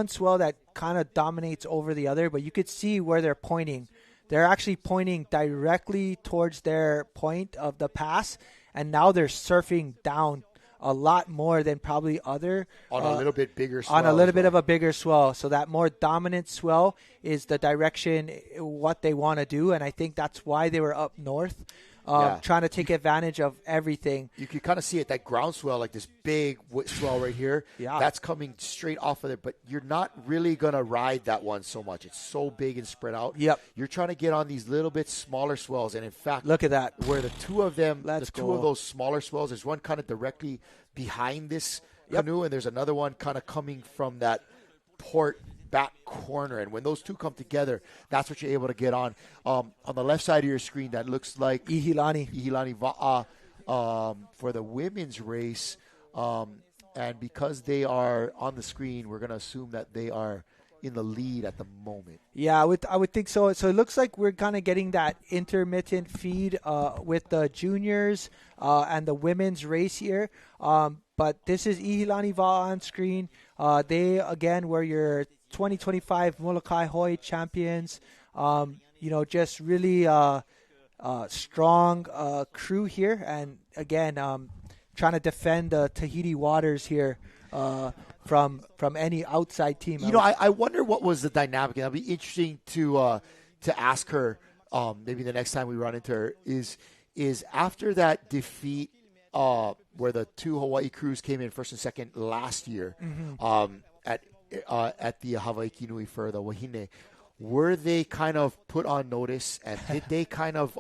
swell that kind of dominates over the other, but you could see where they're pointing. They're actually pointing directly towards their point of the pass, and now they're surfing down a lot more than probably other. On a little bit bigger swell. On a little bit of a bigger swell. So that more dominant swell is the direction, what they want to do, and I think that's why they were up north. Trying to take advantage of everything. You can kind of see it, that ground swell, like this big swell right here. Yeah. That's coming straight off of it, but you're not really going to ride that one so much. It's so big and spread out. Yep. You're trying to get on these little bit smaller swells, and in fact, look at that. Where the two of them, two of go. those smaller swells, there's one kind of directly behind this canoe, and there's another one kind of coming from that port back corner, and when those two come together, that's what you're able to get on. On the left side of your screen, that looks like Ihilani Va'a for the women's race, and because they are on the screen, we're going to assume that they are in the lead at the moment. Yeah, I would think so. So it looks like we're kind of getting that intermittent feed with the juniors and the women's race here. But this is Ihilani Va'a on screen. They, again, were your 2025 Molokai Hawaii champions. Just really strong crew here. And again, trying to defend the Tahiti waters here from any outside team. I wonder what was the dynamic. And it'll be interesting to ask her maybe the next time we run into her is after that defeat where the two Hawaii crews came in first and second last year at the Hawaiki Nui for the Wahine, were they kind of put on notice, and did they kind of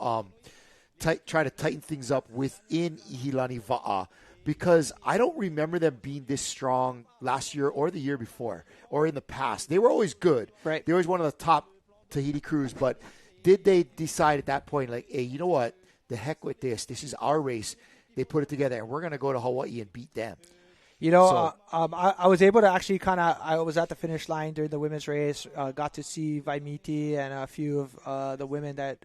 try to tighten things up within Ihilani Va'a? Because I don't remember them being this strong last year or the year before or in the past. They were always good. Right. They were always one of the top Tahiti crews, but did they decide at that point, like, hey, you know what? The heck with this. This is our race. They put it together, and we're going to go to Hawaii and beat them. I was able to actually I was at the finish line during the women's race, got to see Vaimiti and a few of the women that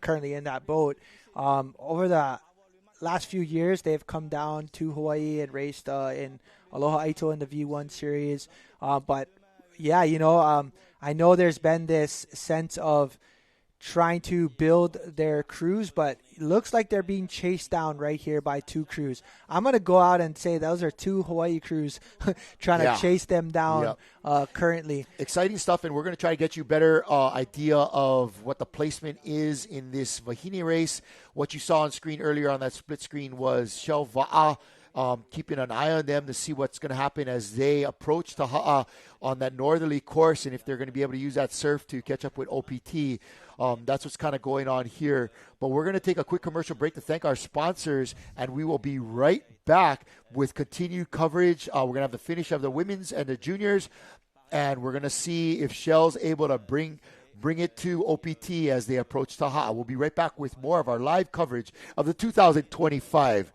currently in that boat. Over the last few years, they've come down to Hawaii and raced in Aloha Aito in the V1 series. But yeah, I know there's been this sense of trying to build their crews, but it looks like they're being chased down right here by two crews. I'm going to go out and say those are two Hawaii crews trying to chase them down currently. Exciting stuff, and we're going to try to get you a better idea of what the placement is in this Wahine race. What you saw on screen earlier on that split screen was Shell Va'a, keeping an eye on them to see what's going to happen as they approach Taha'a on that northerly course, and if they're going to be able to use that surf to catch up with OPT. That's what's kind of going on here. But we're going to take a quick commercial break to thank our sponsors, and we will be right back with continued coverage. We're going to have the finish of the women's and the juniors, and we're going to see if Shell's able to bring it to OPT as they approach Taha'a. We'll be right back with more of our live coverage of the 2025.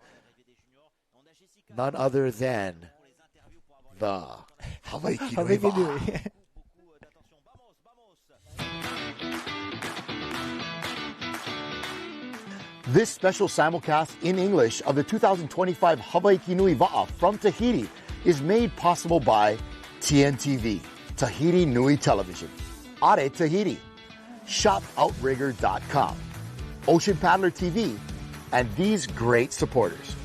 None other than the Hawaiki Nui Va. This special simulcast in English of the 2025 Hawaiki Nui Va from Tahiti is made possible by TNTV, Tahiti Nui Television, Are Tahiti, ShopOutrigger.com, Ocean Paddler TV, and these great supporters.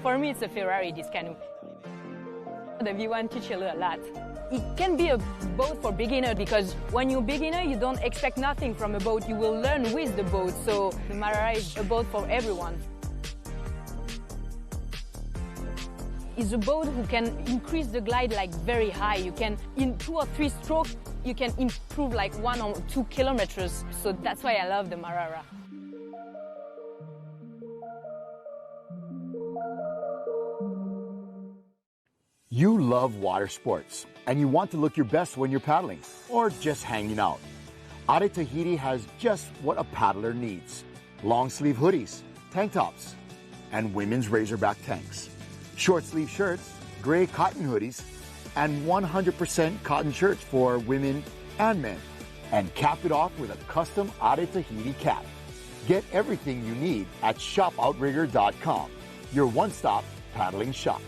For me, it's a Ferrari, this canoe. The V1 teaches you a lot. It can be a boat for beginner because when you're beginner, you don't expect nothing from a boat. You will learn with the boat. So the Marara is a boat for everyone. It's a boat who can increase the glide like very high. You can, in 2 or 3 strokes, you can improve like 1 or 2 kilometers. So that's why I love the Marara. You love water sports, and you want to look your best when you're paddling, or just hanging out. Are Tahiti has just what a paddler needs. Long sleeve hoodies, tank tops, and women's Razorback tanks. Short sleeve shirts, gray cotton hoodies, and 100% cotton shirts for women and men. And cap it off with a custom Are Tahiti cap. Get everything you need at ShopOutrigger.com, your one-stop paddling shop.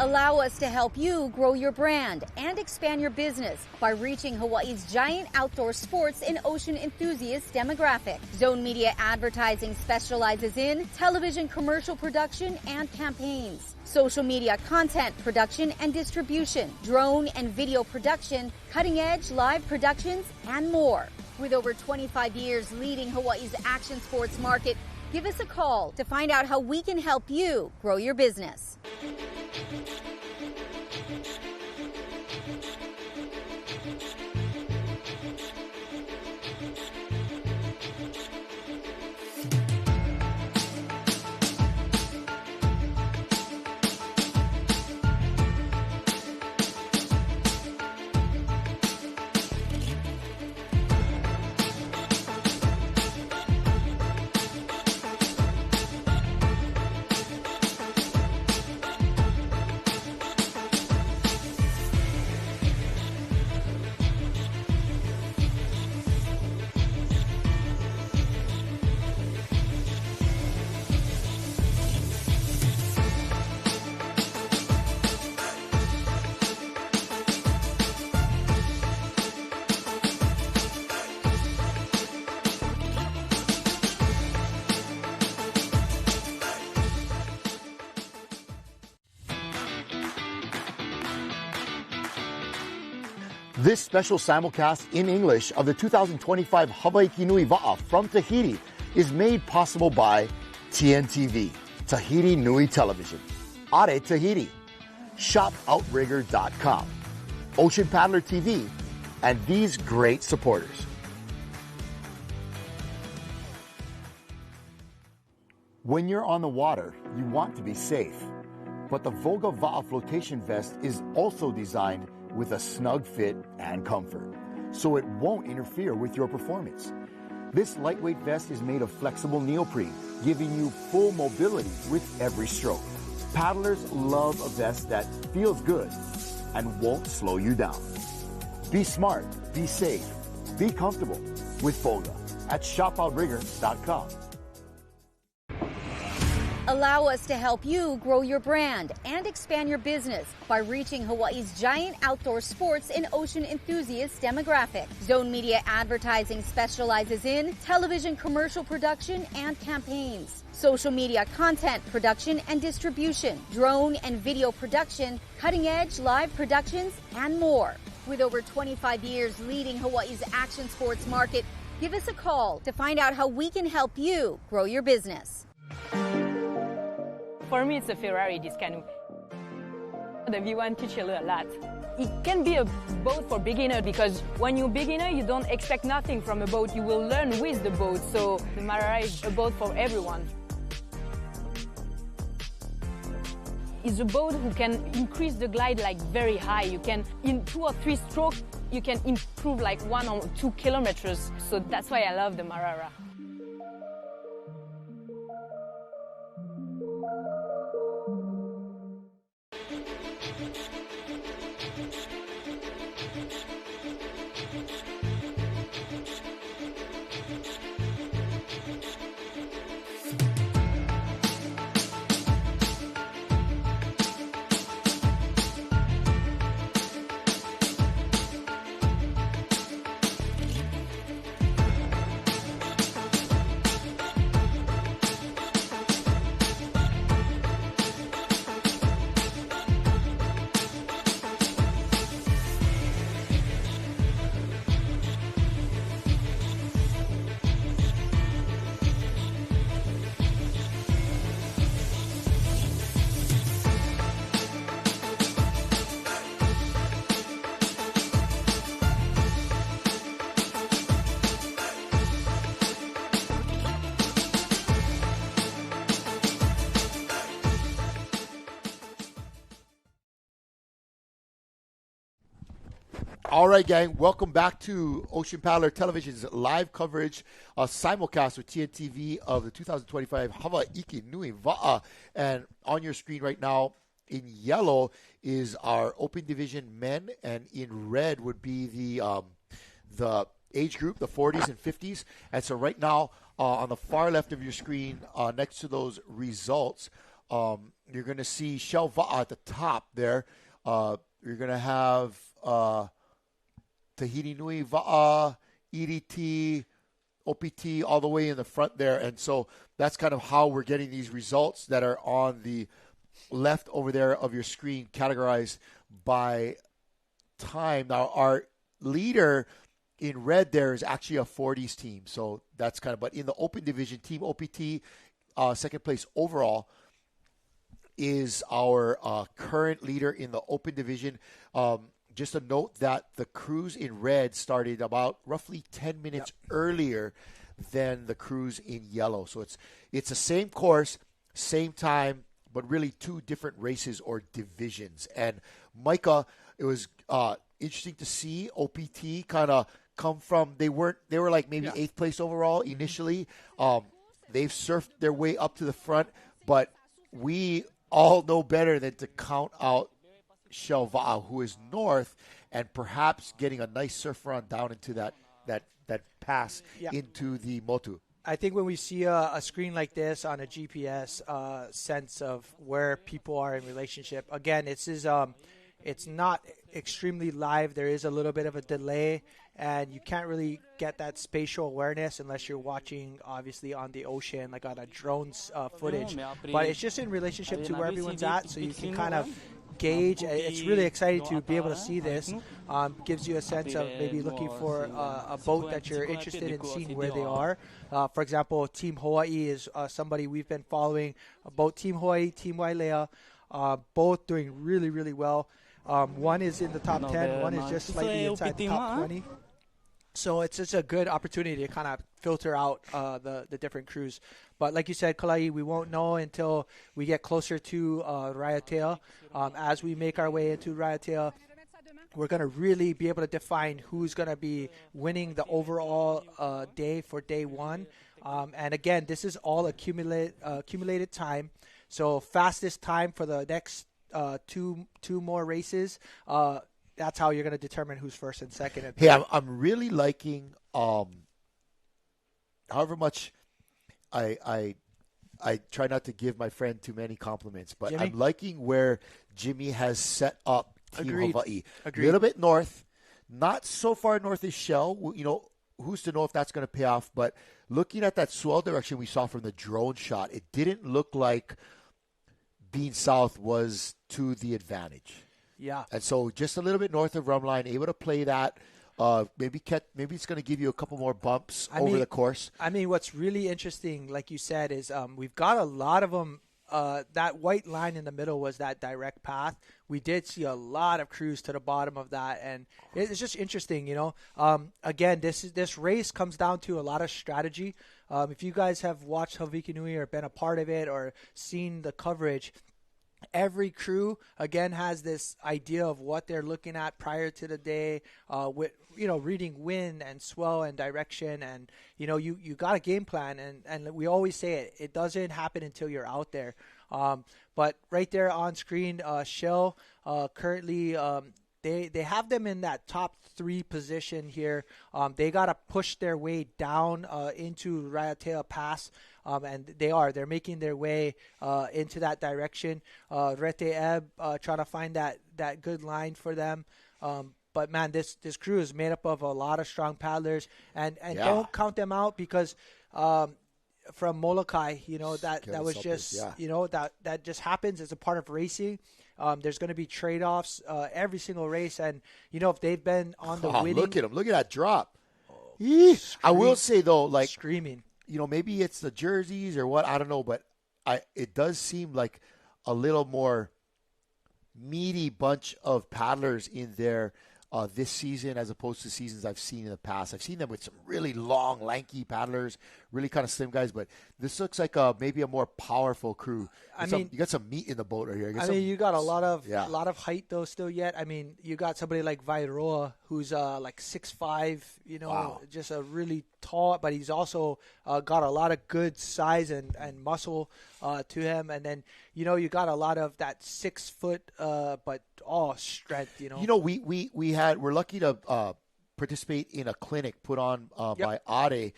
Allow us to help you grow your brand and expand your business by reaching Hawaii's giant outdoor sports and ocean enthusiast demographic. Zone Media Advertising specializes in television commercial production and campaigns, social media content production and distribution, drone and video production, cutting-edge live productions, and more. With over 25 years leading Hawaii's action sports market, give us a call to find out how we can help you grow your business. This special simulcast in English of the 2025 Hawaiki Nui Va from Tahiti is made possible by TNTV, Tahiti Nui Television, Are Tahiti, ShopOutrigger.com, Ocean Paddler TV, and these great supporters. When you're on the water, you want to be safe. But the Voga Va'a flotation vest is also designed with a snug fit and comfort, so it won't interfere with your performance. This lightweight vest is made of flexible neoprene, giving you full mobility with every stroke. Paddlers love a vest that feels good and won't slow you down. Be smart, be safe, be comfortable with Foga at shopoutrigger.com. Allow us to help you grow your brand and expand your business by reaching Hawaii's giant outdoor sports and ocean enthusiast demographic. Zone Media Advertising specializes in television commercial production and campaigns, social media content production and distribution, drone and video production, cutting-edge live productions, and more. With over 25 years leading Hawaii's action sports market, give us a call to find out how we can help you grow your business. For me, it's a Ferrari, this canoe. The V1 teaches you a lot. It can be a boat for beginner because when you're beginner, you don't expect nothing from a boat. You will learn with the boat. So the Marara is a boat for everyone. It's a boat who can increase the glide like very high. You can, in 2 or 3 strokes, you can improve like 1 or 2 kilometers. So that's why I love the Marara. All right, gang, welcome back to Ocean Paddler Television's live coverage, simulcast with TNTV of the 2025 Hawaiki Nui Va. And on your screen right now, in yellow is our open division men, and in red would be the age group, the 40s and 50s. And so right now, on the far left of your screen, next to those results, you're going to see Shell Va'a at the top there. You're going to have Tahiti Nui Va, EDT, OPT all the way in the front there. And so that's kind of how we're getting these results that are on the left over there of your screen, categorized by time. Now, our leader in red there is actually a 40s team. So that's kind of, but in the open division, Team OPT, second place overall, is our current leader in the open division. Just a note that the crews in red started about roughly 10 minutes earlier than the crews in yellow. So it's the same course, same time, but really 2 different races or divisions. And Micah, it was interesting to see OPT kind of come from, they were like maybe 8th place overall initially. They've surfed their way up to the front, but we all know better than to count out Shell Va'a, who is north, and perhaps getting a nice surf run down into that pass into the Motu. I think when we see a screen like this on a GPS sense of where people are in relationship, again, it's not extremely live. There is a little bit of a delay, and you can't really get that spatial awareness unless you're watching, obviously, on the ocean, like on a drone's footage. But it's just in relationship to where everyone's at, so you can kind of gauge. It's really exciting to be able to see this. Gives you a sense of maybe looking for a boat that you're interested in seeing where they are. For example, Team Hawaii is somebody we've been following. Both Team Hawaii, Team Wailea, both doing really, really well. One is in the top 10, one is just slightly inside the top 20. So it's just a good opportunity to kind of filter out the different crews. But like you said, Kalai, we won't know until we get closer to Raiatea. As we make our way into Raiatea, we're going to really be able to define who's going to be winning the overall day for day one. And again, this is all accumulated time. So fastest time for the next two more races. That's how you're going to determine who's first and second. And Hey, I'm really liking however much I try not to give my friend too many compliments, but Jimmy? I'm liking where Jimmy has set up Team Hawaii. Agreed. A little bit north, not so far north as Shell. Who's to know if that's going to pay off? But looking at that swell direction we saw from the drone shot, it didn't look like being south was to the advantage. Yeah. And so just a little bit north of Rumline, able to play that. Maybe it's going to give you a couple more bumps over the course. I mean, what's really interesting, like you said, is we've got a lot of them. That white line in the middle was that direct path. We did see a lot of crews to the bottom of that, and it's just interesting, Again, this race comes down to a lot of strategy. If you guys have watched Hawaiki Nui or been a part of it or seen the coverage, every crew again has this idea of what they're looking at prior to the day, with reading wind and swell and direction, and you got a game plan, and we always say it doesn't happen until you're out there. But right there on screen, Shell currently they have them in that top 3 position here. They got to push their way down into Raiatea Pass. And they're making their way into that direction. Rete Eb trying to find that good line for them. But man, this crew is made up of a lot of strong paddlers, and don't count them out, because from Molokai, that was just that just happens as a part of racing. There's going to be trade-offs every single race, and if they've been on the winning. Look at him! Look at that drop. I will say though, like screaming. Maybe it's the jerseys or what, I don't know, but it does seem like a little more meaty bunch of paddlers in there this season as opposed to seasons I've seen in the past. I've seen them with some really long, lanky paddlers, really kind of slim guys, but this looks like maybe a more powerful crew. You got some meat in the boat right here. You got a lot of height though still yet. I mean, you got somebody like Vairoa who's like 6'5", wow. Just a really tall, but he's also got a lot of good size and muscle to him. And then, you got a lot of that 6 foot, but all strength, We're lucky to participate in a clinic put on by Ade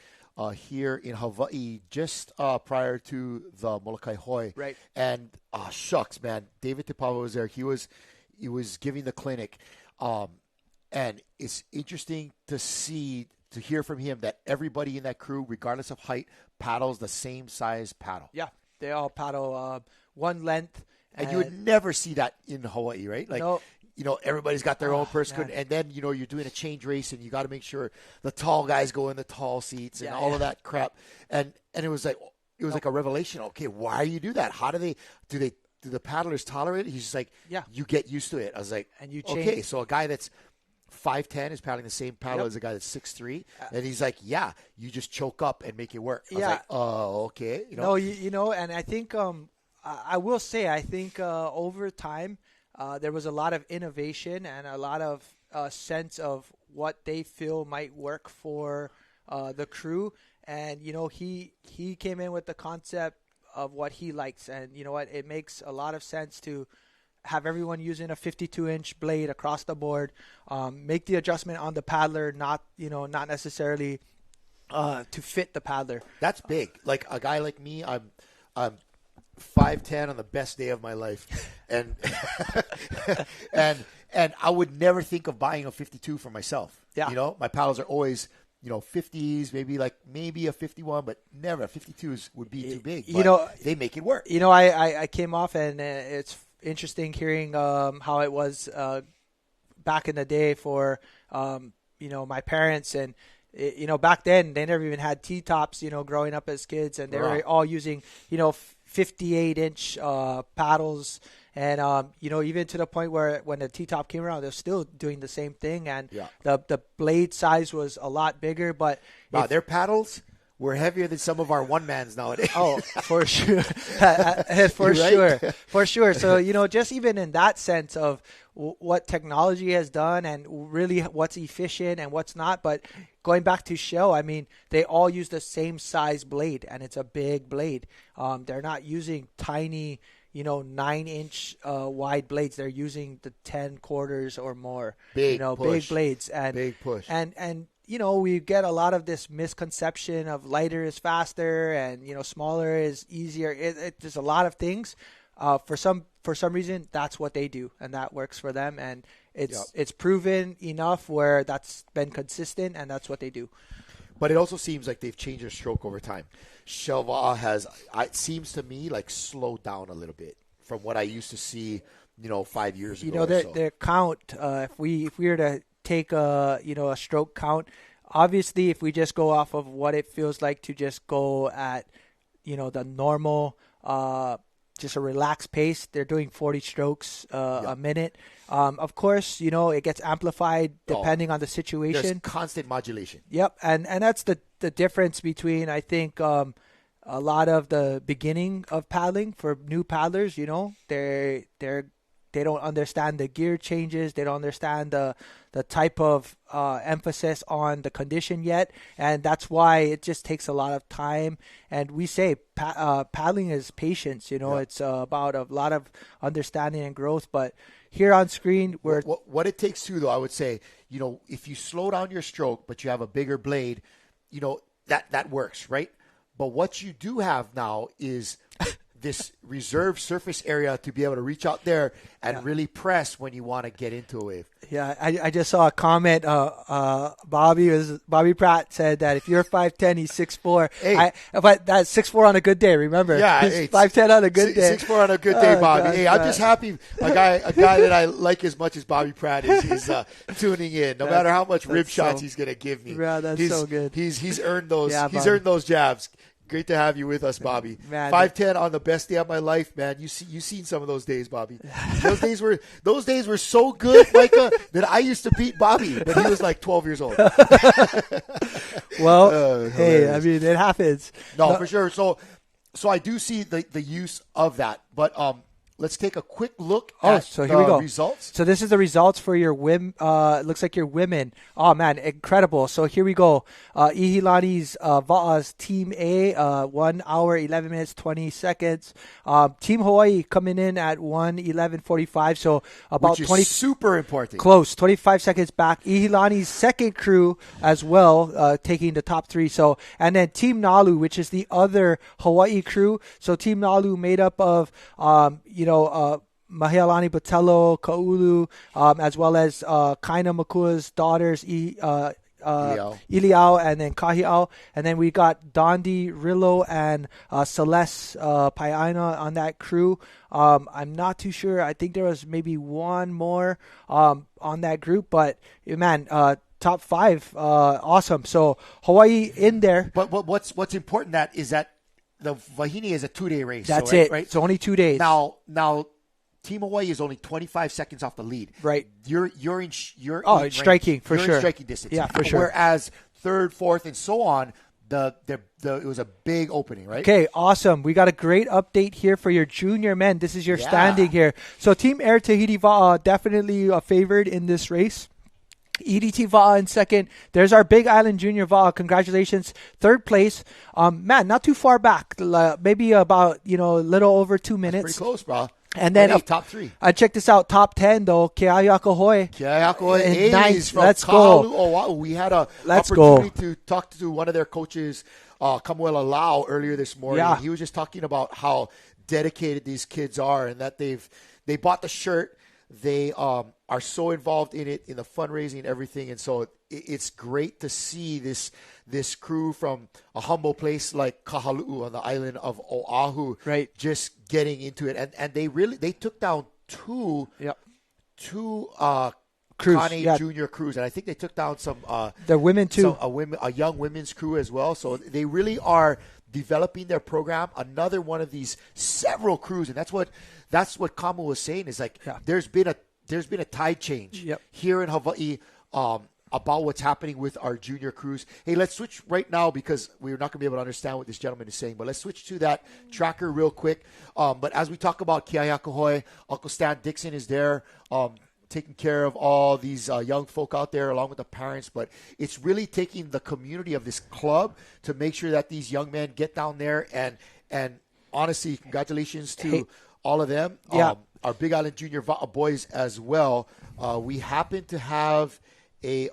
here in Hawaii just prior to the Molokai Hoi. Right. And shucks, man, David Tipava was there. He was giving the clinic. And it's interesting to hear from him that everybody in that crew, regardless of height, paddles the same size paddle. Yeah, they all paddle one length. And you would never see that in Hawaii, right? Like, no. Everybody's got their own person. And then, you're doing a change race and you got to make sure the tall guys go in the tall seats and all of that crap. And it was like a revelation. Okay, why do you do that? How do the paddlers tolerate it? He's just like, you get used to it. I was like, and you change. Okay, so a guy that's 5'10" is paddling the same paddle as a guy that's 6'3", and he's like, you just choke up and make it work. I was like, oh, okay. No, and I think I will say, I think over time there was a lot of innovation and a lot of sense of what they feel might work for the crew, and he came in with the concept of what he likes, and it makes a lot of sense to have everyone using a 52-inch blade across the board, make the adjustment on the paddler, not necessarily to fit the paddler. That's big. Like a guy like me, I'm 5'10" on the best day of my life, and and I would never think of buying a 52 for myself. Yeah. My paddles are always 50s, maybe a 51, but never a 52s would be too big. But they make it work. I came off, and it's interesting hearing how it was back in the day for my parents, and back then they never even had T-tops growing up as kids, and they were all using 58-inch paddles, and even to the point where when the T-top came around, they're still doing the same thing, and the blade size was a lot bigger. But their paddles we're heavier than some of our one-mans nowadays. Oh, for sure. For sure. For sure. So, just even in that sense of what technology has done and really what's efficient and what's not. But going back to shell, I mean, they all use the same size blade, and it's a big blade. They're not using tiny, 9-inch wide blades. They're using the 10 quarters or more. Big big blades. And big push. And we get a lot of this misconception of lighter is faster and, smaller is easier. There's a lot of things. For some reason, that's what they do, and that works for them. And it's proven enough where that's been consistent, and that's what they do. But it also seems like they've changed their stroke over time. Shell Va'a has, it seems to me, like slowed down a little bit from what I used to see, 5 years ago. Their count, if we were to take a stroke count, obviously if we just go off of what it feels like to just go at, the normal, just a relaxed pace, they're doing 40 strokes a minute. Of course, it gets amplified depending on the situation. There's constant modulation. Yep, and that's the difference between, I think, a lot of the beginning of paddling for new paddlers. They don't understand the gear changes. They don't understand the type of emphasis on the condition yet, and that's why it just takes a lot of time. And we say paddling is patience. It's about a lot of understanding and growth. But here on screen, what it takes too, though, I would say, if you slow down your stroke, but you have a bigger blade, that works, right? But what you do have now is this reserved surface area to be able to reach out there and really press when you want to get into a wave. Yeah, I just saw a comment. Bobby Pratt said that if you're 5'10", he's 6'4". Hey. But that's 6'4" on a good day. Remember? Yeah, he's 5'10" on a good day. 6'4" on a good day, Bobby. Gosh, hey, I'm just happy a guy that I like as much as Bobby Pratt is tuning in. No matter how much rib shots he's going to give me. Yeah, that's so good. He's earned those. Yeah, he's earned those jabs. Great to have you with us, Bobby. 5'10" on the best day of my life, man. You seen some of those days, Bobby. Those days were so good, Micah, that I used to beat Bobby, but he was like 12 years old. Well, hey, I mean, it happens. No, for sure. So I do see the use of that, but let's take a quick look at here we go. Results. So this is the results for your looks like your women. Oh, man, incredible. So here we go. Ihilani's Va'a's Team A, 1 hour, 11 minutes, 20 seconds. Team Hawaii coming in at 1:11:45. So about 20. Super important. Close, 25 seconds back. Ihilani's second crew as well, taking the top 3. So, and then Team Nalu, which is the other Hawaii crew. So Team Nalu made up of, Mahealani Botello, Kaulu, as well as Kaina Makua's daughters, Iliao, and then Kahiao. And then we got Dondi, Rillo, and Celeste Paiana on that crew. I'm not too sure. I think there was maybe one more on that group. But, man, top 5, awesome. So Hawaii in there. But what's important is that the Wahine is a 2-day race. That's so, it. Right? So only 2 days. Now, Team Hawaii is only 25 seconds off the lead. Right. You're in striking for sure. In striking distance. Yeah, for sure. Whereas 3rd, 4th, and so on, it was a big opening, right? Okay, awesome. We got a great update here for your junior men. This is your standing here. So Team Air Tahiti Va'a definitely favored in this race. EDT Va'a in second. There's our Big Island Junior Va'a. Congratulations. 3rd place. Man, not too far back. Maybe about, a little over 2 minutes. That's pretty close, bro. And then top 3. Check this out. Top 10 though. Ke'aiakahoe. Ke'aiakahoe nice. from Let's Kahalu. go. Oh wow, we had a Let's opportunity go. to talk to one of their coaches, Kamuela Lau, earlier this morning. Yeah. He was just talking about how dedicated these kids are and that they bought the shirt. They are so involved in it, in the fundraising and everything, and so it's great to see this crew from a humble place like Kahalu'u on the island of Oahu, right, just getting into it, and they took down two Kane junior crews, and I think they took down some the women too, a young women's crew as well. So they really are developing their program. Another one of these several crews, and that's what Kamu was saying is like there's been a tide change here in Hawaii. about what's happening with our junior crews. Hey, let's switch right now because we're not going to be able to understand what this gentleman is saying. But let's switch to that tracker real quick. But as we talk about Ke'ahiakahoe, Uncle Stan Dixon is there taking care of all these young folk out there along with the parents. But it's really taking the community of this club to make sure that these young men get down there. And honestly, congratulations to all of them. Yeah. Our Big Island Junior boys as well. We happen to have a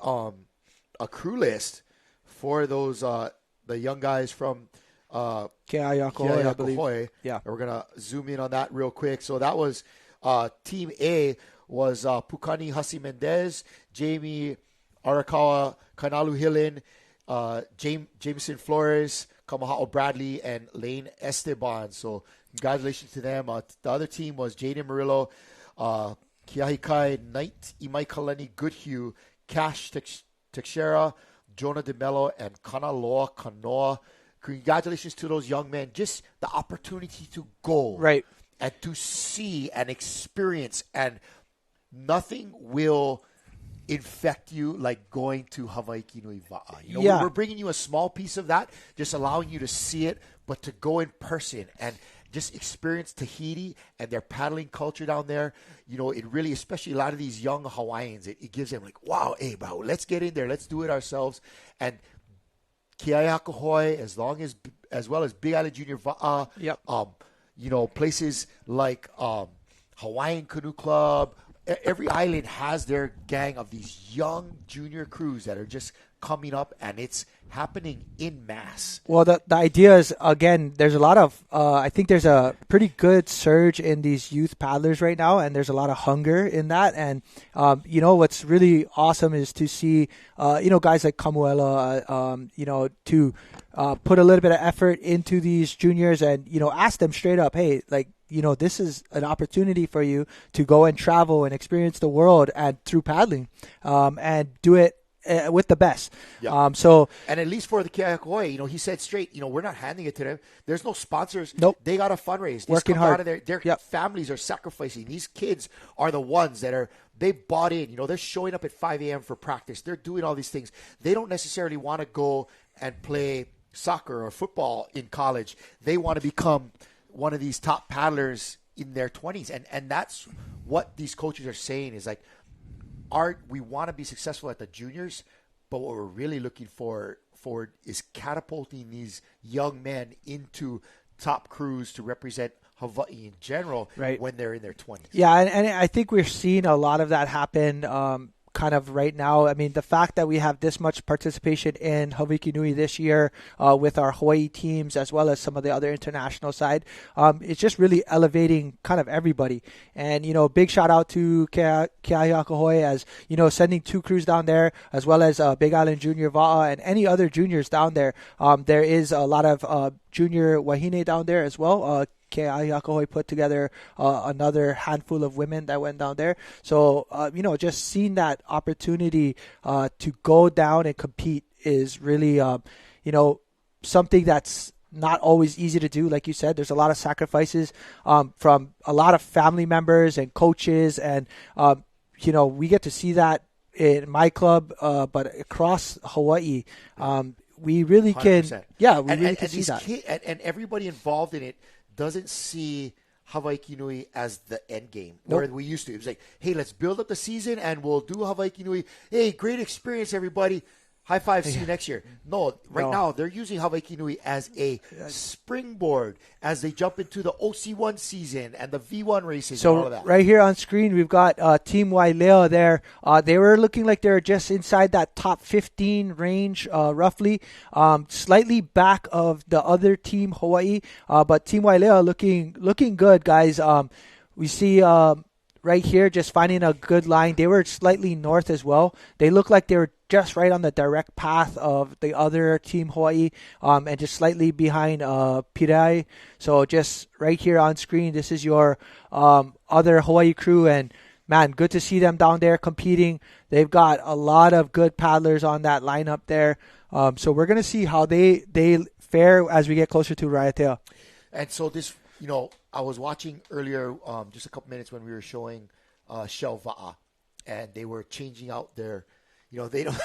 crew list for those the young guys from Ke'ahiakahoe, I believe. Yeah. We're gonna zoom in on that real quick. So that was Team A was Pukani Hasi Mendez, Jamie Arakawa, Kanalu Hillen, Jameson Flores, Kamahao Bradley, and Lane Esteban. So congratulations to them. The other team was Jaden Murillo, Kiahikai, Knight, Imai Kalani Goodhue, Cash Teixeira, Jonah DeMello, and Kanaloa Kanoa. Congratulations to those young men. Just the opportunity to go. Right. And to see and experience. And nothing will infect you like going to Hawaiki Nui Va. We're bringing you a small piece of that, just allowing you to see it, but to go in person and just experience Tahiti and their paddling culture down there. It really, especially a lot of these young Hawaiians, it gives them like, wow, hey, bro, let's get in there. Let's do it ourselves. And Ke'ahiakahoe, as well as Big Island Junior Va'a, places like Hawaiian Canoe Club. Every island has their gang of these young junior crews that are just coming up, and it's happening in mass. Well, the idea is, again, there's a lot of, I think there's a pretty good surge in these youth paddlers right now, and there's a lot of hunger in that. And, what's really awesome is to see, guys like Kamuela, to put a little bit of effort into these juniors and, ask them straight up, hey, like, this is an opportunity for you to go and travel and experience the world and through paddling, and do it with the best. Yeah. And at least for the Ke'ahiakahoe, he said straight, we're not handing it to them. There's no sponsors. Nope. They got to fundraise. Working hard. Out of their families are sacrificing. These kids are the ones that they bought in. They're showing up at 5 a.m. for practice. They're doing all these things. They don't necessarily want to go and play soccer or football in college. They want to become one of these top paddlers in their 20s. And that's what these coaches are saying is like, we want to be successful at the juniors, but what we're really looking for is catapulting these young men into top crews to represent Hawaii in general when they're in their 20s. Yeah, and I think we're seeing a lot of that happen kind of right now. I mean, the fact that we have this much participation in Hawaiki Nui this year with our Hawaii teams as well as some of the other international side, it's just really elevating kind of everybody. And, big shout out to Ke'ahiakahoe as, sending 2 crews down there as well as Big Island Junior Va'a and any other juniors down there. There is a lot of junior wahine down there as well. Ke'ahiakahoe put together another handful of women that went down there. So, just seeing that opportunity to go down and compete is really, something that's not always easy to do. Like you said, there's a lot of sacrifices from a lot of family members and coaches. And, we get to see that in my club, but across Hawaii, we really 100%. can. Yeah, we really can see that. And everybody involved in it doesn't see Hawaiki Nui as the end game, Nope. where we used to. It was like, hey, let's build up the season and we'll do Hawaiki Nui. Hey, great experience, everybody. High five, see you next year. No, now they're using Hawaiki Nui as a springboard as they jump into the OC1 season and the V1 races and all of that. Right here on screen, we've got Team Wailea there. They were looking like they're just inside that top 15 range, roughly, slightly back of the other team, Hawaii. But Team Wailea looking good, guys. We see right here just finding a good line. They were slightly north as well. They look like they were just right on the direct path of the other team, Hawaii, and just slightly behind Pirai. So just right here on screen, this is your other Hawaii crew, and man, good to see them down there competing. They've got a lot of good paddlers on that lineup there. So we're going to see how they fare as we get closer to Raiatea. And so this, I was watching earlier, just a couple minutes when we were showing Shell Va'a, and they were changing out their they don't.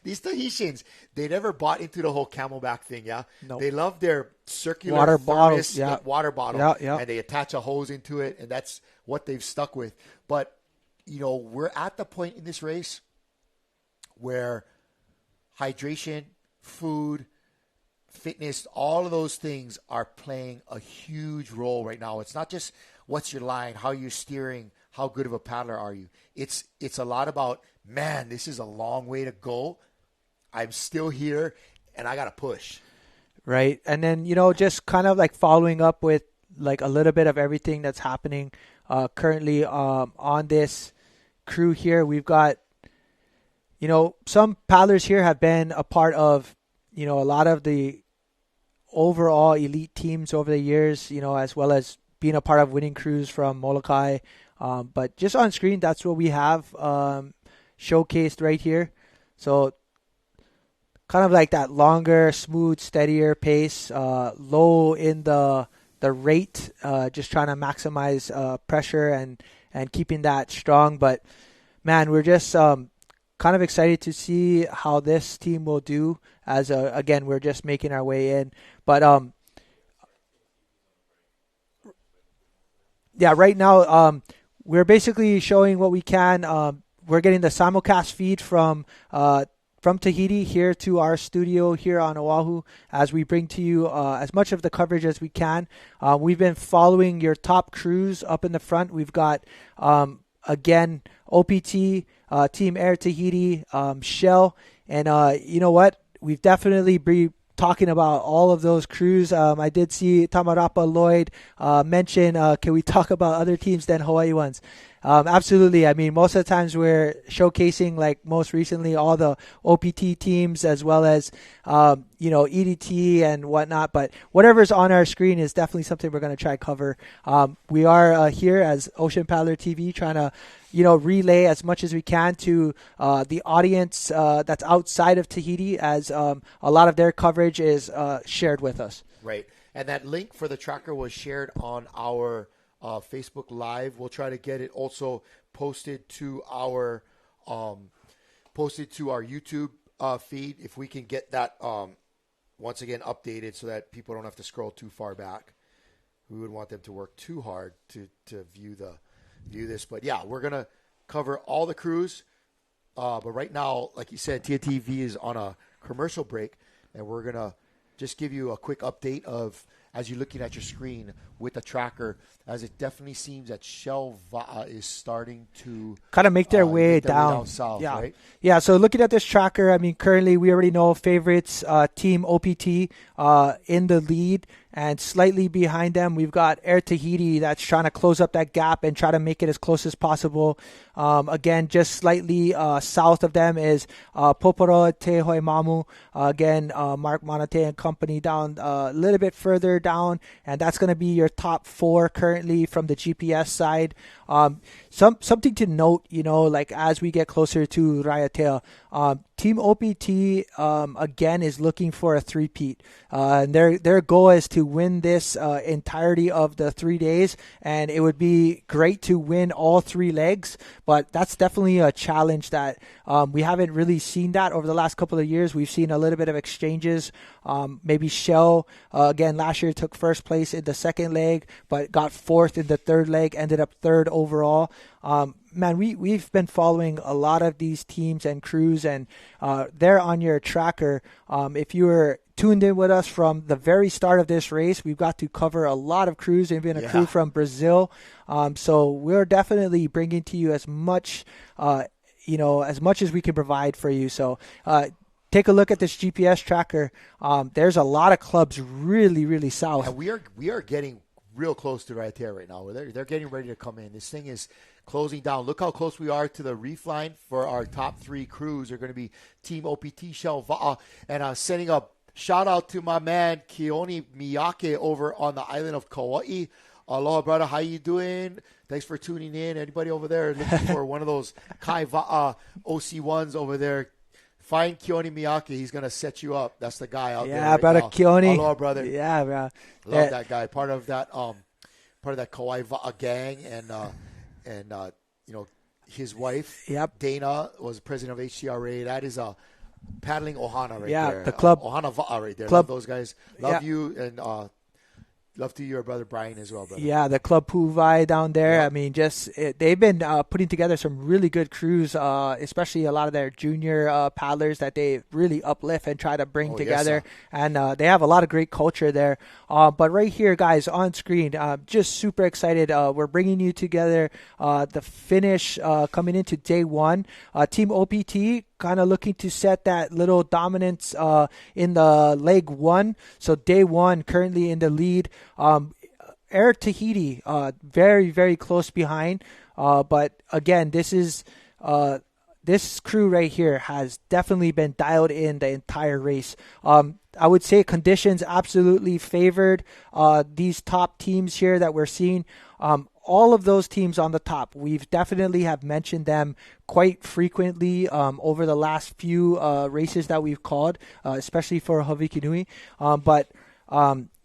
These Tahitians, they never bought into the whole camelback thing. Yeah, Nope. They love their circular Water thermos, bottles, yeah. water bottle, Yeah. and they attach a hose into it, and that's what they've stuck with. But we're at the point in this race where hydration, food, fitness, all of those things are playing a huge role right now. It's not just what's your line, how you're steering, how good of a paddler are you. It's a lot about, man, this is a long way to go. I'm still here, and I got to push. Right. And then, just kind of like following up with like a little bit of everything that's happening currently on this crew here. We've got, some paddlers here have been a part of, a lot of the overall elite teams over the years, as well as being a part of winning crews from Molokai. But just on screen, that's what we have showcased right here. So kind of like that longer, smooth, steadier pace, low in the rate, just trying to maximize pressure and keeping that strong. But man, we're just kind of excited to see how this team will do as again, we're just making our way in. But yeah, right now we're basically showing what we can. We're getting the simulcast feed from Tahiti here to our studio here on Oahu as we bring to you as much of the coverage as we can. We've been following your top crews up in the front. We've got, again, OPT, Team Air Tahiti, Shell, and you know what? We've definitely been talking about all of those crews. I did see Tamarapa Lloyd mention, can we talk about other teams than Hawaii ones? Absolutely. I mean, most of the times we're showcasing, like most recently, all the OPT teams as well as, EDT and whatnot. But whatever's on our screen is definitely something we're going to try to cover. We are here as Ocean Paddler TV trying to, relay as much as we can to the audience that's outside of Tahiti as a lot of their coverage is shared with us. Right. And that link for the tracker was shared on our Facebook Live. We'll try to get it also posted to our YouTube feed if we can get that once again updated so that people don't have to scroll too far back. We would want them to work too hard to view this. But yeah, we're gonna cover all the crews. But right now, like you said, TNTV is on a commercial break, and we're gonna just give you a quick update of as you're looking at your screen with the tracker, as it definitely seems that Shell Va'a is starting to kind of make their way down south, yeah. Right? Yeah, so looking at this tracker, I mean, currently we already know favorites, Team OPT in the lead, and slightly behind them, we've got Air Tahiti that's trying to close up that gap and try to make it as close as possible. Again, just slightly south of them is Poporo Te Hoi Mamu. Again, Mark Monate and company down a little bit further down, and that's going to be your top four currently from the GPS side. Something to note, like as we get closer to Raiatea, Team OPT again is looking for a three-peat. And their goal is to win this entirety of the 3 days, and it would be great to win all three legs, but that's definitely a challenge that we haven't really seen that over the last couple of years. We've seen a little bit of exchanges. Maybe Shell, again, last year took first place in the second leg, but got fourth in the third leg, ended up third overall. Man, we've been following a lot of these teams and crews, and they're on your tracker. If you were tuned in with us from the very start of this race, we've got to cover a lot of crews, even a crew from Brazil. So we're definitely bringing to you as much, as much as we can provide for you. So take a look at this GPS tracker. There's a lot of clubs really, really south. And we are getting real close to right there right now. They're getting ready to come in. This thing is closing down. Look how close we are to the reef line for our top three crews. Are going to be Team OPT, Shell Va'a, and sending a shout out to my man Keone Miyake over on the island of Kauai. Aloha, brother. How you doing? Thanks for tuning in. Anybody over there looking for one of those Kai Va'a OC1s over there? Find Keone Miyake. He's going to set you up. That's the guy out there. Yeah, brother Keone. Aloha, brother. Yeah, bro. Love that guy. Part of that Kauai Va'a gang, and his wife, Yep. Dana, was president of HCRA. That is a paddling Ohana right Yeah, there. the club. Ohana Va'a right there. Club. Love those guys. Love Yeah. you, and love to your brother Brian as well, brother. Yeah, the Club Puvai down there. Yeah. I mean, they've been putting together some really good crews, especially a lot of their junior paddlers that they really uplift and try to bring together. Yes, and they have a lot of great culture there. But right here, guys, on screen, just super excited. We're bringing you together the finish coming into day one. Team OPT kind of looking to set that little dominance in the leg one. So day one currently in the lead. Air Tahiti, very, very close behind. But again, this crew right here has definitely been dialed in the entire race. I would say conditions absolutely favored these top teams here that we're seeing. All of those teams on the top, we've definitely have mentioned them quite frequently over the last few races that we've called, especially for Hawaiki Nui.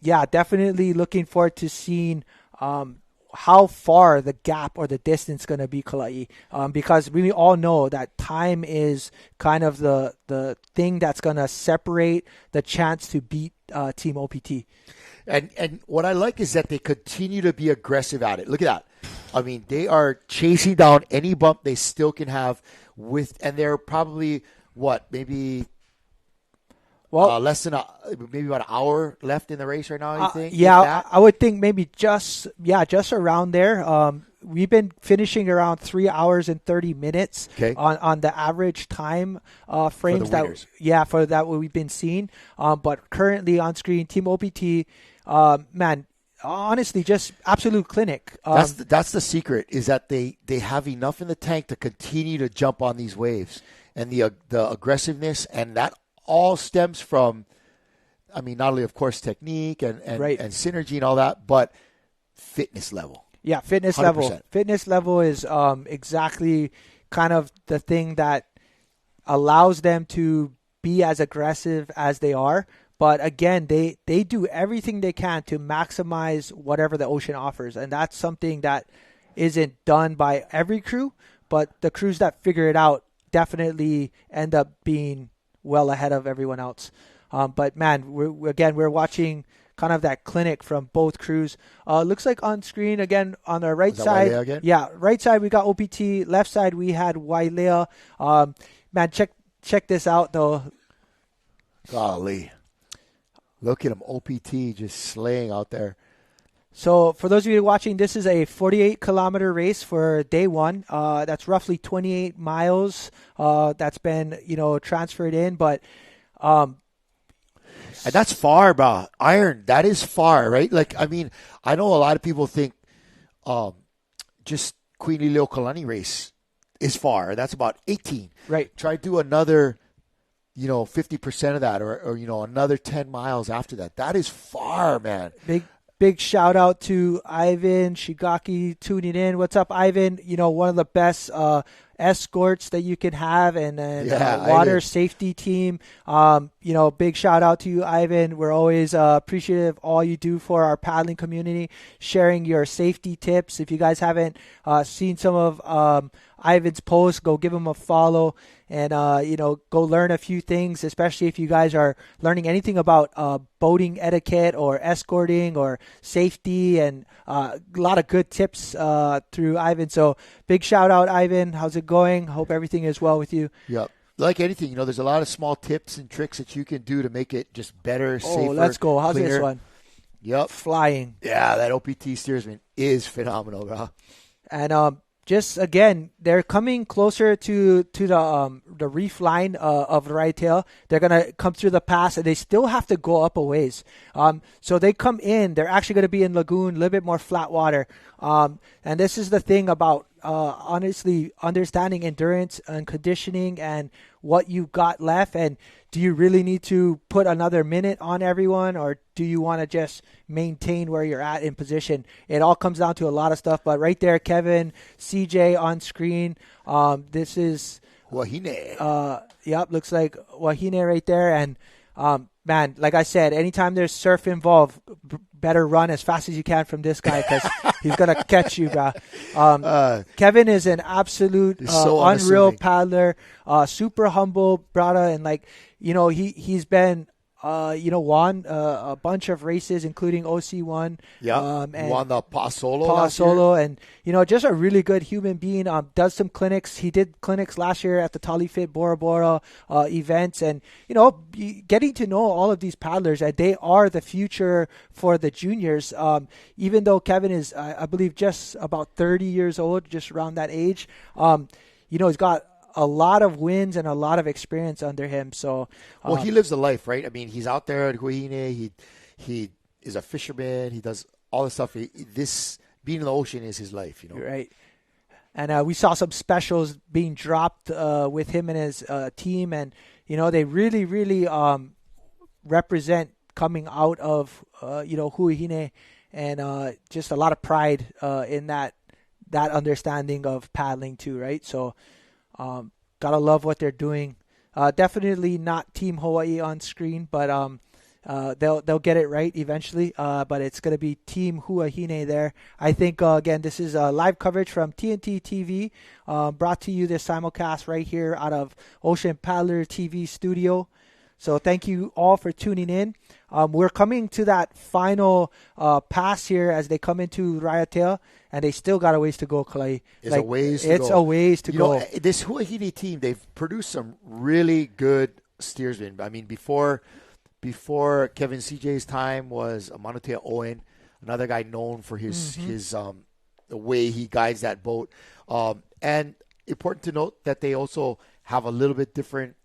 Yeah, definitely looking forward to seeing how far the gap or the distance going to be, Kalai, because we all know that time is kind of the thing that's going to separate the chance to beat Team OPT. And what I like is that they continue to be aggressive at it. Look at that. I mean, they are chasing down any bump they still can have and they're probably, maybe less than maybe about an hour left in the race right now, you think? Yeah, I would think maybe just around there. We've been finishing around 3 hours and 30 minutes on the average time frames for that what we've been seeing. But currently on screen, Team OPT, man, honestly, just absolute clinic. That's the secret, is that they have enough in the tank to continue to jump on these waves, and the aggressiveness, and that all stems from, I mean, not only, of course, technique and synergy and all that, but fitness level. Yeah, fitness 100%. level. Fitness level is exactly kind of the thing that allows them to be as aggressive as they are. But again, they do everything they can to maximize whatever the ocean offers. And that's something that isn't done by every crew, but the crews that figure it out definitely end up being well ahead of everyone else. But man, we're watching kind of that clinic from both crews. Looks like on screen again on the right side. Yeah, right side we got OPT. Left side we had Wailea. Man, check this out though. Golly, look at him, OPT just slaying out there. So for those of you watching, this is a 48-kilometer race for day one. That's roughly 28 miles. That's been transferred in, but. And that's far, bro. Iron, that is far, right? Like, I mean, I know a lot of people think just Queen Liliuokalani race is far. That's about 18. Right. Try to do another, 50% of that or another 10 miles after that. That is far, man. Big shout out to Ivan Shigaki tuning in. What's up, Ivan? One of the best escorts that you can have, and water safety team. Big shout out to you, Ivan. We're always appreciative of all you do for our paddling community, sharing your safety tips. If you guys haven't seen some of Ivan's posts, go give him a follow and go learn a few things, especially if you guys are learning anything about boating etiquette or escorting or safety, and a lot of good tips through Ivan. So big shout out, Ivan. How's it going? Hope everything is well with you. Yep. Like anything, there's a lot of small tips and tricks that you can do to make it just better, safer. Oh, let's go. How's cleaner. This one? Yep. Flying. Yeah, that OPT steersman is phenomenal, bro. And just again, they're coming closer to the reef line of the right tail. They're gonna come through the pass, and they still have to go up a ways. So they come in. They're actually gonna be in lagoon, a little bit more flat water. And this is the thing about honestly understanding endurance and conditioning and what you got left, and do you really need to put another minute on everyone, or do you want to just maintain where you're at in position? It all comes down to a lot of stuff. But right there, Kevin, CJ on screen. This is Wahine. Yep, looks like Wahine right there. And man, like I said, anytime there's surf involved, better run as fast as you can from this guy because he's going to catch you, bro. Kevin is an absolute so unreal unassuming. paddler, super humble, brother, and like, he's been won a bunch of races, including OC1. Yeah, and won the Pa Solo Pa last year. Solo, and just a really good human being. Does some clinics. He did clinics last year at the Talifit Bora Bora events, and getting to know all of these paddlers, and they are the future for the juniors. Even though Kevin is, I believe, just about 30 years old, just around that age. He's got a lot of wins and a lot of experience under him. So, well, he lives the life, right? I mean, he's out there at Huahine. He is a fisherman. He does all this stuff. This being in the ocean is his life, Right. And we saw some specials being dropped with him and his team, and they really, really represent coming out of Huahine, and just a lot of pride in that understanding of paddling too, right? So. Gotta love what they're doing. Definitely not Team Hawaii on screen, but they'll get it right eventually. But it's gonna be Team Huahine there. I think again, this is live coverage from TNT TV, brought to you this simulcast right here out of Ocean Paddler TV studio. So thank you all for tuning in. We're coming to that final pass here as they come into Raiatea, and they still got a ways to go, Kalai. It's a ways to go. It's a ways to go. This Huahine team, they've produced some really good steersmen. I mean, before Kevin CJ's time was Manotea Owen, another guy known for his the way he guides that boat. And important to note that they also have a little bit different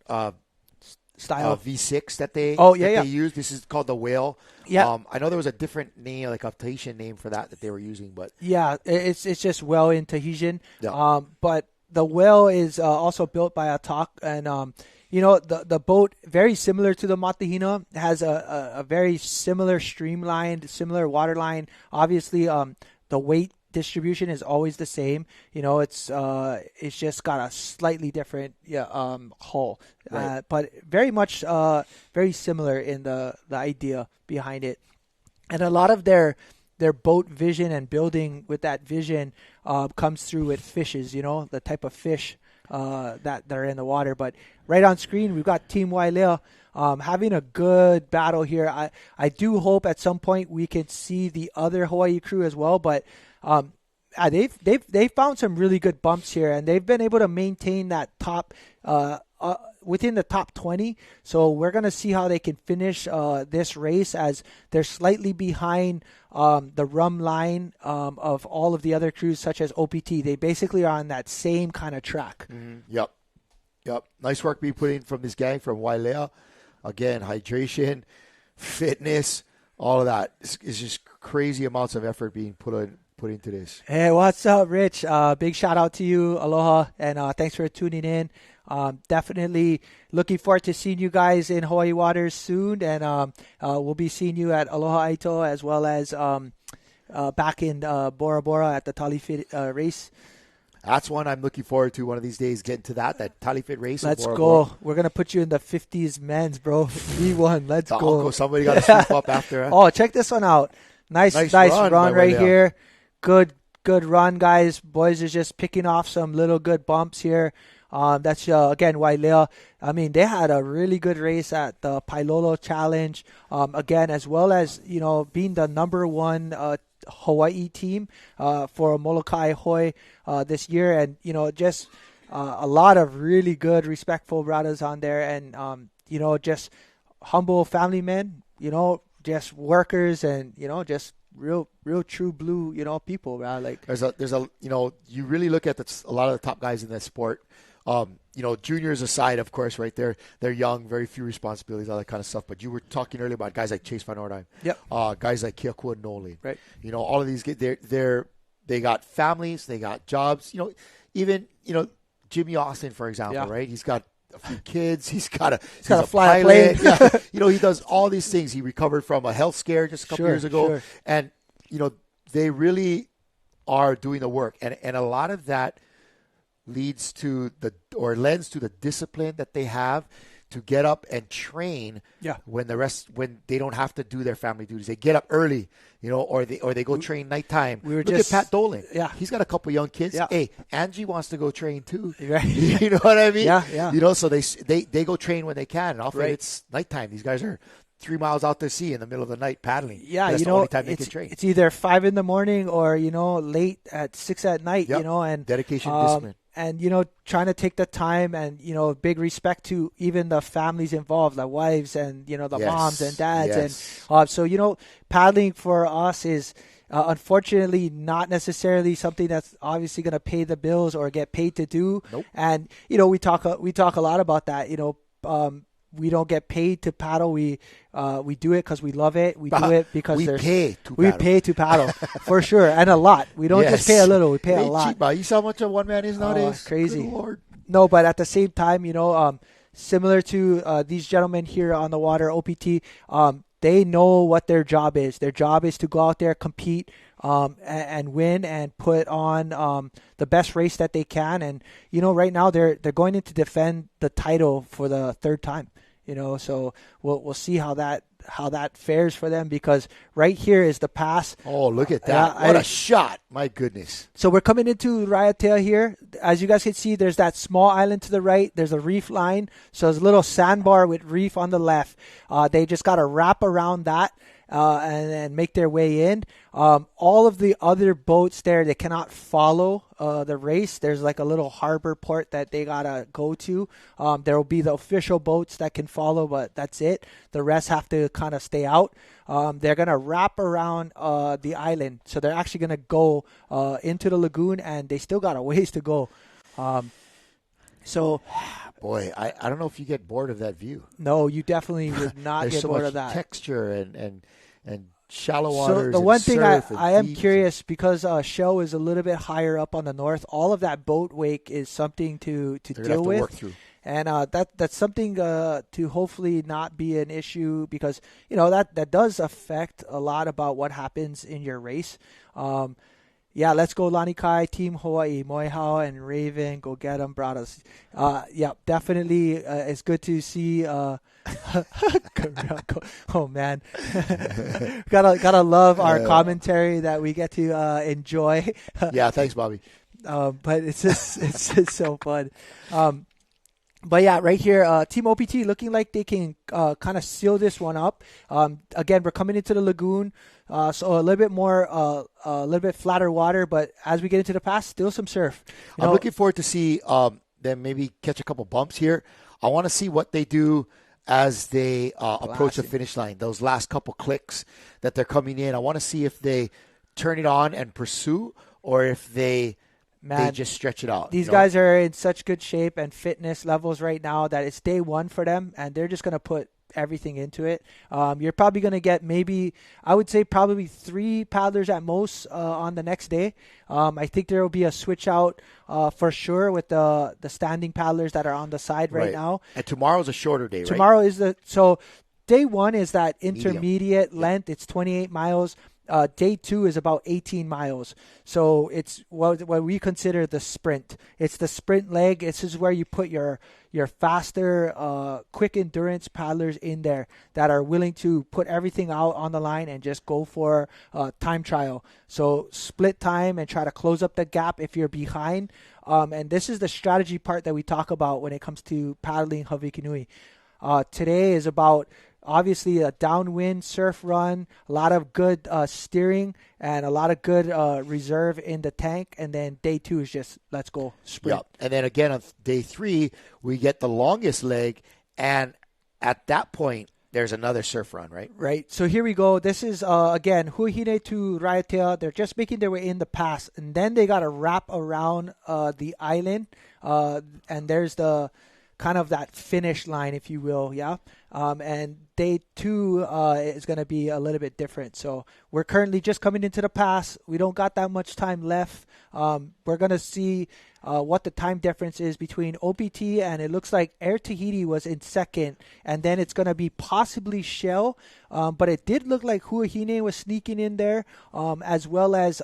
style V6 that they use. This is called the Whale. Yeah. I know there was a different name, like a Tahitian name for that they were using, but it's just Whale in Tahitian. Yeah. But the Whale is also built by Atak, and the boat, very similar to the Matahina, has a very similar streamlined, similar waterline. Obviously, the weight distribution is always the same. It's just got a slightly different hull, Right. but very much very similar in the idea behind it. And a lot of their boat vision and building with that vision comes through with fishes. The type of fish that are in the water. But right on screen, we've got Team Wailea having a good battle here. I do hope at some point we can see the other Hawaii crew as well, but they've found some really good bumps here, and they've been able to maintain that top within the top 20. So we're gonna see how they can finish this race, as they're slightly behind the rum line of all of the other crews, such as OPT. They basically are on that same kind of track. Mm-hmm. Yep. Nice work being put in from this gang from Wailea. Again, hydration, fitness, all of that. It's just crazy amounts of effort being put into this. Hey, what's up, Rich? Big shout out to you. Aloha, and thanks for tuning in. Definitely looking forward to seeing you guys in Hawaii waters soon, and we'll be seeing you at Aloha Aito, as well as back in Bora Bora at the Talifit race. That's one I'm looking forward to one of these days, getting to that Talifit race. Let's Bora go. Bora. We're going to put you in the 50s men's, bro. V1. Let's The go. uncle, somebody got to swoop up after. Huh? Oh, check this one out. Nice run by right Wailea. here. Good run, guys. Boys is just picking off some little good bumps here. That's, again, Wailea. I mean, they had a really good race at the Pailolo Challenge. Again, as well as, being the number one Hawaii team for Molokai Hoi this year. And, just a lot of really good, respectful brothers on there. And, just humble family men, just workers and, just real true blue, people, right? Like There's a you really look at a lot of the top guys in that sport. Juniors aside, of course, right there, they're young, very few responsibilities, all that kind of stuff. But you were talking earlier about guys like Chase Van Ordheim, guys like Keakua Nolan, right? All of these, they got families, they got jobs. Even Jimmy Austin, for example, right? He's got a few kids. He's got a fly pilot. a plane. He does all these things. He recovered from a health scare just a couple years ago, and they really are doing the work, and a lot of that lends to the discipline that they have to get up and train Yeah. when they don't have to do their family duties. They get up early, or they go train nighttime. Look at Pat Dolan. Yeah. He's got a couple young kids. Yeah. Hey, Angie wants to go train too. Right. You know what I mean? Yeah. So they go train when they can. And often it's nighttime. These guys are 3 miles out to sea in the middle of the night paddling. Yeah, that's the only time they can train. It's either 5 in the morning or late at 6 at night. Yep. And dedication, discipline. And trying to take the time, and big respect to even the families involved, the wives and the moms and dads. And so paddling for us is unfortunately not necessarily something that's obviously going to pay the bills or get paid to do. Nope. And we talk a lot about that. We don't get paid to paddle. We do it because we love it. We do it because we pay to paddle for sure, and a lot. We don't just pay a little. We pay a lot. Cheap, you saw how much a one man is nowadays? Crazy. Good Lord. No, but at the same time, similar to these gentlemen here on the water, OPT, they know what their job is. Their job is to go out there, compete, and win and put on the best race that they can. And right now they're going in to defend the title for the third time. So we'll see how that fares for them, because right here is the pass. Oh, look at that! What a shot! My goodness. So we're coming into Raiatea here. As you guys can see, there's that small island to the right. There's a reef line. So there's a little sandbar with reef on the left. They just got to wrap around that and make their way in. All of the other boats there, they cannot follow the race. There's like a little harbor port that they got to go to. There will be the official boats that can follow, but that's it. The rest have to kind of stay out. They're going to wrap around the island. So they're actually going to go into the lagoon, and they still got a ways to go. Boy, I don't know if you get bored of that view. No, you definitely would not get bored of that. There's so much texture and shallow waters. So the one thing I am deep curious, because Shell is a little bit higher up on the north, all of that boat wake is something to deal with. Work through. And that's something to hopefully not be an issue, because that does affect a lot about what happens in your race. Let's go Lanikai, Team Hawaii, Moihao and Raven, go get them, brothers. Definitely it's good to see. Oh man, gotta love our commentary that we get to enjoy. Yeah, thanks, Bobby. But it's just so fun. But yeah, right here, Team OPT looking like they can kind of seal this one up. Again, we're coming into the lagoon, so a little bit more, a little bit flatter water. But as we get into the pass, still some surf. I'm looking forward to see them maybe catch a couple bumps here. I want to see what they do as they approach the finish line. Those last couple clicks that they're coming in, I want to see if they turn it on and pursue, or if they just stretch it out. These guys are in such good shape and fitness levels right now that it's day one for them, and they're just going to put everything into it. You're probably going to get I would say probably 3 paddlers at most on the next day. I think there will be a switch out for sure with the standing paddlers that are on the side right now. And tomorrow's a shorter day, right? Tomorrow is day one is that intermediate length. It's 28 miles. Day 2 is about 18 miles. So it's what we consider the sprint. It's the sprint leg. This is where you put your faster, quick endurance paddlers in there that are willing to put everything out on the line and just go for time trial. So split time and try to close up the gap if you're behind. And this is the strategy part that we talk about when it comes to paddling Hawaiki Nui. Today is about obviously a downwind surf run, a lot of good steering, and a lot of good reserve in the tank. And then day 2 is just let's go sprint. Yeah. And then again on day 3, we get the longest leg, and at that point there's another surf run, right? Right. So here we go. This is again Huahine to Raiatea. They're just making their way in the pass, and then they got to wrap around the island, and there's the kind of that finish line, if you will, yeah. And day 2 is going to be a little bit different. So we're currently just coming into the pass. We don't got that much time left. We're going to see what the time difference is between OPT, and it looks like Air Tahiti was in second, and then it's going to be possibly Shell. But it did look like Huahine was sneaking in there, as well as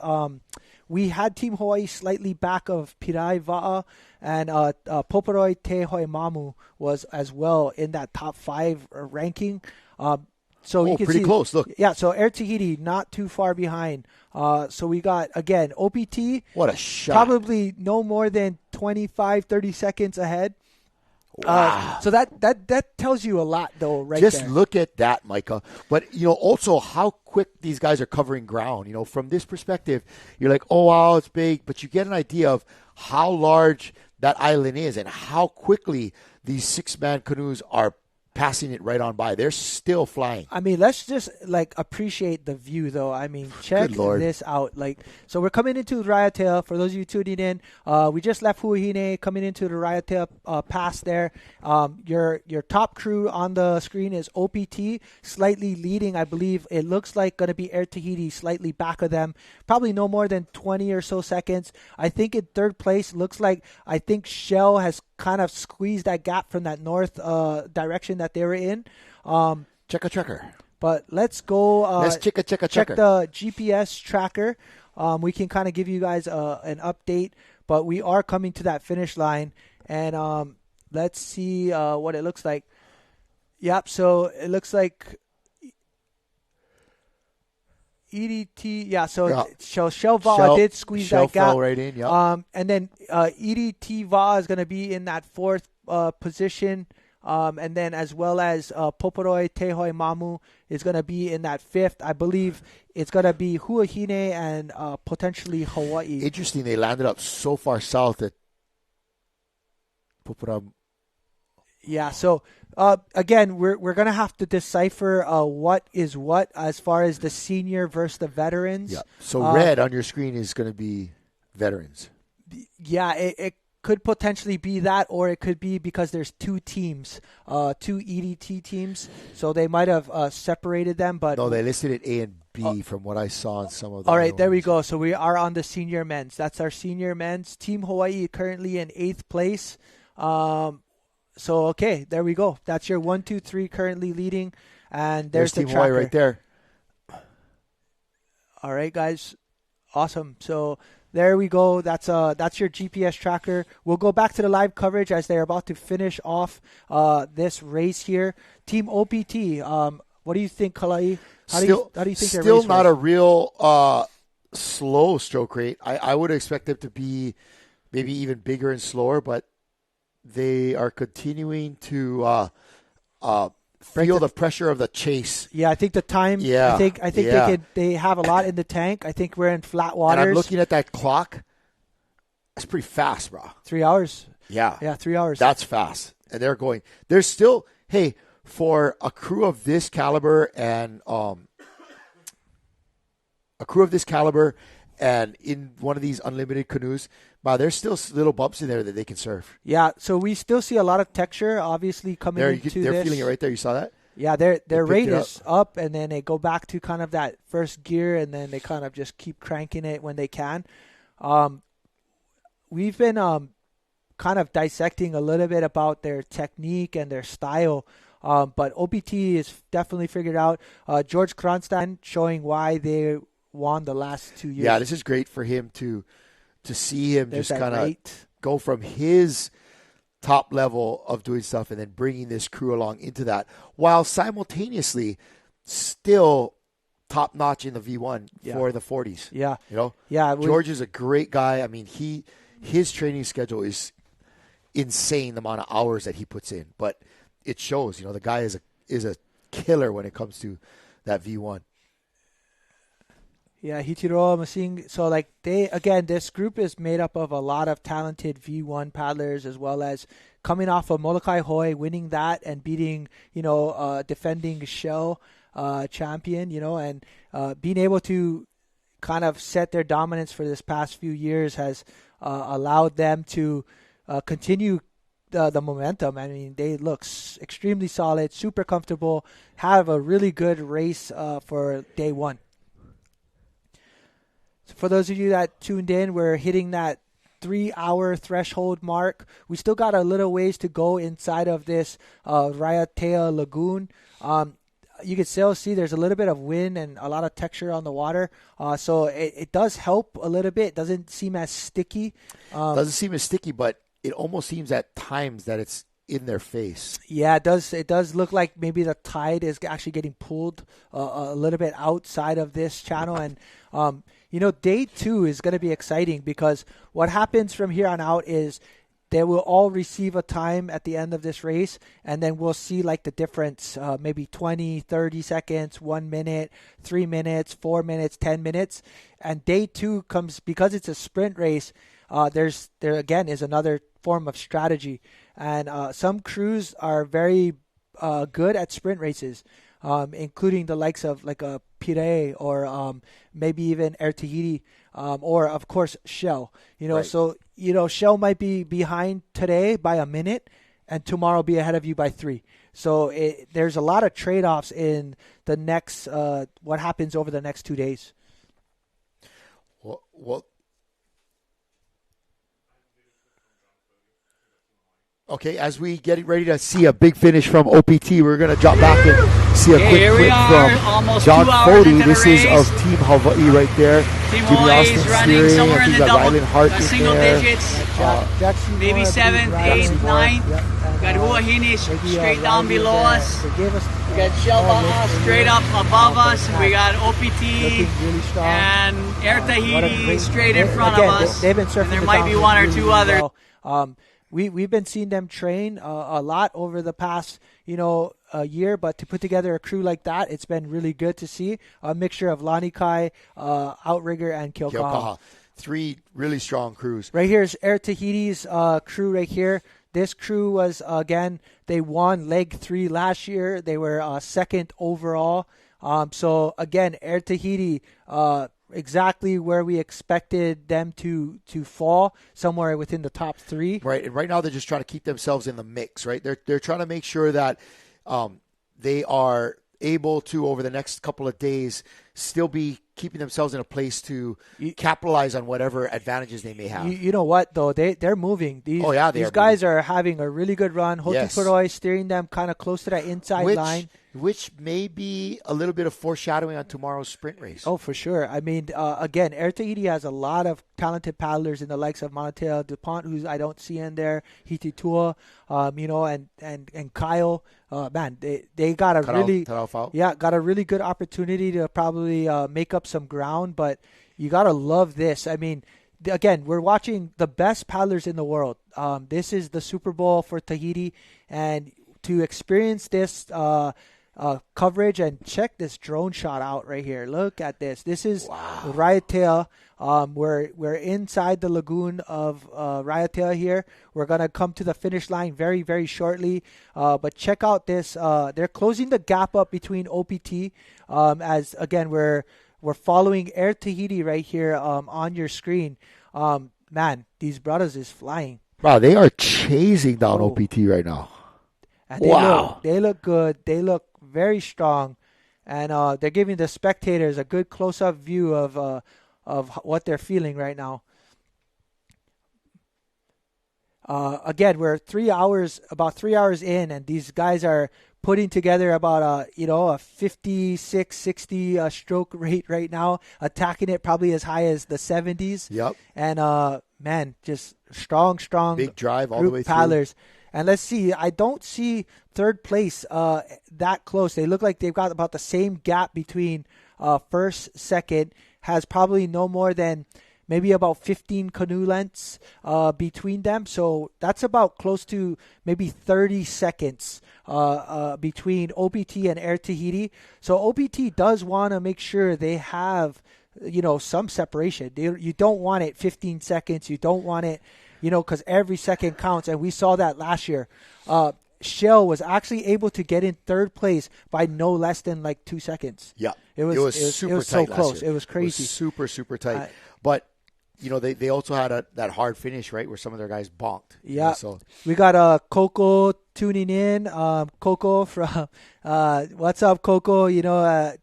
we had Team Hawaii slightly back of Pirai Va'a, and Poporoi Te Hoimamu was as well in that top 5 ranking. So you can pretty see, close. Look, yeah. So Air Tahiti not too far behind. So we got again OPT. What a shot! Probably no more than 25, 30 seconds ahead. Wow. So that tells you a lot, though, right Just there. look at that, Micah. But, also how quick these guys are covering ground. From this perspective, you're like, oh, wow, it's big. But you get an idea of how large that island is and how quickly these 6-man canoes are passing it right on by. They're still flying. I mean, let's just appreciate the view, though. I mean, check this out. So we're coming into Raiatea. For those of you tuning in, we just left Huahine, coming into the Raiatea pass there. Your top crew on the screen is OPT, slightly leading. I believe it looks like going to be Air Tahiti, slightly back of them. Probably no more than 20 or so seconds. I think in third place, looks like Shell has kind of squeezed that gap from that north direction that they were in. Checker. But let's go. Let's check the GPS tracker. We can kind of give you guys an update, but we are coming to that finish line, and let's see what it looks like. Yep. So it looks like EDT. Yeah. So Shell Va did squeeze that gap. Fell right in. Yeah. And then EDT Va is going to be in that 4th position. And then as well as Poporoi Te Hoimamu is going to be in that 5th. I believe it's going to be Huahine and potentially Hawaii. Interesting. They landed up so far south at Poporoi. Yeah. So again, we're going to have to decipher what is what as far as the senior versus the veterans. Yeah. So red on your screen is going to be veterans. Yeah. It could potentially be that, or it could be because there's 2 teams, 2 EDT teams, so they might have separated them. But no, they listed it A and B from what I saw in some of the. All right, there we go. So we are on the senior men's. That's our senior men's. Team Hawaii currently in 8th place. So okay, there we go. That's your 1, 2, 3 currently leading, and there's the Team tracker Hawaii right there. All right, guys, awesome. So. There we go. That's your GPS tracker. We'll go back to the live coverage as they're about to finish off this race here. Team OPT. What do you think, Kalai? How do you think their race still not was? a real slow stroke rate. I would expect them to be maybe even bigger and slower, but they are continuing to feel the pressure of the chase. Yeah, I think the time. Yeah, I think they have a lot in the tank. I think we're in flat waters. And I'm looking at that clock. That's pretty fast, bro. 3 hours. Yeah. Yeah, 3 hours. That's fast. And they're going. There's still, hey, for a crew of this caliber and in one of these unlimited canoes, wow, there's still little bumps in there that they can surf. Yeah, so we still see a lot of texture, obviously, coming into this. They're feeling it right there. You saw that? Yeah, their rate is up, and then they go back to kind of that first gear, and then they kind of just keep cranking it when they can. We've been kind of dissecting a little bit about their technique and their style, but OPT is definitely figured out. George Kronstein showing why they won the last 2 years. Yeah, this is great for him to see him just kind of go from his top level of doing stuff and then bringing this crew along into that, while simultaneously still top notch in the V1 for the 40s. Yeah, George is a great guy. I mean, his training schedule is insane, the amount of hours that he puts in, but it shows. The guy is a killer when it comes to that V1. Yeah, Hichiro Masing. So, this group is made up of a lot of talented V1 paddlers, as well as coming off of Molokai Hoi, winning that and beating, defending Shell champion, and being able to kind of set their dominance for this past few years has allowed them to continue the momentum. I mean, they look extremely solid, super comfortable, have a really good race for day one. So for those of you that tuned in, we're hitting that 3-hour threshold mark. We still got a little ways to go inside of this Raiatea Lagoon. you can still see there's a little bit of wind and a lot of texture on the water. So it does help a little bit. It doesn't seem as sticky. Doesn't seem as sticky, but it almost seems at times that it's in their face. Yeah, it does. It does look like maybe the tide is actually getting pulled a little bit outside of this channel. And, day 2 is going to be exciting because what happens from here on out is they will all receive a time at the end of this race, and then we'll see like the difference, maybe 20, 30 seconds, 1 minute, 3 minutes, 4 minutes, 10 minutes. And day 2 comes, because it's a sprint race, there again is another form of strategy. And some crews are very good at sprint races, including the likes of like a Pire or maybe even Air Tahiti, or of course Shell. Right. So Shell might be behind today by a minute, and tomorrow be ahead of you by 3. So there's a lot of trade-offs in the next what happens over the next 2 days. Well, okay, as we get ready to see a big finish from OPT, we're going to drop back and see a quick clip from John Fody. This is of Team Hawaii right there. Team Jimmy Hawaii Austin is running steering. somewhere I in think the got Rylan Hart in single there. digits. Jackson Maybe Moore, 7th, 8th, 9th. Got Huahine straight down below us. They gave us, We got Shell Baja straight up above us. We got OPT really strong. and Air Tahiti straight in front again, of us. They've been surfing And there the might be downhill one or really, two really others. well. We've been seeing them train a lot over the past, a year, but to put together a crew like that, it's been really good to see a mixture of Lanikai, Outrigger, and Kilkaha. 3 really strong crews. Right here is Air Tahiti's crew right here. This crew was, again, they won leg 3 last year. They were 2nd overall. So, again, Air Tahiti, exactly where we expected them to fall, somewhere within the top 3. Right, and right now they're just trying to keep themselves in the mix, right? They're trying to make sure that they are able to, over the next couple of days, still be keeping themselves in a place to capitalize on whatever advantages they may have. You know what, though? They're moving. These guys are having a really good run. Hoti Puroi steering them kind of close to that inside line. Which may be a little bit of foreshadowing on tomorrow's sprint race. Oh, for sure. I mean, again, Air Tahiti has a lot of talented paddlers in the likes of Montel DuPont, who I don't see in there, Hititua, and Kyle. Man, they got a really good opportunity to probably make up some ground, but you got to love this. I mean, again, we're watching the best paddlers in the world. This is the Super Bowl for Tahiti, and to experience this coverage, and check this drone shot out right here. Look at this. This is Raiatea. We're inside the lagoon of Raiatea here. We're gonna come to the finish line very, very shortly. But check out this. They're closing the gap up between OPT. As again, we're following Air Tahiti right here on your screen. Man, these brothers is flying. Wow, they are chasing down OPT right now. And they look good. They look very strong, and they're giving the spectators a good close-up view of what they're feeling right now. Again, we're about 3 hours in, and these guys are putting together about a 56, 60 stroke rate right now, attacking it probably as high as the 70s. Yep. And man, just strong big drive all the way paddlers. through. And let's see, I don't see third place that close. They look like they've got about the same gap between first, second, has probably no more than maybe about 15 canoe lengths between them. So that's about close to maybe 30 seconds between OPT and Air Tahiti. So OPT does want to make sure they have, some separation. You don't want it 15 seconds. You don't want it, because every second counts. And we saw that last year. Shell was actually able to get in third place by no less than 2 seconds. Yeah. It was super tight so close. Year. It was crazy. It was super tight. But they also had that hard finish, right, where some of their guys bonked. Yeah. So we got Coco tuning in. Coco from what's up, Coco?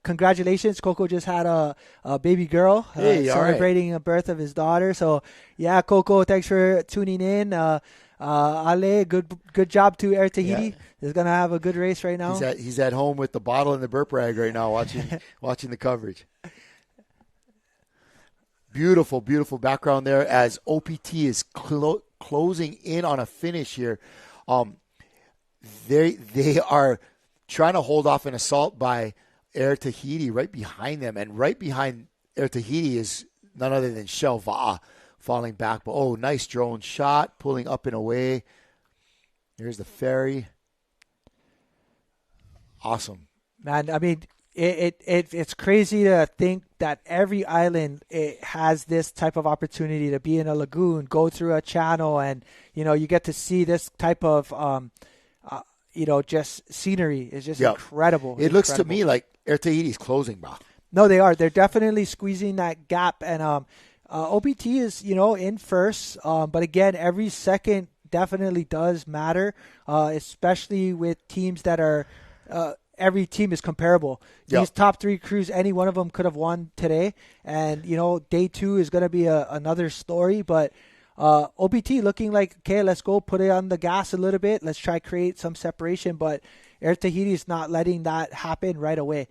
Congratulations. Coco just had a baby girl celebrating the birth of his daughter. So yeah, Coco, thanks for tuning in. Ale, good job to Air Tahiti. Yeah. He's gonna have a good race right now. He's at home with the bottle and the burp rag right now, watching the coverage. Beautiful, beautiful background there as OPT is closing in on a finish here. They are trying to hold off an assault by Air Tahiti right behind them, and right behind Air Tahiti is none other than Shell Va falling back. But nice drone shot, pulling up and away. Here's the ferry. Awesome, man. I mean, it's crazy to think that every island has this type of opportunity to be in a lagoon, go through a channel, and you get to see this type of just scenery. Is just incredible. It looks to me like Air Tahiti's closing, bro. No, they are. They're definitely squeezing that gap, and OPT is in first, but again, every second definitely does matter, especially with teams that are. Every team is comparable. These top three crews, any one of them could have won today. And, day 2 is going to be another story. But OPT looking like, okay, let's go put it on the gas a little bit. Let's try create some separation. But Air Tahiti is not letting that happen right away.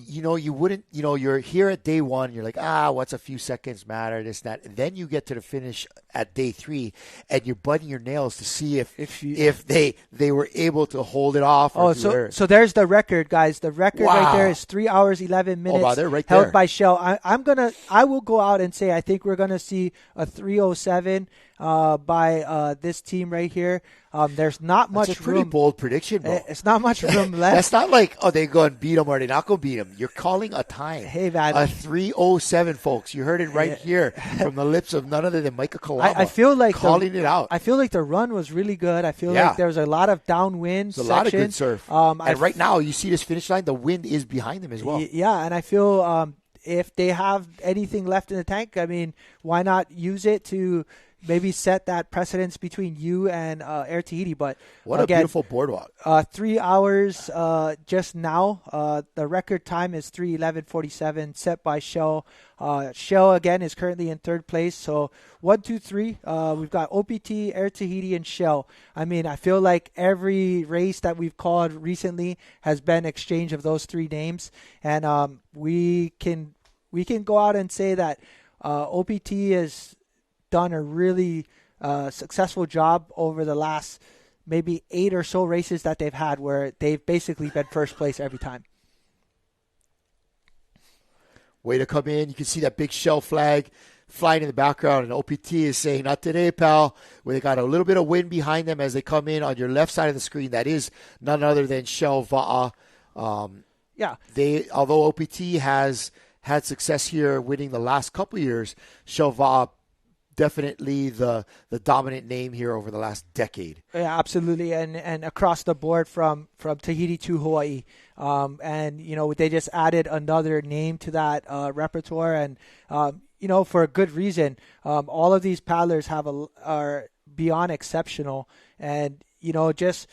You wouldn't, you're here at day 1, you're like, what's a few seconds matter, this, that. And then you get to the finish at day 3, and you're biting your nails to see if they were able to hold it off. So there's the record, guys. The record right there is 3 hours, 11 minutes. Wow, they're right held there. by Shell. I will go out and say I think we're going to see a 3:07 by this team right here. There's not much room. That's a pretty bold prediction, bro. It's not much room left. That's not like, they go and beat them or they're not going to beat them. You're calling a time. Hey, man. A 3:07, folks. You heard it right here from the lips of none other than Micah Kalama. I feel like calling it out. I feel like the run was really good. I feel like there was a lot of downwind section. A lot of good surf. And right now, you see this finish line, the wind is behind them as well. Yeah, and I feel if they have anything left in the tank, I mean, why not use it to maybe set that precedence between you and Air Tahiti? But what a beautiful boardwalk. 3 hours just now. The record time is 3:11:47 set by Shell. Shell again is currently in third place. So 1, 2, 3. We've got OPT, Air Tahiti, and Shell. I mean, I feel like every race that we've called recently has been exchange of those 3 names, and we can go out and say that OPT has done a really successful job over the last maybe 8 or so races that they've had where they've basically been first place every time. Way to come in. You can see that big Shell flag flying in the background, and OPT is saying, not today, pal. Where they got a little bit of wind behind them as they come in on your left side of the screen. That is none other than Shell Va. Although OPT has had success here winning the last couple of years, Shell Va definitely the dominant name here over the last decade. Yeah, absolutely, and across the board from Tahiti to Hawaii, and they just added another name to that repertoire, and for a good reason. All of these paddlers are beyond exceptional, and just.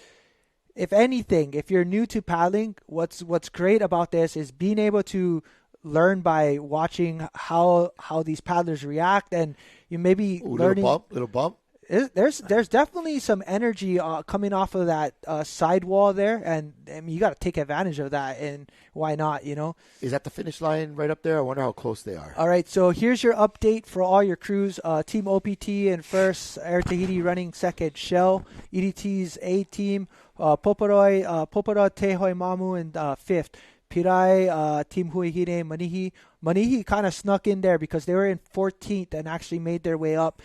If anything, if you're new to paddling, what's great about this is being able to learn by watching how these paddlers react, and you maybe learning little bump. There's definitely some energy coming off of that sidewall there, and I mean you got to take advantage of that, and why not? Is that the finish line right up there? I wonder how close they are. All right, so here's your update for all your crews. Team OPT in first, Air Tahiti running second, Shell, EDT's A team, Poporoi Tehoi Mamu in fifth. Pirai, Team Huihine, Manihi kind of snuck in there because they were in 14th and actually made their way up.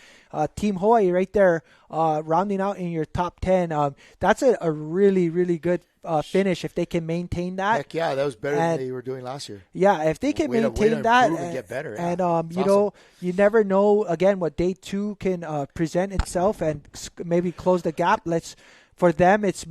Team Hawaii right there, rounding out in your top 10. That's a really, really good finish if they can maintain that. Heck yeah, that was better than they were doing last year. Yeah, if they can maintain that and get better. And awesome. You never know again what day 2 can present itself and maybe close the gap. Let's for them, it's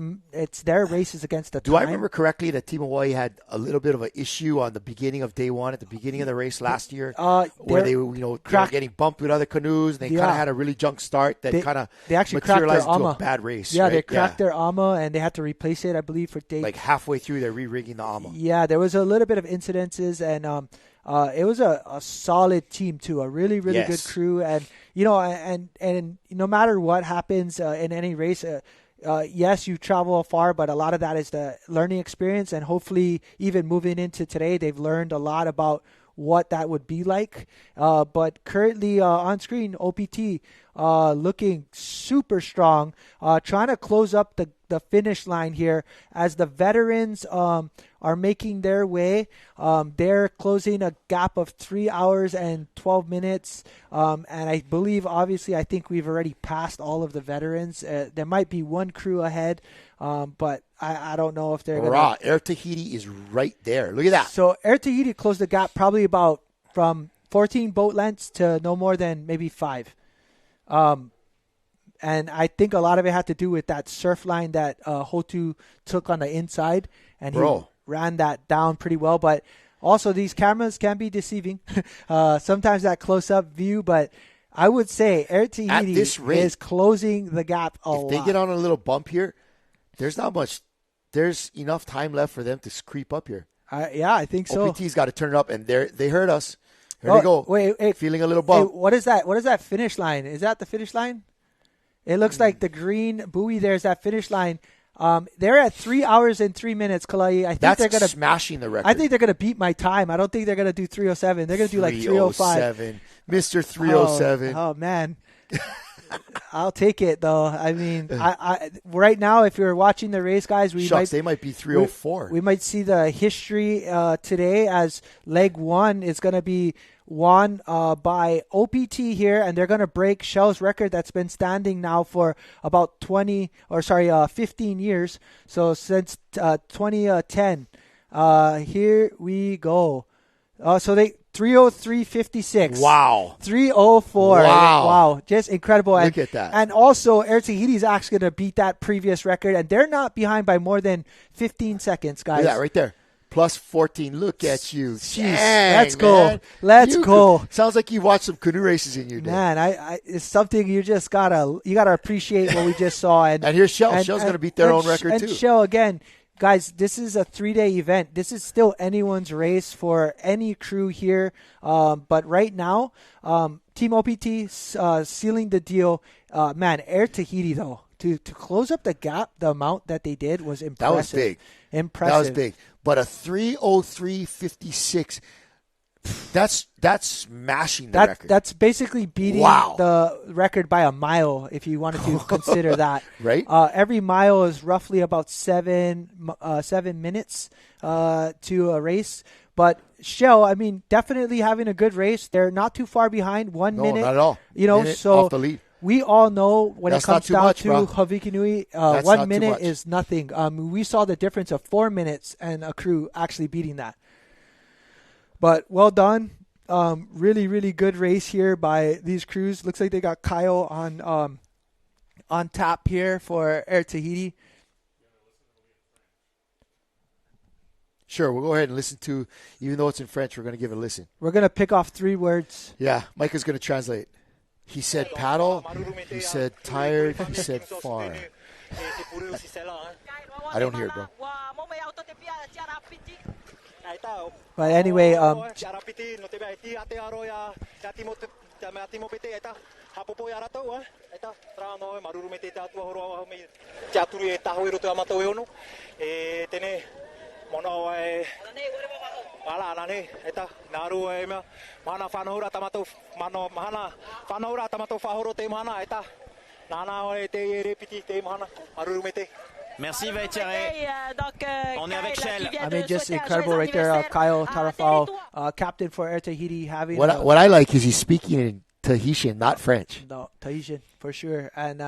their races against the time. Do I remember correctly that Team Hawaii had a little bit of an issue on the beginning of day one, at the beginning of the race last year, where they were getting bumped with other canoes, and they kind of had a really junk start that kind of they actually materialized into a bad race. Yeah, right? they cracked their AMA, and they had to replace it, I believe, for day. Like halfway through, they're re-rigging the AMA. Yeah, there was a little bit of incidences, and it was a solid team too, a really good crew, and and no matter what happens in any race. Yes, you travel far, but a lot of that is the learning experience, and hopefully even moving into today, they've learned a lot about what that would be like. But currently on screen, OPT looking super strong, trying to close up the finish line here as the veterans are making their way. They're closing a gap of 3 hours and 12 minutes. And I believe, obviously, I think we've already passed all of the veterans. There might be one crew ahead, but I don't know if they're going to. Air Tahiti is right there. Look at that. So Air Tahiti closed the gap probably about from 14 boat lengths to no more than maybe 5. And I think a lot of it had to do with that surf line that Hotu took on the inside, and he ran that down pretty well. But also these cameras can be deceiving. Sometimes that close-up view, but I would say Air Tahiti is closing the gap a lot. If they get on a little bump here, there's not much. There's enough time left for them to creep up here. Yeah, I think so. OPT's got to turn it up, and they heard us. Here they go. Wait, feeling a little bump. What is that? What is that finish line? Is that the finish line? It looks like the green buoy there is that finish line. They're at 3 hours and 3 minutes, Kalai. I think That's they're gonna smashing the record. I think they're gonna beat my time. I don't think they're gonna do 3:07. They're gonna do like 3:05. Mr. 3:07. Oh man. I'll take it though. I mean, I right now, if you're watching the race, guys, they might be 3:04. We might see the history today, as leg one is going to be won by OPT here, and they're going to break Shell's record that's been standing now for about 15 years. So since 2010. Here we go. So they 3:03.56. Wow. 3:04. Wow. Just incredible. Look at that. And also, Air Tahiti is actually going to beat that previous record, and they're not behind by more than 15 seconds, guys. Look at that right there. Plus 14. Look at you. Jeez. Let's go. Let's go. Sounds like you watched some canoe races in your day. Man, it's something you just gotta appreciate what we just saw. And here's Shell. Shell's going to beat their own record too. And Shell again. Guys, this is a 3-day event. This is still anyone's race for any crew here. But right now, Team OPT sealing the deal. Man, Air Tahiti, though, to close up the gap, the amount that they did was impressive. That was big. Impressive. That was big. But a 3:03.56, that's smashing the record. That's basically beating the record by a mile, if you wanted to consider that. Right. Every mile is roughly about 7 minutes to a race. But Shell, I mean, definitely having a good race. They're not too far behind. 1 minute. No, not at all. Minute so off the lead. We all know when it comes down to bro. Hawaiki Nui, 1 minute is nothing. We saw the difference of 4 minutes and a crew actually beating that. But well done. Really, really good race here by these crews. Looks like they got Kyle on tap here for Air Tahiti. Sure, we'll go ahead and listen to, even though it's in French, we're going to give it a listen. We're going to pick off 3 words. Yeah, Mike is going to translate. He said paddle, he said tired, he said far. I don't hear it, bro. But anyway, Merci, Vétiré. On est avec Shell. I mean, just incredible right there. Kyle Tarafao, captain for Air Tahiti, having what I like is he's speaking in Tahitian, not French. No, Tahitian for sure. And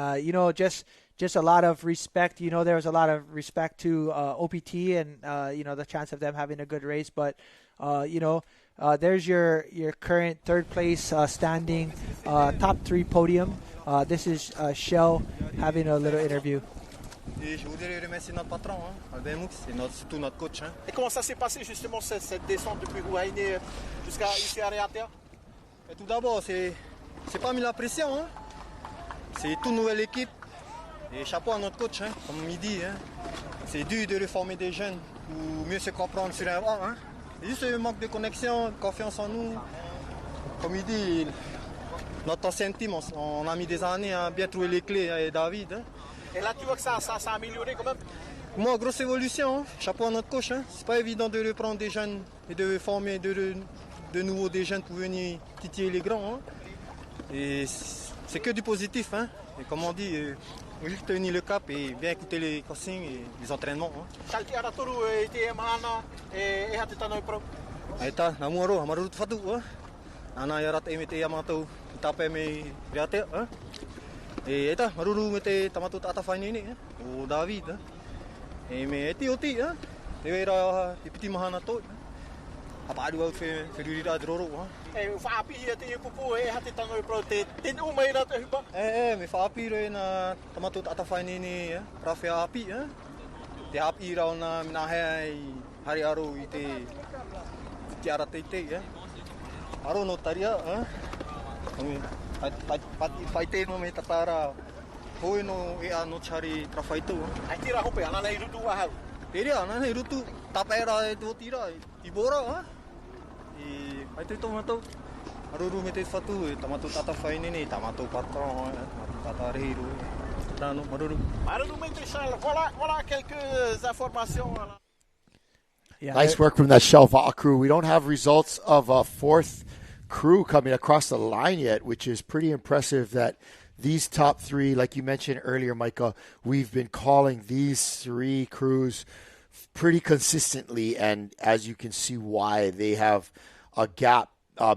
just a lot of respect. There was a lot of respect to OPT and the chance of them having a good race. But there's your current third place standing, top 3 podium. This is Shell having a little interview. Et je voudrais remercier notre patron, Albert Moux, et surtout notre coach. Et comment ça s'est passé justement cette descente depuis Hawaii jusqu'à ici à Réater? Et tout d'abord, c'est pas mis la pression. C'est toute nouvelle équipe. Et chapeau à notre coach, comme il dit. C'est dur de reformer des jeunes pour mieux se comprendre sur un rang. C'est juste un manque de connexion, de confiance en nous. Comme il dit, notre ancien team, on a mis des années à bien trouver les clés, et David. Et là, tu vois que ça a amélioré quand même? Moi, grosse évolution. Chapeau à notre coach. C'est pas évident de reprendre des jeunes et de former de nouveau des jeunes pour venir titiller les grands. Et c'est que du positif. Et comme on dit, il faut juste tenir le cap et bien écouter les consignes et les entraînements. Aita, namoro, amarut fatu. Ana yarat emete yamato, tape me riate. Et aita, maruru mete tamato tata faini o David. Et me eti oti, era petit mahana to. Apadu au ferurira droro. Fa api te pupu hati tanoi pro te umai na te huba. Me fa api re na tamato tata faini ni pra fe api. Te api ra na mina hari aro i te ara te. Aro no taria, Paite no me tatara hoi no e ano chari trafaito. Ai tira hope ana nei rutu wa hau. Teria ana nei rutu tapera e do tira I bora. E ai te tomato aruru me te fatu e tamato tata faini ni tamato patron, tata reiro. Tano maruru. Maruru me te sal. Voilà quelques informations. Yeah, nice work from that Shell Va crew. We don't have results of a fourth crew coming across the line yet, which is pretty impressive that these top three, like you mentioned earlier, Micah, we've been calling these three crews pretty consistently, and as you can see why, they have a gap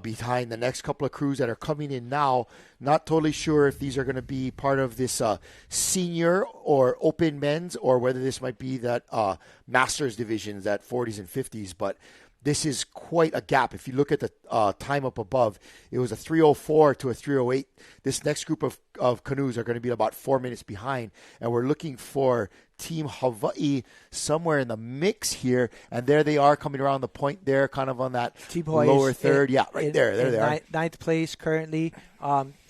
behind the next couple of crews that are coming in now. Not totally sure if these are going to be part of this senior or open men's, or whether this might be that masters divisions at 40s and 50s, but this is quite a gap. If you look at the time up above, it was a 3:04 to a 3:08. This next group of canoes are going to be about 4 minutes behind, and we're looking for Team Hawaii somewhere in the mix here, and there they are coming around the point there, kind of on that lower third. There they are. Ninth place currently.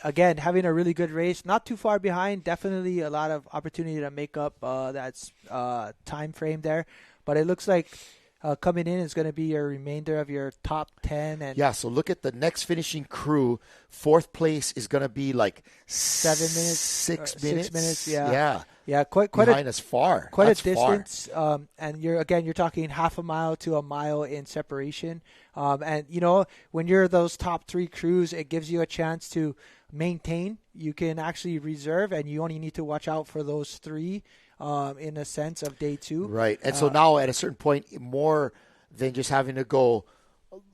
Again, having a really good race, not too far behind. Definitely a lot of opportunity to make up that time frame there, but it looks like coming in is going to be your remainder of your top 10. And yeah, so look at the next finishing crew. Fourth place is going to be like 7 minutes, 6 minutes. 6 minutes, yeah. Quite behind us far. Quite That's a distance. And you're talking half a mile to a mile in separation. And when you're those top three crews, it gives you a chance to maintain. You can actually reserve, and you only need to watch out for those three. In a sense of day two. Right. And so now at a certain point, more than just having to go,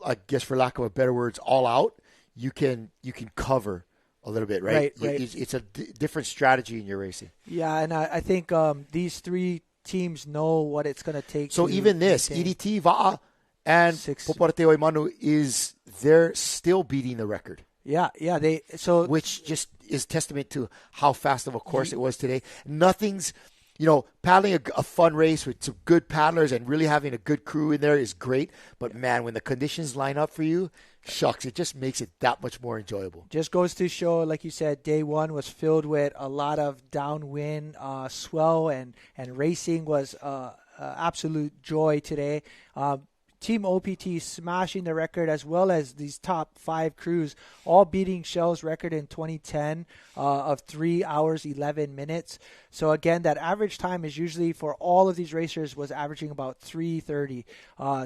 I guess for lack of a better words, all out, you can cover a little bit, right? Right. It's a different strategy in your racing. Yeah, and I think these three teams know what it's going to take. So even this, EDT, Va'a, and Poporateo Imanu, they're still beating the record. Yeah, which just is testament to how fast of a course it was today. Nothing's... paddling a fun race with some good paddlers and really having a good crew in there is great. But, man, when the conditions line up for you, shucks, it just makes it that much more enjoyable. Just goes to show, like you said, day one was filled with a lot of downwind swell, and racing was absolute joy today. Team OPT smashing the record, as well as these top five crews, all beating Shell's record in 2010 of 3 hours, 11 minutes. So again, that average time is usually for all of these racers was averaging about 3:30.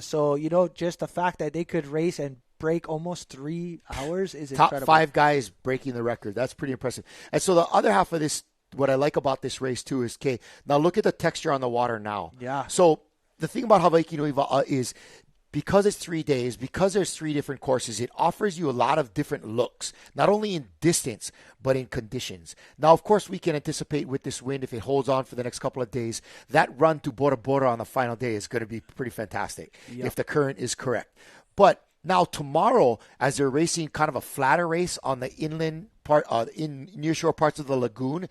So, just the fact that they could race and break almost 3 hours is incredible. Top five guys breaking the record. That's pretty impressive. And so the other half of this, what I like about this race too is, now look at the texture on the water now. Yeah. So the thing about Hawaiki Nui Va is, because it's 3 days, because there's 3 different courses, it offers you a lot of different looks, not only in distance, but in conditions. Now, of course, we can anticipate with this wind, if it holds on for the next couple of days, that run to Bora Bora on the final day is going to be pretty fantastic, if the current is correct. But now tomorrow, as they're racing kind of a flatter race on the inland part, in nearshore parts of the lagoon,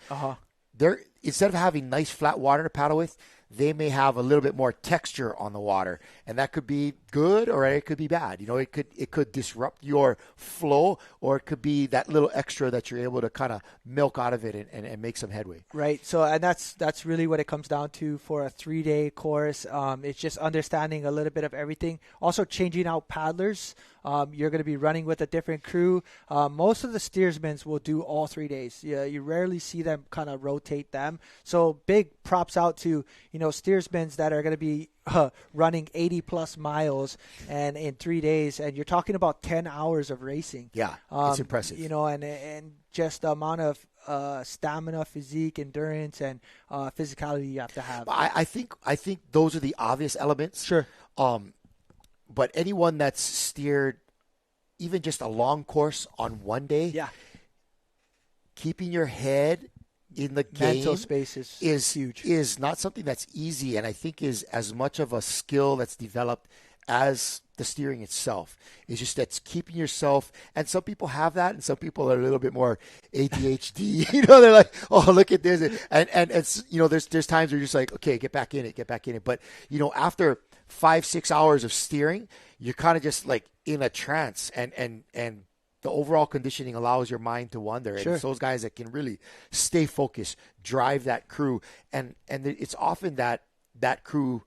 instead of having nice flat water to paddle with, they may have a little bit more texture on the water, and that could be good or it could be bad. It could disrupt your flow, or it could be that little extra that you're able to kind of milk out of it and make some headway. Right. So, and that's really what it comes down to for a 3-day course. It's just understanding a little bit of everything. Also changing out paddlers. You're going to be running with a different crew. Most of the steersmen will do all 3 days. Yeah, you rarely see them kind of rotate them. So big props out to steersmen that are going to be running 80 plus miles and in 3 days, and you're talking about 10 hours of racing. Yeah, it's impressive. And just the amount of stamina, physique, endurance, and physicality you have to have. I think those are the obvious elements. Sure. But anyone that's steered even just a long course on one day, keeping your head in the game mental space is huge. Is not something that's easy, and I think is as much of a skill that's developed as the steering itself. It's just that's keeping yourself, and some people have that, and some people are a little bit more ADHD. They're like, oh, look at this, and it's there's times where you're just like, okay, get back in it. But after 5-6 hours of steering, you're kind of just like in a trance, and the overall conditioning allows your mind to wander. Sure. And it's those guys that can really stay focused, drive that crew, and it's often that crew,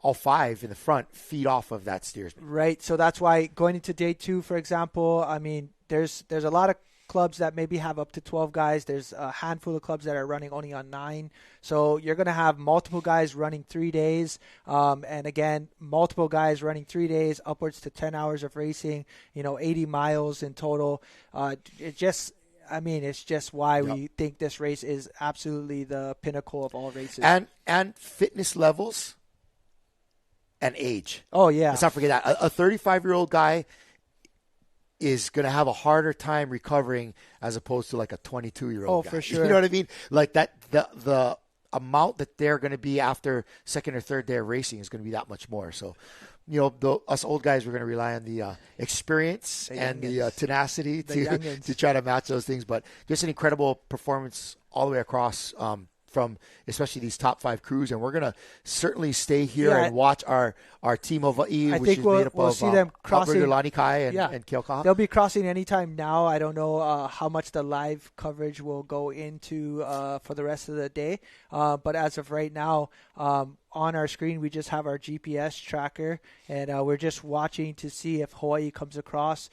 all 5 in the front, feed off of that steersman. Right. So that's why going into day 2, for example, I mean, there's a lot of clubs that maybe have up to 12 guys. There's a handful of clubs that are running only on 9. So you're going to have multiple guys running 3 days. And again, multiple guys running 3 days, upwards to 10 hours of racing, 80 miles in total. It's just why we think this race is absolutely the pinnacle of all races. And fitness levels and age. Oh, yeah. Let's not forget that. A 35-year-old guy is going to have a harder time recovering as opposed to like a 22-year-old guy. For sure. You know what I mean? Like that, the amount that they're going to be after second or third day of racing is going to be that much more. So, us old guys, we're going to rely on the experience and the tenacity to try to match those things. But just an incredible performance all the way across from especially these top 5 crews, and we're going to certainly stay here and watch our team Hawaii, which is made up of see them crossing Lani Kai and Keokaha. They'll be crossing anytime now. I don't know how much the live coverage will go into for the rest of the day, but as of right now, on our screen, we just have our GPS tracker, and we're just watching to see if Hawaii comes across.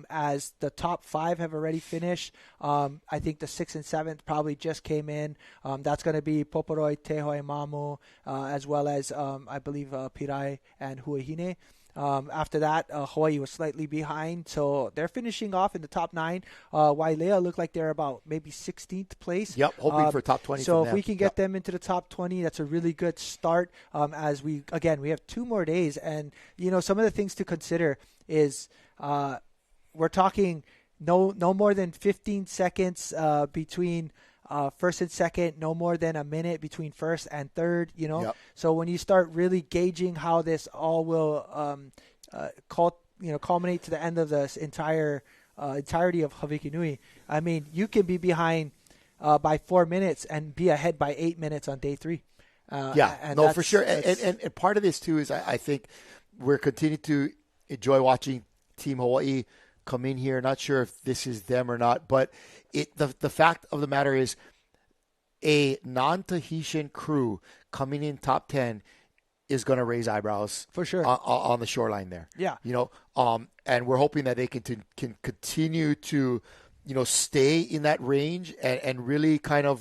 As the top 5 have already finished, I think the 6th and 7th probably just came in. That's going to be Poporoi, Tehoi Mamu, as well as, I believe, Pirai and Huahine. After that, Hawaii was slightly behind, so they're finishing off in the top 9. Wailea look like they're about maybe 16th place. Yep, hoping for top 20. So if we can get them into the top 20, that's a really good start. As we have 2 more days, and some of the things to consider is we're talking no more than 15 seconds between first and second, no more than a minute between first and third, Yep. So when you start really gauging how this all will culminate to the end of this entirety of Hawaiki Nui, I mean, you can be behind by 4 minutes and be ahead by 8 minutes on day 3. For sure. And part of this too is I think we're continuing to enjoy watching Team Hawaii come in here. Not sure if this is them or not, but the fact of the matter is a non-Tahitian crew coming in top 10 is going to raise eyebrows for sure on the shoreline there. Yeah. And we're hoping that they can continue to, stay in that range and really kind of,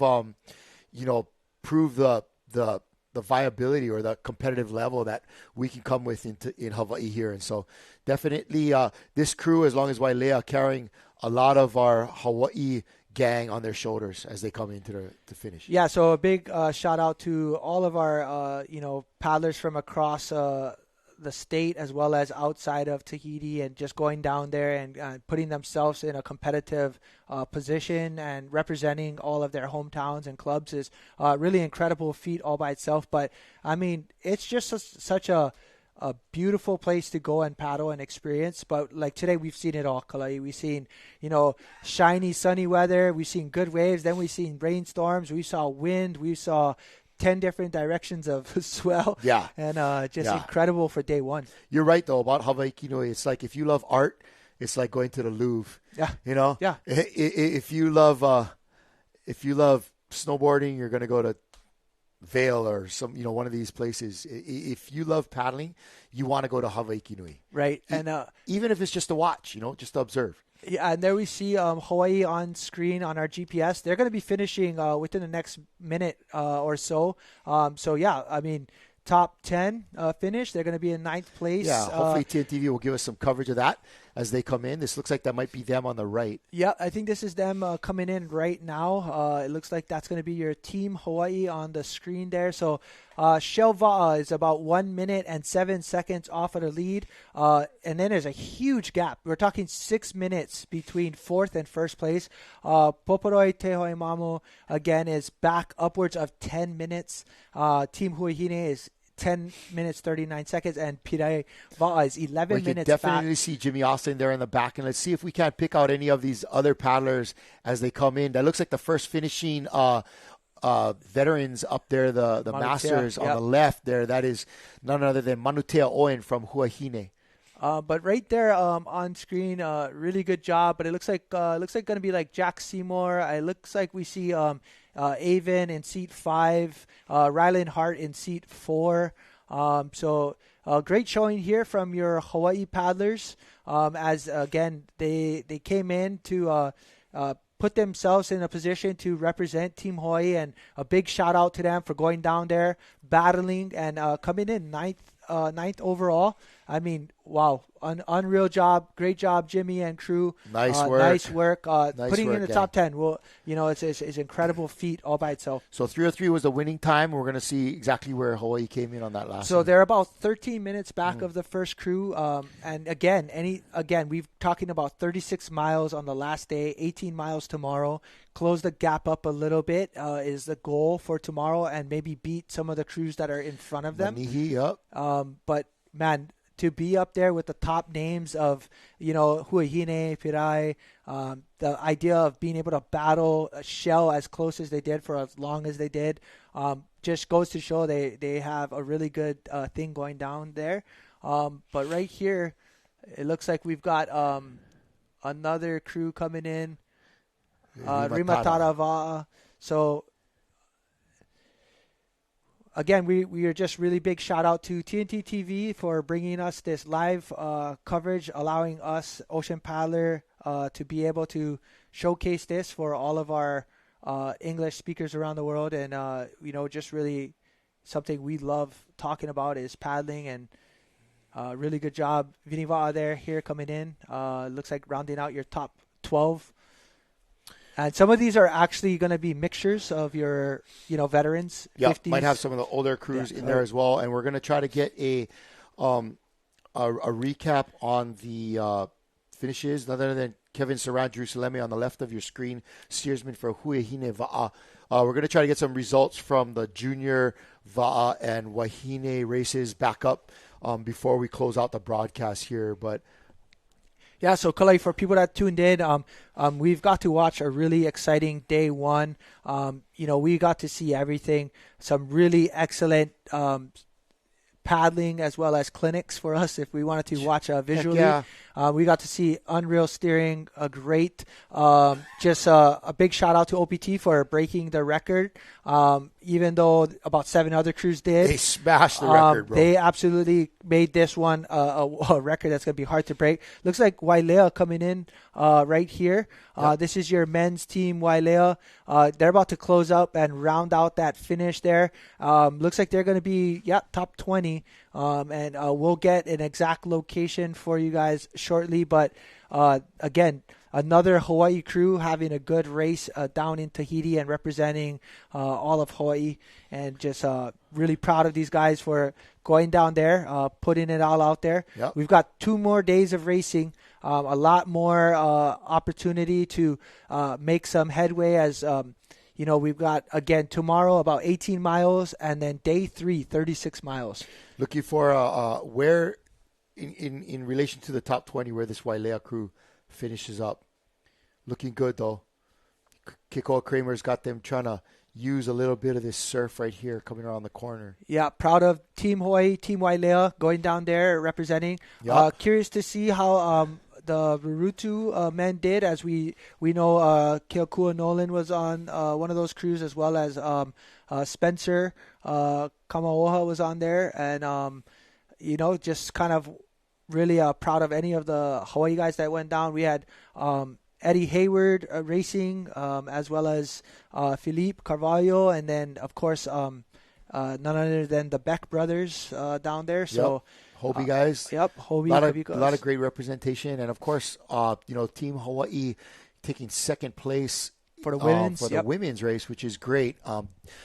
prove the viability or the competitive level that we can come with in Hawaii here. And so definitely this crew, as long as Wailea, carrying a lot of our Hawaii gang on their shoulders as they come into the finish. Yeah, so a big shout out to all of our, paddlers from across the state as well as outside of Tahiti, and just going down there and putting themselves in a competitive position and representing all of their hometowns and clubs is really incredible feat all by itself. But I mean, it's just such a a beautiful place to go and paddle and experience. But like today, we've seen it all, Kalai. We've seen, shiny, sunny weather. We've seen good waves. Then we've seen rainstorms. We saw wind. We saw 10 different directions of swell. Yeah. And just incredible for day one. You're right, though, about Hawaiki Nui. It's like if you love art, it's like going to the Louvre. Yeah. Yeah. If you love snowboarding, you're going to go to Vail or one of these places. If you love paddling, you want to go to Hawaiki Nui. Right. And even if it's just to watch, just to observe. Yeah, and there we see Hawaii on screen on our GPS. They're going to be finishing within the next minute or so. Top 10 finish. They're going to be in 9th place. Yeah, hopefully TNTV will give us some coverage of that as they come in. This looks like that might be them on the right. Yeah, I think this is them coming in right now. It looks like that's going to be your Team Hawaii on the screen there. So Shell Va'a is about 1 minute and 7 seconds off of the lead. And then there's a huge gap. We're talking 6 minutes between 4th and 1st place. Poporoi Te Hoimamu, again, is back upwards of 10 minutes. Team Huahine is 10 minutes, 39 seconds, and Pirai Va'a is 11 minutes back. We can definitely see Jimmy Austin there in the back, and let's see if we can't pick out any of these other paddlers as they come in. That looks like the first finishing veterans up there, the Manutea, Masters on the left there. That is none other than Manutea Oen from Huahine. But right there on screen, really good job. But it looks like going to be like Jack Seymour. It looks like we see Avon in seat 5, Ryland Hart in seat 4. So great showing here from your Hawaii paddlers. As again they came in to put themselves in a position to represent Team Hawaii, and a big shout out to them for going down there, battling, and coming in ninth overall. I mean, wow, unreal job. Great job, Jimmy and crew. Nice work. Nice work. Nice putting work, in the top 10. Well, it's an incredible feat all by itself. So 3:03 was the winning time. We're going to see exactly where Hawaii came in on that last. So they're about 13 minutes back of the first crew. And again, we've talking about 36 miles on the last day, 18 miles tomorrow. Close the gap up a little bit is the goal for tomorrow, and maybe beat some of the crews that are in front of them. But man, to be up there with the top names of, Huahine, Pirai, the idea of being able to battle a Shell as close as they did for as long as they did, just goes to show they have a really good thing going down there. But right here, it looks like we've got another crew coming in, Rimatara Va'a. So again, we are just really big shout out to TNT TV for bringing us this live coverage, allowing us, Ocean Paddler, to be able to showcase this for all of our English speakers around the world. And, just really something we love talking about is paddling. And really good job, Vini Va'a here coming in. Looks like rounding out your top 12. And some of these are actually going to be mixtures of your, veterans. Yeah, 50s. Might have some of the older crews in there as well. And we're going to try to get a recap on the finishes, none other than Kevin Saran Jerusalem on the left of your screen, steersman for Huahine Va'a. We're going to try to get some results from the junior Va'a and Wahine races back up before we close out the broadcast here. But yeah, so Kalai, for people that tuned in, we've got to watch a really exciting day one. We got to see everything, some really excellent paddling as well as clinics for us if we wanted to watch visually. Yeah. We got to see unreal steering, a great, just a big shout out to OPT for breaking the record. Even though about 7 other crews did. They smashed the record, bro. They absolutely made this one a record that's going to be hard to break. Looks like Wailea coming in right here. This is your men's team, Wailea. They're about to close up and round out that finish there. Looks like they're going to be, top 20. And we'll get an exact location for you guys shortly. But again, another Hawaii crew having a good race down in Tahiti and representing all of Hawaii. And just really proud of these guys for going down there, putting it all out there. Yep. We've got 2 more days of racing, a lot more opportunity to make some headway as we've got, again, tomorrow about 18 miles, and then day 3, 36 miles. Looking for where, in relation to the top 20, where this Wailea crew finishes up. Looking good, though. Kiko Kramer's got them trying to use a little bit of this surf right here coming around the corner. Yeah, proud of Team Hawaii, Team Wailea going down there representing. Yep. Curious to see how the Rurutu men did, as we know Keokua Nolan was on one of those crews, as well as Spencer Kamaoha was on there, and just kind of really proud of any of the Hawaii guys that went down. We had Eddie Hayward racing, as well as Philippe Carvalho, and then, of course, none other than the Beck brothers down there. So, Hobie guys. Yep, Hobie. A lot of great representation. And, of course, Team Hawaii taking second place for the women's, the women's race, which is great.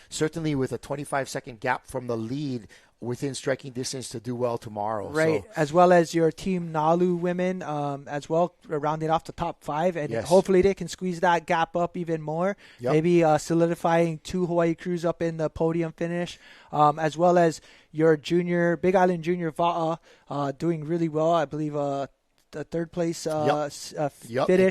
Certainly with a 25-second gap from the lead, within striking distance to do well tomorrow. Right, so. As well as your Team Nalu women as well, rounding off the top 5. And hopefully they can squeeze that gap up even more. Yep. Maybe solidifying 2 Hawaii crews up in the podium finish. As well as your Big Island Junior Va'a doing really well. I believe the third place finish.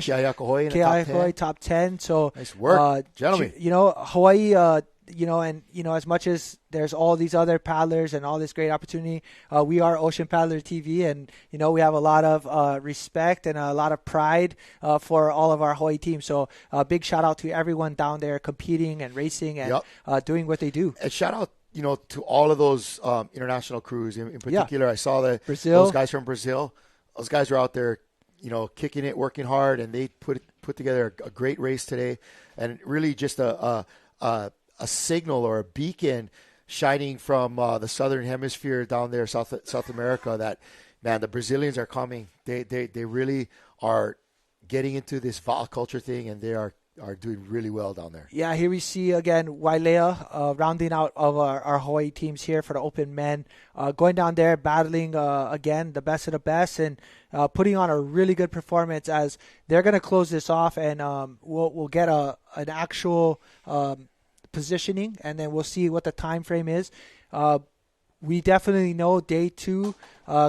Keaiakohoi top 10. So nice work, gentlemen. Hawaii, as much as there's all these other paddlers and all this great opportunity, we are Ocean Paddler TV, and we have a lot of respect and a lot of pride for all of our Hawaii teams. So big shout out to everyone down there competing and racing and doing what they do. And shout out, to all of those international crews. In particular, I saw Brazil. Those guys from Brazil. Those guys are out there, kicking it, working hard, and they put together a great race today, and really just a signal or a beacon shining from the southern hemisphere down there, South America, that, man, the Brazilians are coming. They really are getting into this Va'a culture thing, and they are doing really well down there. Yeah, here we see again Wailea rounding out of our Hawaii teams here for the Open Men, going down there battling again the best of the best, and putting on a really good performance, as they're going to close this off, and we'll get an actual positioning, and then we'll see what the time frame is. We definitely know day 2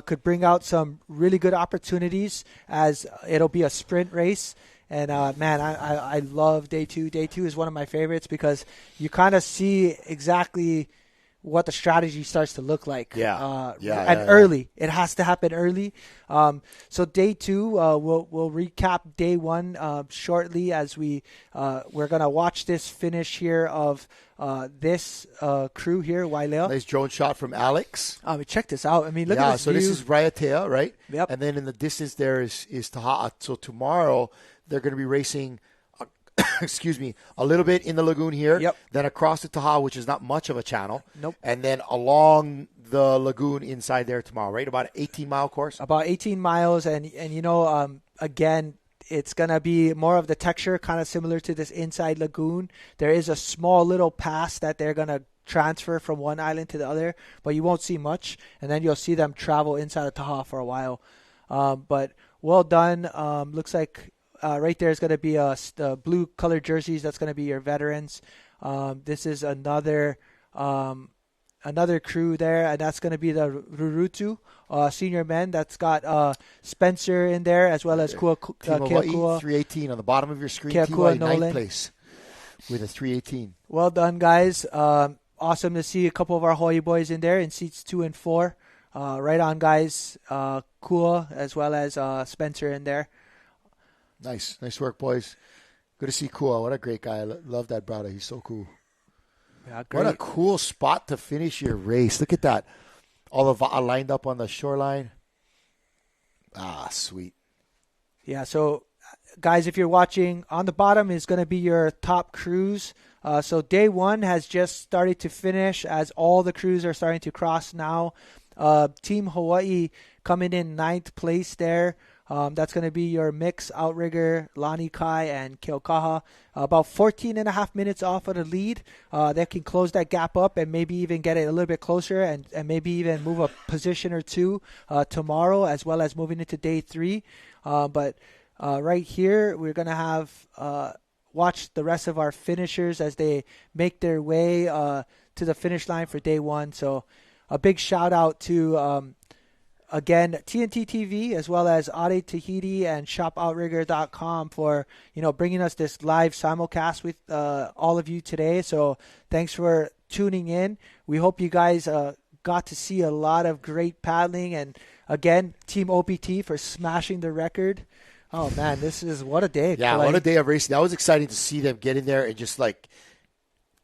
could bring out some really good opportunities, as it'll be a sprint race. And man, I love day 2. Day 2 is one of my favorites because you kind of see exactly what the strategy starts to look like. Early. It has to happen early. So day 2, we'll recap day 1 shortly, as we're gonna watch this finish here of this crew here, Wailea. Nice drone shot from Alex. Check this out. I mean, look at this view. This is Raiatea, right? Yep. And then in the distance there is Taha'a. So tomorrow they're going to be racing, a little bit in the lagoon here. Yep. Then across to Taha'a, which is not much of a channel. Nope. And then along the lagoon inside there tomorrow, right? About an 18-mile course? About 18 miles. And again, it's going to be more of the texture, kind of similar to this inside lagoon. There is a small little pass that they're going to transfer from one island to the other, but you won't see much. And then you'll see them travel inside of Taha'a for a while. But well done. Looks like right there is going to be the blue colored jerseys. That's going to be your veterans. This is another crew there, and that's going to be the Rurutu senior men. That's got Spencer in there, as well as Keokua. 318 on the bottom of your screen. Keokua Nolan. Ninth place with a 318. Well done, guys. Awesome to see a couple of our Hawaii boys in there in seats 2 and 4. Right on, guys. Kua as well as Spencer in there. Nice work, boys. Good to see Kua. What a great guy. I love that brother. He's so cool. Yeah, great. What a cool spot to finish your race. Look at that. All the Va'a lined up on the shoreline. Sweet. Yeah, so guys, if you're watching, on the bottom is going to be your top crews. So day 1 has just started to finish, as all the crews are starting to cross now. Team Hawaii coming in 9th place there. That's going to be your mix outrigger, Lani Kai and Keokaha. About 14 and a half minutes off of the lead. They can close that gap up and maybe even get it a little bit closer, and maybe even move a position or 2 tomorrow, as well as moving into day 3. But right here, we're going to have watch the rest of our finishers as they make their way to the finish line for day one. So a big shout out to, again, TNT TV, as well as Ade Tahiti and ShopOutrigger.com for, bringing us this live simulcast with all of you today. So thanks for tuning in. We hope you guys got to see a lot of great paddling. And again, Team OPT for smashing the record. Oh, man, what a day. Yeah, what a day of racing. That was exciting to see them get in there and just,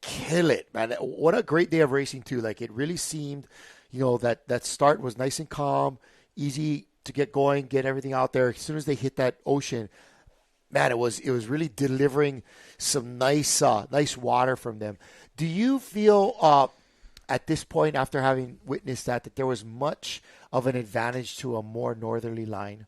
kill it, man. What a great day of racing, too. It really seemed, that start was nice and calm, easy to get going, get everything out there. As soon as they hit that ocean, man, it was really delivering some nice water from them. Do you feel at this point, after having witnessed that there was much of an advantage to a more northerly line?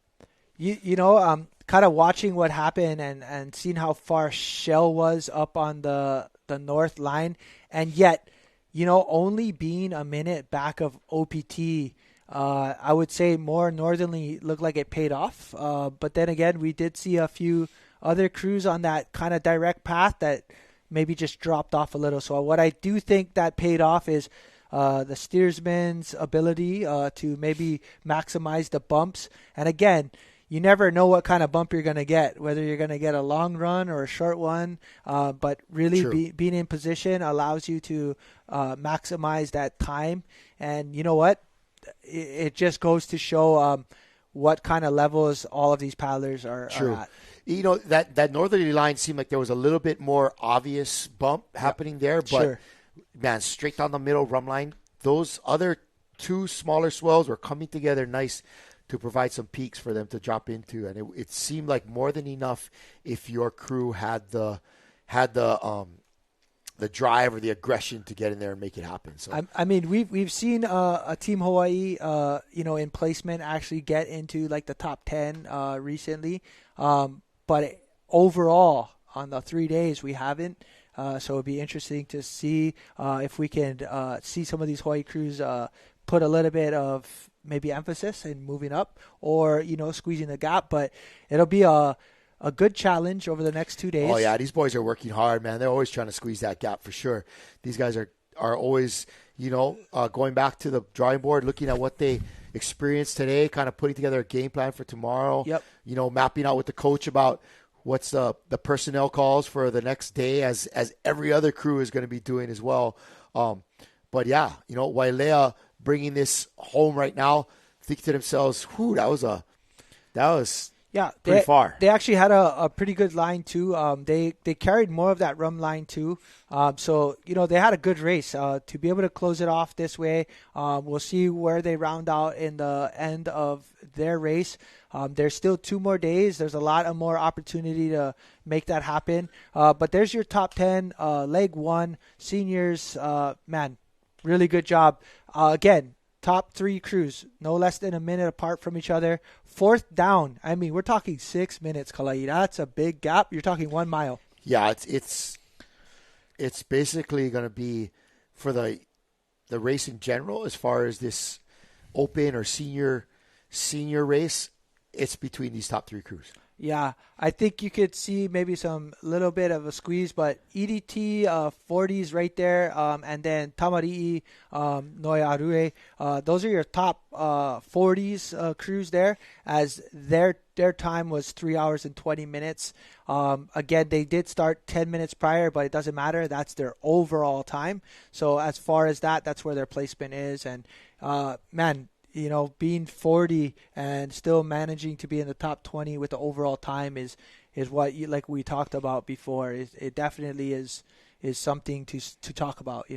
Kind of watching what happened and seeing how far Shell was up on the north line, and yet, only being a minute back of OPT, I would say more northerly looked like it paid off. But then again, we did see a few other crews on that kind of direct path that maybe just dropped off a little. So what I do think that paid off is the steersman's ability to maybe maximize the bumps. And again, you never know what kind of bump you're going to get, whether you're going to get a long run or a short one. But really being in position allows you to maximize that time. And you know what? It just goes to show what kind of levels all of these paddlers are at. That northerly line seemed like there was a little bit more obvious bump happening there. But, man, straight down the middle, rum line, those other two smaller swells were coming together nice to provide some peaks for them to drop into, and it seemed like more than enough if your crew had the drive or the aggression to get in there and make it happen. So we've seen a Team Hawaii in placement actually get into the top 10 recently, but overall on the 3 days we haven't. So it'd be interesting to see if we can see some of these Hawaii crews put a little bit of maybe emphasis in moving up or, squeezing the gap. But it'll be a good challenge over the next 2 days. Oh, yeah, these boys are working hard, man. They're always trying to squeeze that gap for sure. These guys are always, going back to the drawing board, looking at what they experienced today, kind of putting together a game plan for tomorrow. Yep. Mapping out with the coach about what's the personnel calls for the next day, as every other crew is going to be doing as well. But yeah, Wailea bringing this home right now, think to themselves, "Whew, that was pretty far." They actually had a pretty good line too. They carried more of that rum line too. So they had a good race. To be able to close it off this way, we'll see where they round out in the end of their race. There's still 2 more days. There's a lot of more opportunity to make that happen. But there's your top 10, leg 1, seniors. Man, really good job. Again, top 3 crews, no less than a minute apart from each other. 4th down. We're talking 6 minutes, Kalai. That's a big gap. You're talking 1 mile. Yeah, it's basically going to be for the race in general, as far as this open or senior race. It's between these top 3 crews. Yeah, I think you could see maybe some little bit of a squeeze, but EDT 40s right there, and then Tamari'i, Noiarue, those are your top 40s crews there, as their time was 3 hours and 20 minutes. Again, they did start 10 minutes prior, but it doesn't matter. That's their overall time. So as far as that's where their placement is. And man, being 40 and still managing to be in the top 20 with the overall time is what like we talked about before. It definitely is something to talk about.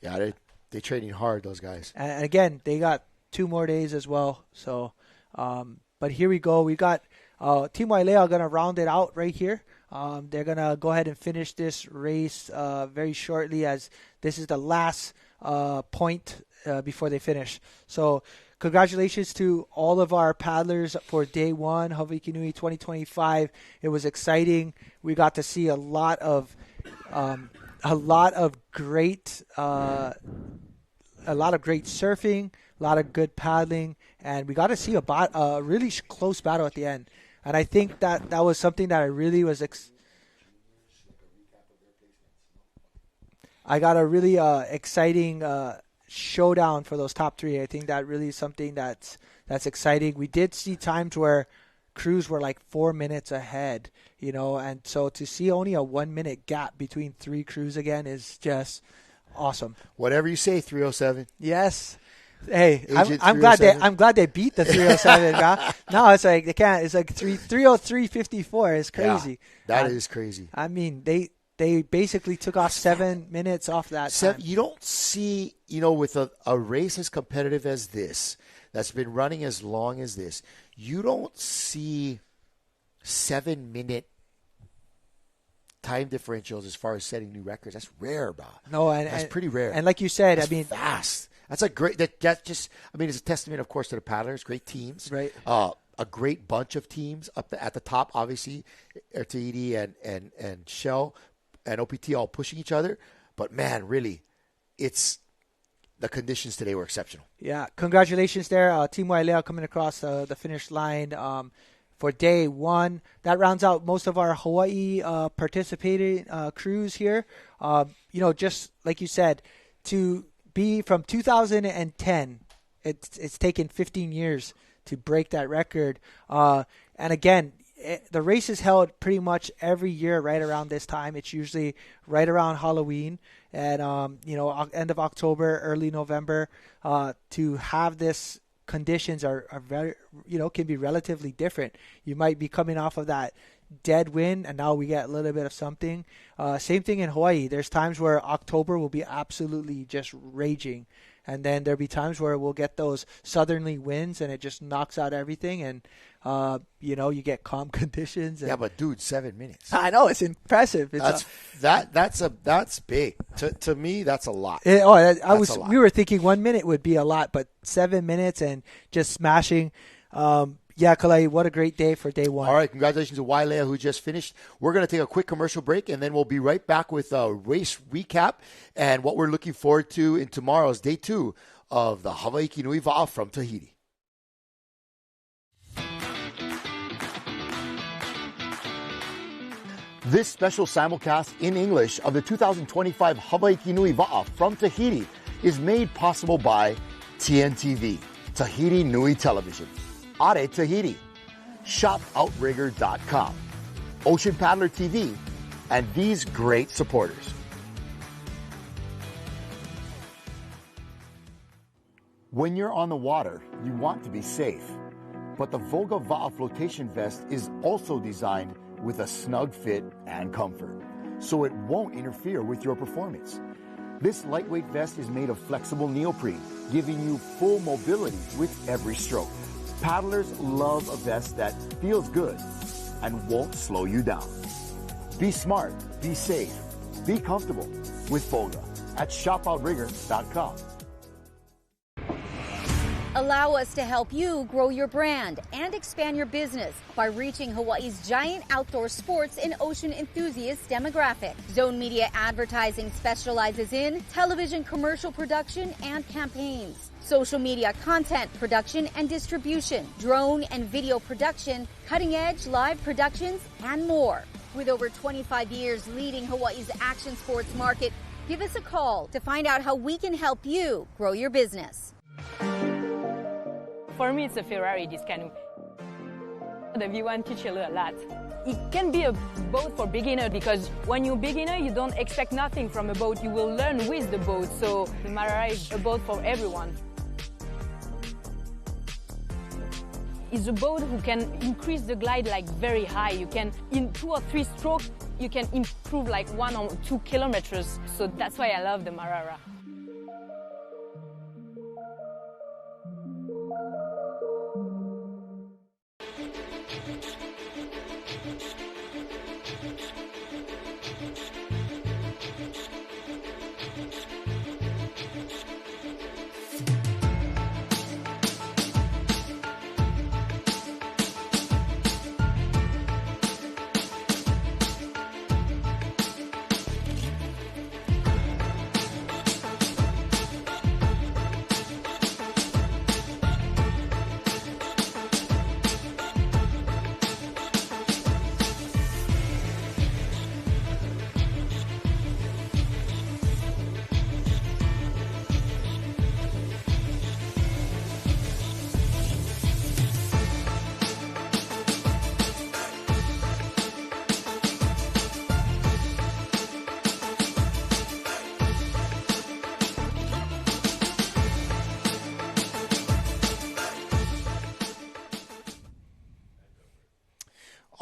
Yeah, they're training hard, those guys. And again, they got 2 more days as well. So, but here we go. We got Team Wailea going to round it out right here. They're going to go ahead and finish this race very shortly, as this is the last point before they finish. So congratulations to all of our paddlers for day 1, Hawaiki Nui 2025. It was exciting. We got to see a lot of great surfing, a lot of good paddling, and we got to see a really close battle at the end. And I think that was something that I really was I got a really exciting showdown for those top three. I think that really is something that's exciting. We did see times where crews were like 4 minutes ahead, and so to see only a 1 minute gap between three crews again is just awesome. Whatever you say, 307. Yes. Hey, I'm 307. glad they beat the 307. No, it's like they can't. It's like 303.54. It's crazy. Yeah, that is crazy. I mean, they basically took off 7 minutes off that time. You don't see, with a race as competitive as this, that's been running as long as this, you don't see 7 minute time differentials as far as setting new records. That's rare, bro. No, that's pretty rare. And like you said, that's fast. That's a great. That just. I mean, it's a testament, of course, to the paddlers. Great teams. Right. A great bunch of teams at the top. Obviously, Air Tahiti and Shell and OPT all pushing each other. But man, really, the conditions today were exceptional. Yeah, congratulations there, Team Wailea coming across the finish line for day one. That rounds out most of our Hawaii participating crews here. Just like you said, to be from 2010, it's taken 15 years to break that record. And again, the race is held pretty much every year right around this time. It's usually right around Halloween and end of October, early November. To have this conditions are very, can be relatively different. You might be coming off of that dead wind, and now we get a little bit of something. Same thing in Hawaii. There's times where October will be absolutely just raging, and then there'll be times where we'll get those southerly winds, and it just knocks out everything, and you get calm conditions. And yeah, but dude, 7 minutes. I know, it's impressive. That's big. To me, that's a lot. We were thinking 1 minute would be a lot, but 7 minutes and just smashing. Yeah, Kalai, what a great day for day one. All right, congratulations to Wailea, who just finished. We're going to take a quick commercial break, and then we'll be right back with a race recap and what we're looking forward to in tomorrow's day two of the Hawaiki Nui Va from Tahiti. This special simulcast in English of the 2025 Hawaiki Nui Va from Tahiti is made possible by TNTV, Tahiti Nui Television, Are Tahiti, ShopOutrigger.com, Ocean Paddler TV, and these great supporters. When you're on the water, you want to be safe. But the Voga Va'a flotation vest is also designed with a snug fit and comfort, so it won't interfere with your performance. This lightweight vest is made of flexible neoprene, giving you full mobility with every stroke. Paddlers love a vest that feels good and won't slow you down. Be smart, be safe, be comfortable with Voga at ShopOutrigger.com. Allow us to help you grow your brand and expand your business by reaching Hawaii's giant outdoor sports and ocean enthusiast demographic. Zone Media Advertising specializes in television commercial production and campaigns, social media content production and distribution, drone and video production, cutting-edge live productions, and more. With over 25 years leading Hawaii's action sports market, give us a call to find out how we can help you grow your business. For me, it's a Ferrari, this canoe. The V1 teaches you a lot. It can be a boat for beginner because when you're beginner, you don't expect nothing from a boat. You will learn with the boat. So the Marara is a boat for everyone. It's a boat who can increase the glide like very high. You can, in 2 or 3 strokes, you can improve like 1 or 2 kilometers. So that's why I love the Marara.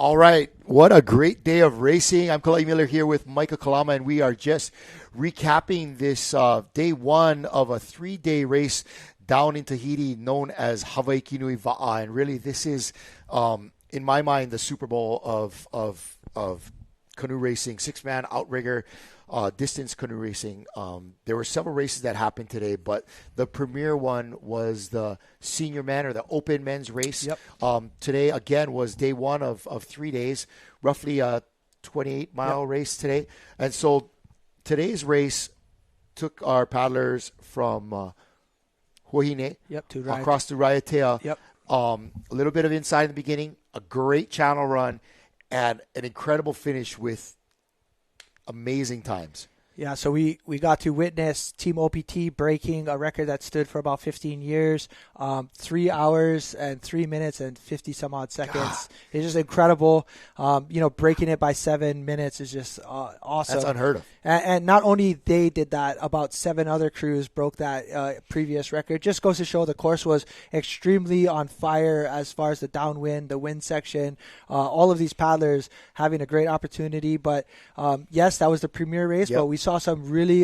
All right. What a great day of racing. I'm Kalai Miller here with Micah Kalama, and we are just recapping this day one of a 3-day race down in Tahiti known as Hawaiki Nui Va. And really, this is, in my mind, the Super Bowl of canoe racing, 6-man outrigger, distance canoe racing. There were several races that happened today, but the premier one was the senior men or the open men's race. Today, again, was day one of 3 days, roughly a 28-mile race today. And so today's race took our paddlers from Huahine across to Raiatea. A little bit of inside in the beginning, a great channel run, and an incredible finish with amazing times. Yeah, so we got to witness Team OPT breaking a record that stood for about 15 years, 3 hours and 3 minutes and 50 some odd seconds. It's just incredible. Breaking it by 7 minutes is just awesome. That's unheard of. And not only they did that, about 7 other crews broke that previous record. Just goes to show the course was extremely on fire as far as the downwind, the wind section, all of these paddlers having a great opportunity. But yes, that was the premier race, but we saw some really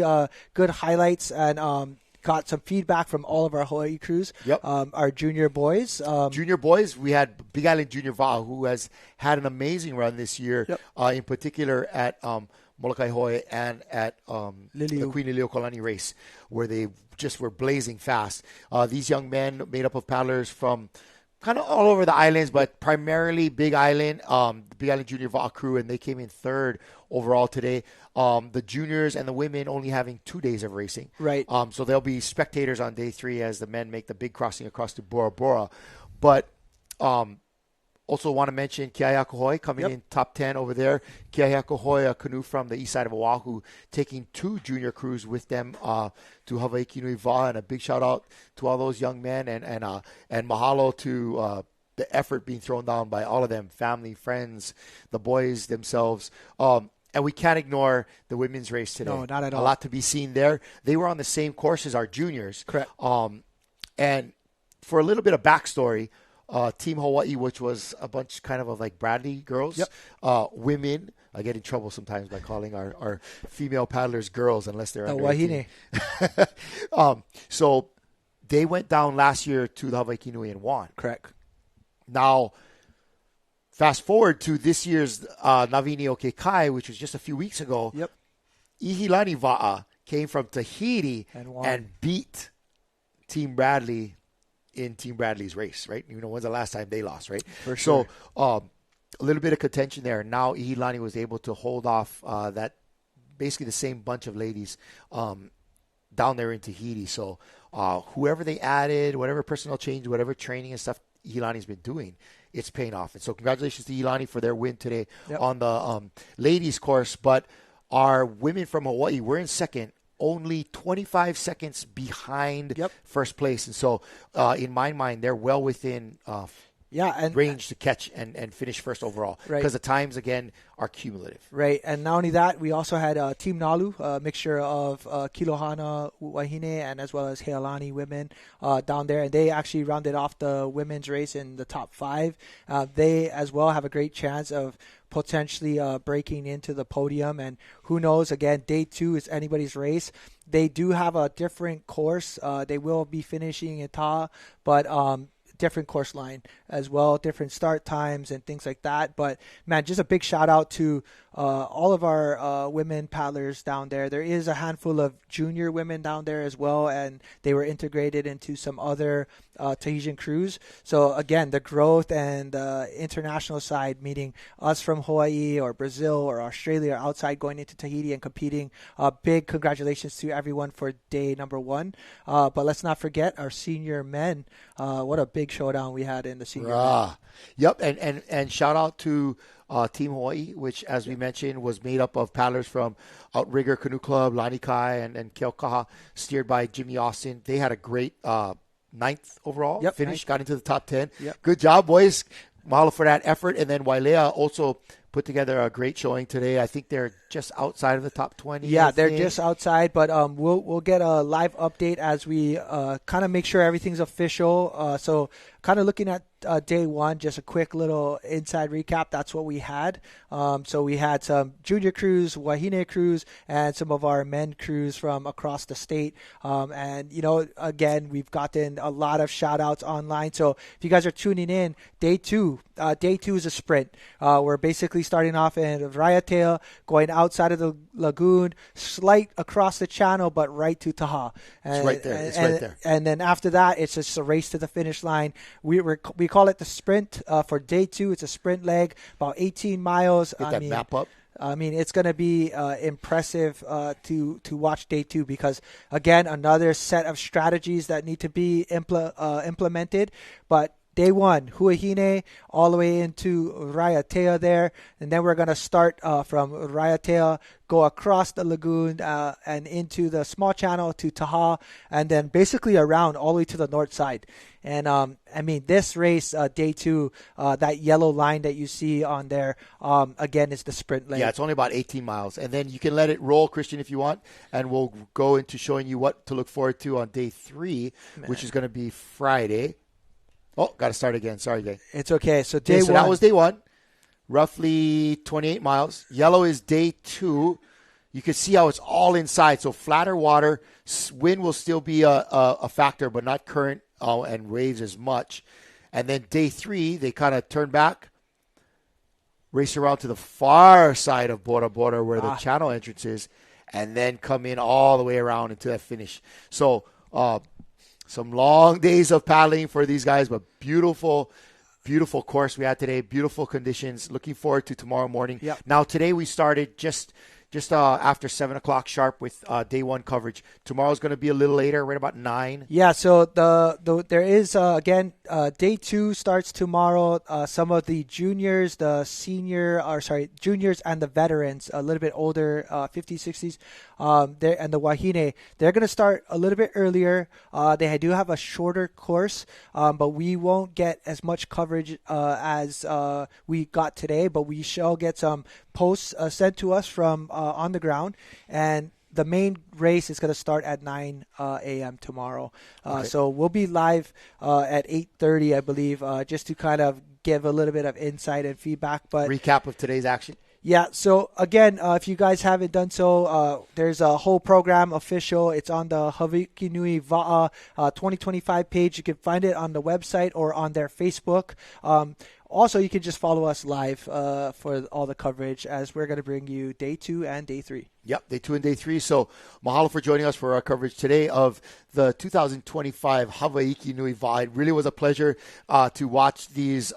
good highlights and got some feedback from all of our Hawaii crews. Our junior boys. We had Big Island Junior Va, who has had an amazing run this year, in particular at Molokai Hoi and at the Queen Liliuokalani race, where they just were blazing fast. These young men made up of paddlers from kind of all over the islands, but primarily Big Island, the Big Island Junior Va crew, and they came in third overall today. The juniors and the women only having 2 days of racing. Right. So there'll be spectators on day 3 as the men make the big crossing across to Bora Bora. But also want to mention Keahiakohoi coming in top 10 over there. Keahiakohoi, a canoe from the east side of Oahu, taking 2 junior crews with them to Hawaiki Nui Va. And a big shout out to all those young men and mahalo to the effort being thrown down by all of them, family, friends, the boys themselves. And we can't ignore the women's race today. No, not at all. A lot to be seen there. They were on the same course as our juniors. Correct. And for a little bit of backstory, Team Hawaii, which was a bunch kind of like Bradley girls, women. I get in trouble sometimes by calling our female paddlers girls unless they're under Wahine. 18. So they went down last year to the Hawaiki Nui and won. Correct. Now, fast forward to this year's Navini Okekai, which was just a few weeks ago. Ihilani Va'a came from Tahiti and beat Team Bradley in Team Bradley's race, right? When's the last time they lost, right? For sure. So a little bit of contention there. Now Ihilani was able to hold off that basically the same bunch of ladies down there in Tahiti. So whoever they added, whatever personnel change, whatever training and stuff Ihilani's been doing, it's paying off. And so congratulations to Ihilani for their win today on the ladies course. But our women from Hawaii were in second, only 25 seconds behind first place. And so in my mind, they're well within range to catch and finish first overall. Right. Because the times, again, are cumulative. Right. And not only that, we also had Team Nalu, a mixture of Kilohana, Wahine, and as well as Healani women down there. And they actually rounded off the women's race in the top 5. They as well have a great chance of potentially breaking into the podium. And who knows, again, day 2 is anybody's race. They do have a different course. They will be finishing in Ta, but different course line as well, different start times and things like that. But man, just a big shout out to all of our women paddlers down there. There is a handful of junior women down there as well, and they were integrated into some other Tahitian crews. So again, the growth and international side, meaning us from Hawaii or Brazil or Australia or outside going into Tahiti and competing. Big congratulations to everyone for day number 1. But let's not forget our senior men. What a big showdown we had in the senior men. Yep, and shout out to Team Hawaii, which, as we mentioned, was made up of paddlers from Outrigger Canoe Club, Lanikai, and Keaukaha, steered by Jimmy Austin. They had a great 9th overall finish, got into the top 10. Good job, boys. Mahalo for that effort. And then Wailea also put together a great showing today. I think they're just outside of the top 20. Yeah, they're just outside, but we'll get a live update as we kind of make sure everything's official. So kind of looking at day one, just a quick little inside recap. That's what we had. So we had some junior crews, Wahine crews, and some of our men crews from across the state. And, again, we've gotten a lot of shout outs online. So if you guys are tuning in, day two is a sprint. We're basically starting off in Raiatea, going outside of the lagoon, slight across the channel, but right to Taha. It's right there. Right there. And then after that, it's just a race to the finish line. We call it the sprint for day two. It's a sprint leg, about 18 miles. Get that map up. I mean, it's going to be impressive to watch day two because, again, another set of strategies that need to be implemented. But day one, Huahine, all the way into Raiatea there. And then we're going to start from Raiatea, go across the lagoon and into the small channel to Taha, and then basically around all the way to the north side. And, this race, day two, that yellow line that you see on there, again, is the sprint leg. Yeah, it's only about 18 miles. And then you can let it roll, Christian, if you want, and we'll go into showing you what to look forward to on day three, which is going to be Friday. Oh, got to start again. Sorry, guys. It's okay. So day one. So that was day one, roughly 28 miles. Yellow is day two. You can see how it's all inside. So flatter water. Wind will still be a factor, but not current and waves as much. And then day three, they kind of turn back, race around to the far side of Bora Bora where the channel entrance is, and then come in all the way around into that finish. So some long days of paddling for these guys, but beautiful course we had today. Beautiful conditions. Looking forward to tomorrow morning. Yep. Now, today we started just after 7 o'clock sharp with day one coverage. Tomorrow's going to be a little later, right about 9. Yeah, so there is, again, day two starts tomorrow. Some of the juniors, juniors and the veterans, a little bit older, 50s, 60s, and the Wahine, they're going to start a little bit earlier. They do have a shorter course, but we won't get as much coverage as we got today, but we shall get some posts sent to us from on the ground, and the main race is going to start at 9 a.m. tomorrow. Okay. So we'll be live at 8:30, I believe, just to kind of give a little bit of insight and feedback. But recap of today's action. Yeah, so again, if you guys haven't done so, there's a whole program official. It's on the Hawaiki Nui Va 2025 page. You can find it on the website or on their Facebook. Also, you can just follow us live for all the coverage as we're going to bring you day 2 and day 3. Yep, day 2 and day 3. So mahalo for joining us for our coverage today of the 2025 Hawaiki Nui Va. It really was a pleasure to watch these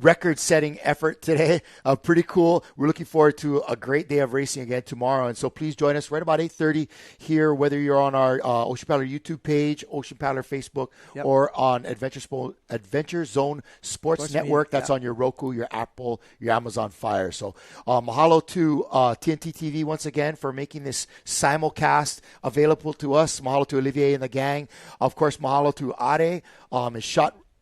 record-setting effort today. Pretty cool. We're looking forward to a great day of racing again tomorrow. And so please join us right about 8:30 here, whether you're on our Ocean Paddler YouTube page, Ocean Paddler Facebook, or on Adventure Zone Sports Network. That's on your Roku, your Apple, your Amazon Fire. So mahalo to TNT TV once again for making this simulcast available to us. Mahalo to Olivier and the gang. Of course, mahalo to Are and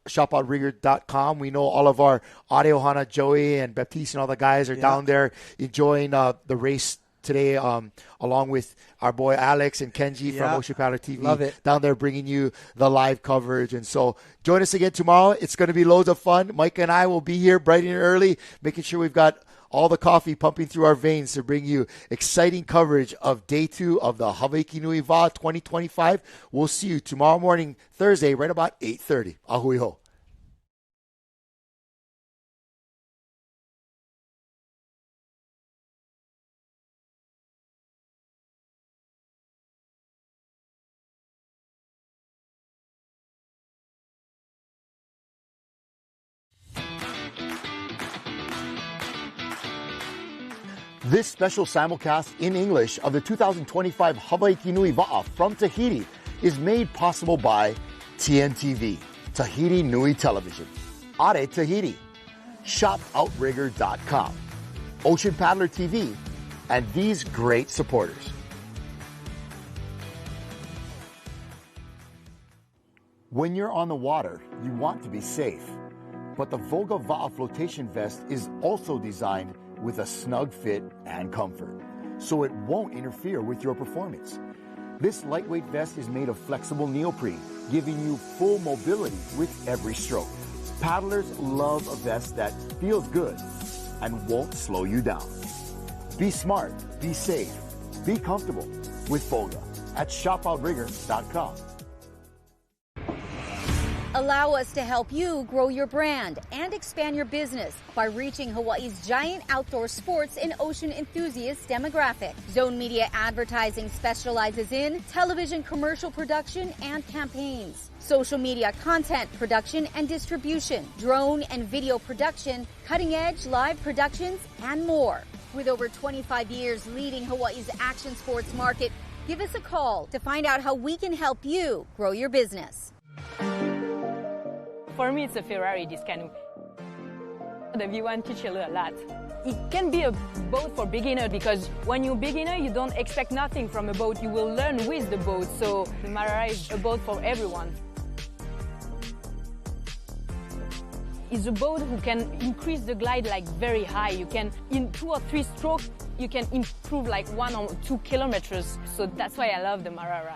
shopoutrigger.com. We know all of our Audio Hana, Joey, and Baptiste and all the guys are down there enjoying the race today, along with our boy Alex and Kenji from Ocean Paddler TV. Love it. Down there bringing you the live coverage. And so join us again tomorrow. It's going to be loads of fun. Mike and I will be here bright and early, making sure we've got all the coffee pumping through our veins to bring you exciting coverage of day 2 of the Hawaiki Nui Va 2025. We'll see you tomorrow morning, Thursday, right about 8:30. Ahui ho. This special simulcast in English of the 2025 Hawaiki Nui Va from Tahiti is made possible by TNTV, Tahiti Nui Television, Are Tahiti, ShopOutrigger.com, Ocean Paddler TV, and these great supporters. When you're on the water, you want to be safe. But the Volga Va'a flotation vest is also designed with a snug fit and comfort, so it won't interfere with your performance. This lightweight vest is made of flexible neoprene, giving you full mobility with every stroke. Paddlers love a vest that feels good and won't slow you down. Be smart, be safe, be comfortable with Volga at shopoutrigger.com. Allow us to help you grow your brand and expand your business by reaching Hawaii's giant outdoor sports and ocean enthusiast demographic. Zone Media Advertising specializes in television commercial production and campaigns, social media content production and distribution, drone and video production, cutting-edge live productions, and more. With over 25 years leading Hawaii's action sports market, give us a call to find out how we can help you grow your business. For me, it's a Ferrari, this canoe. The V1 teaches you a lot. It can be a boat for beginner because when you're beginner, you don't expect nothing from a boat. You will learn with the boat. So the Marara is a boat for everyone. It's a boat who can increase the glide like very high. You can, in 2 or 3 strokes, you can improve like 1 or 2 kilometers. So that's why I love the Marara.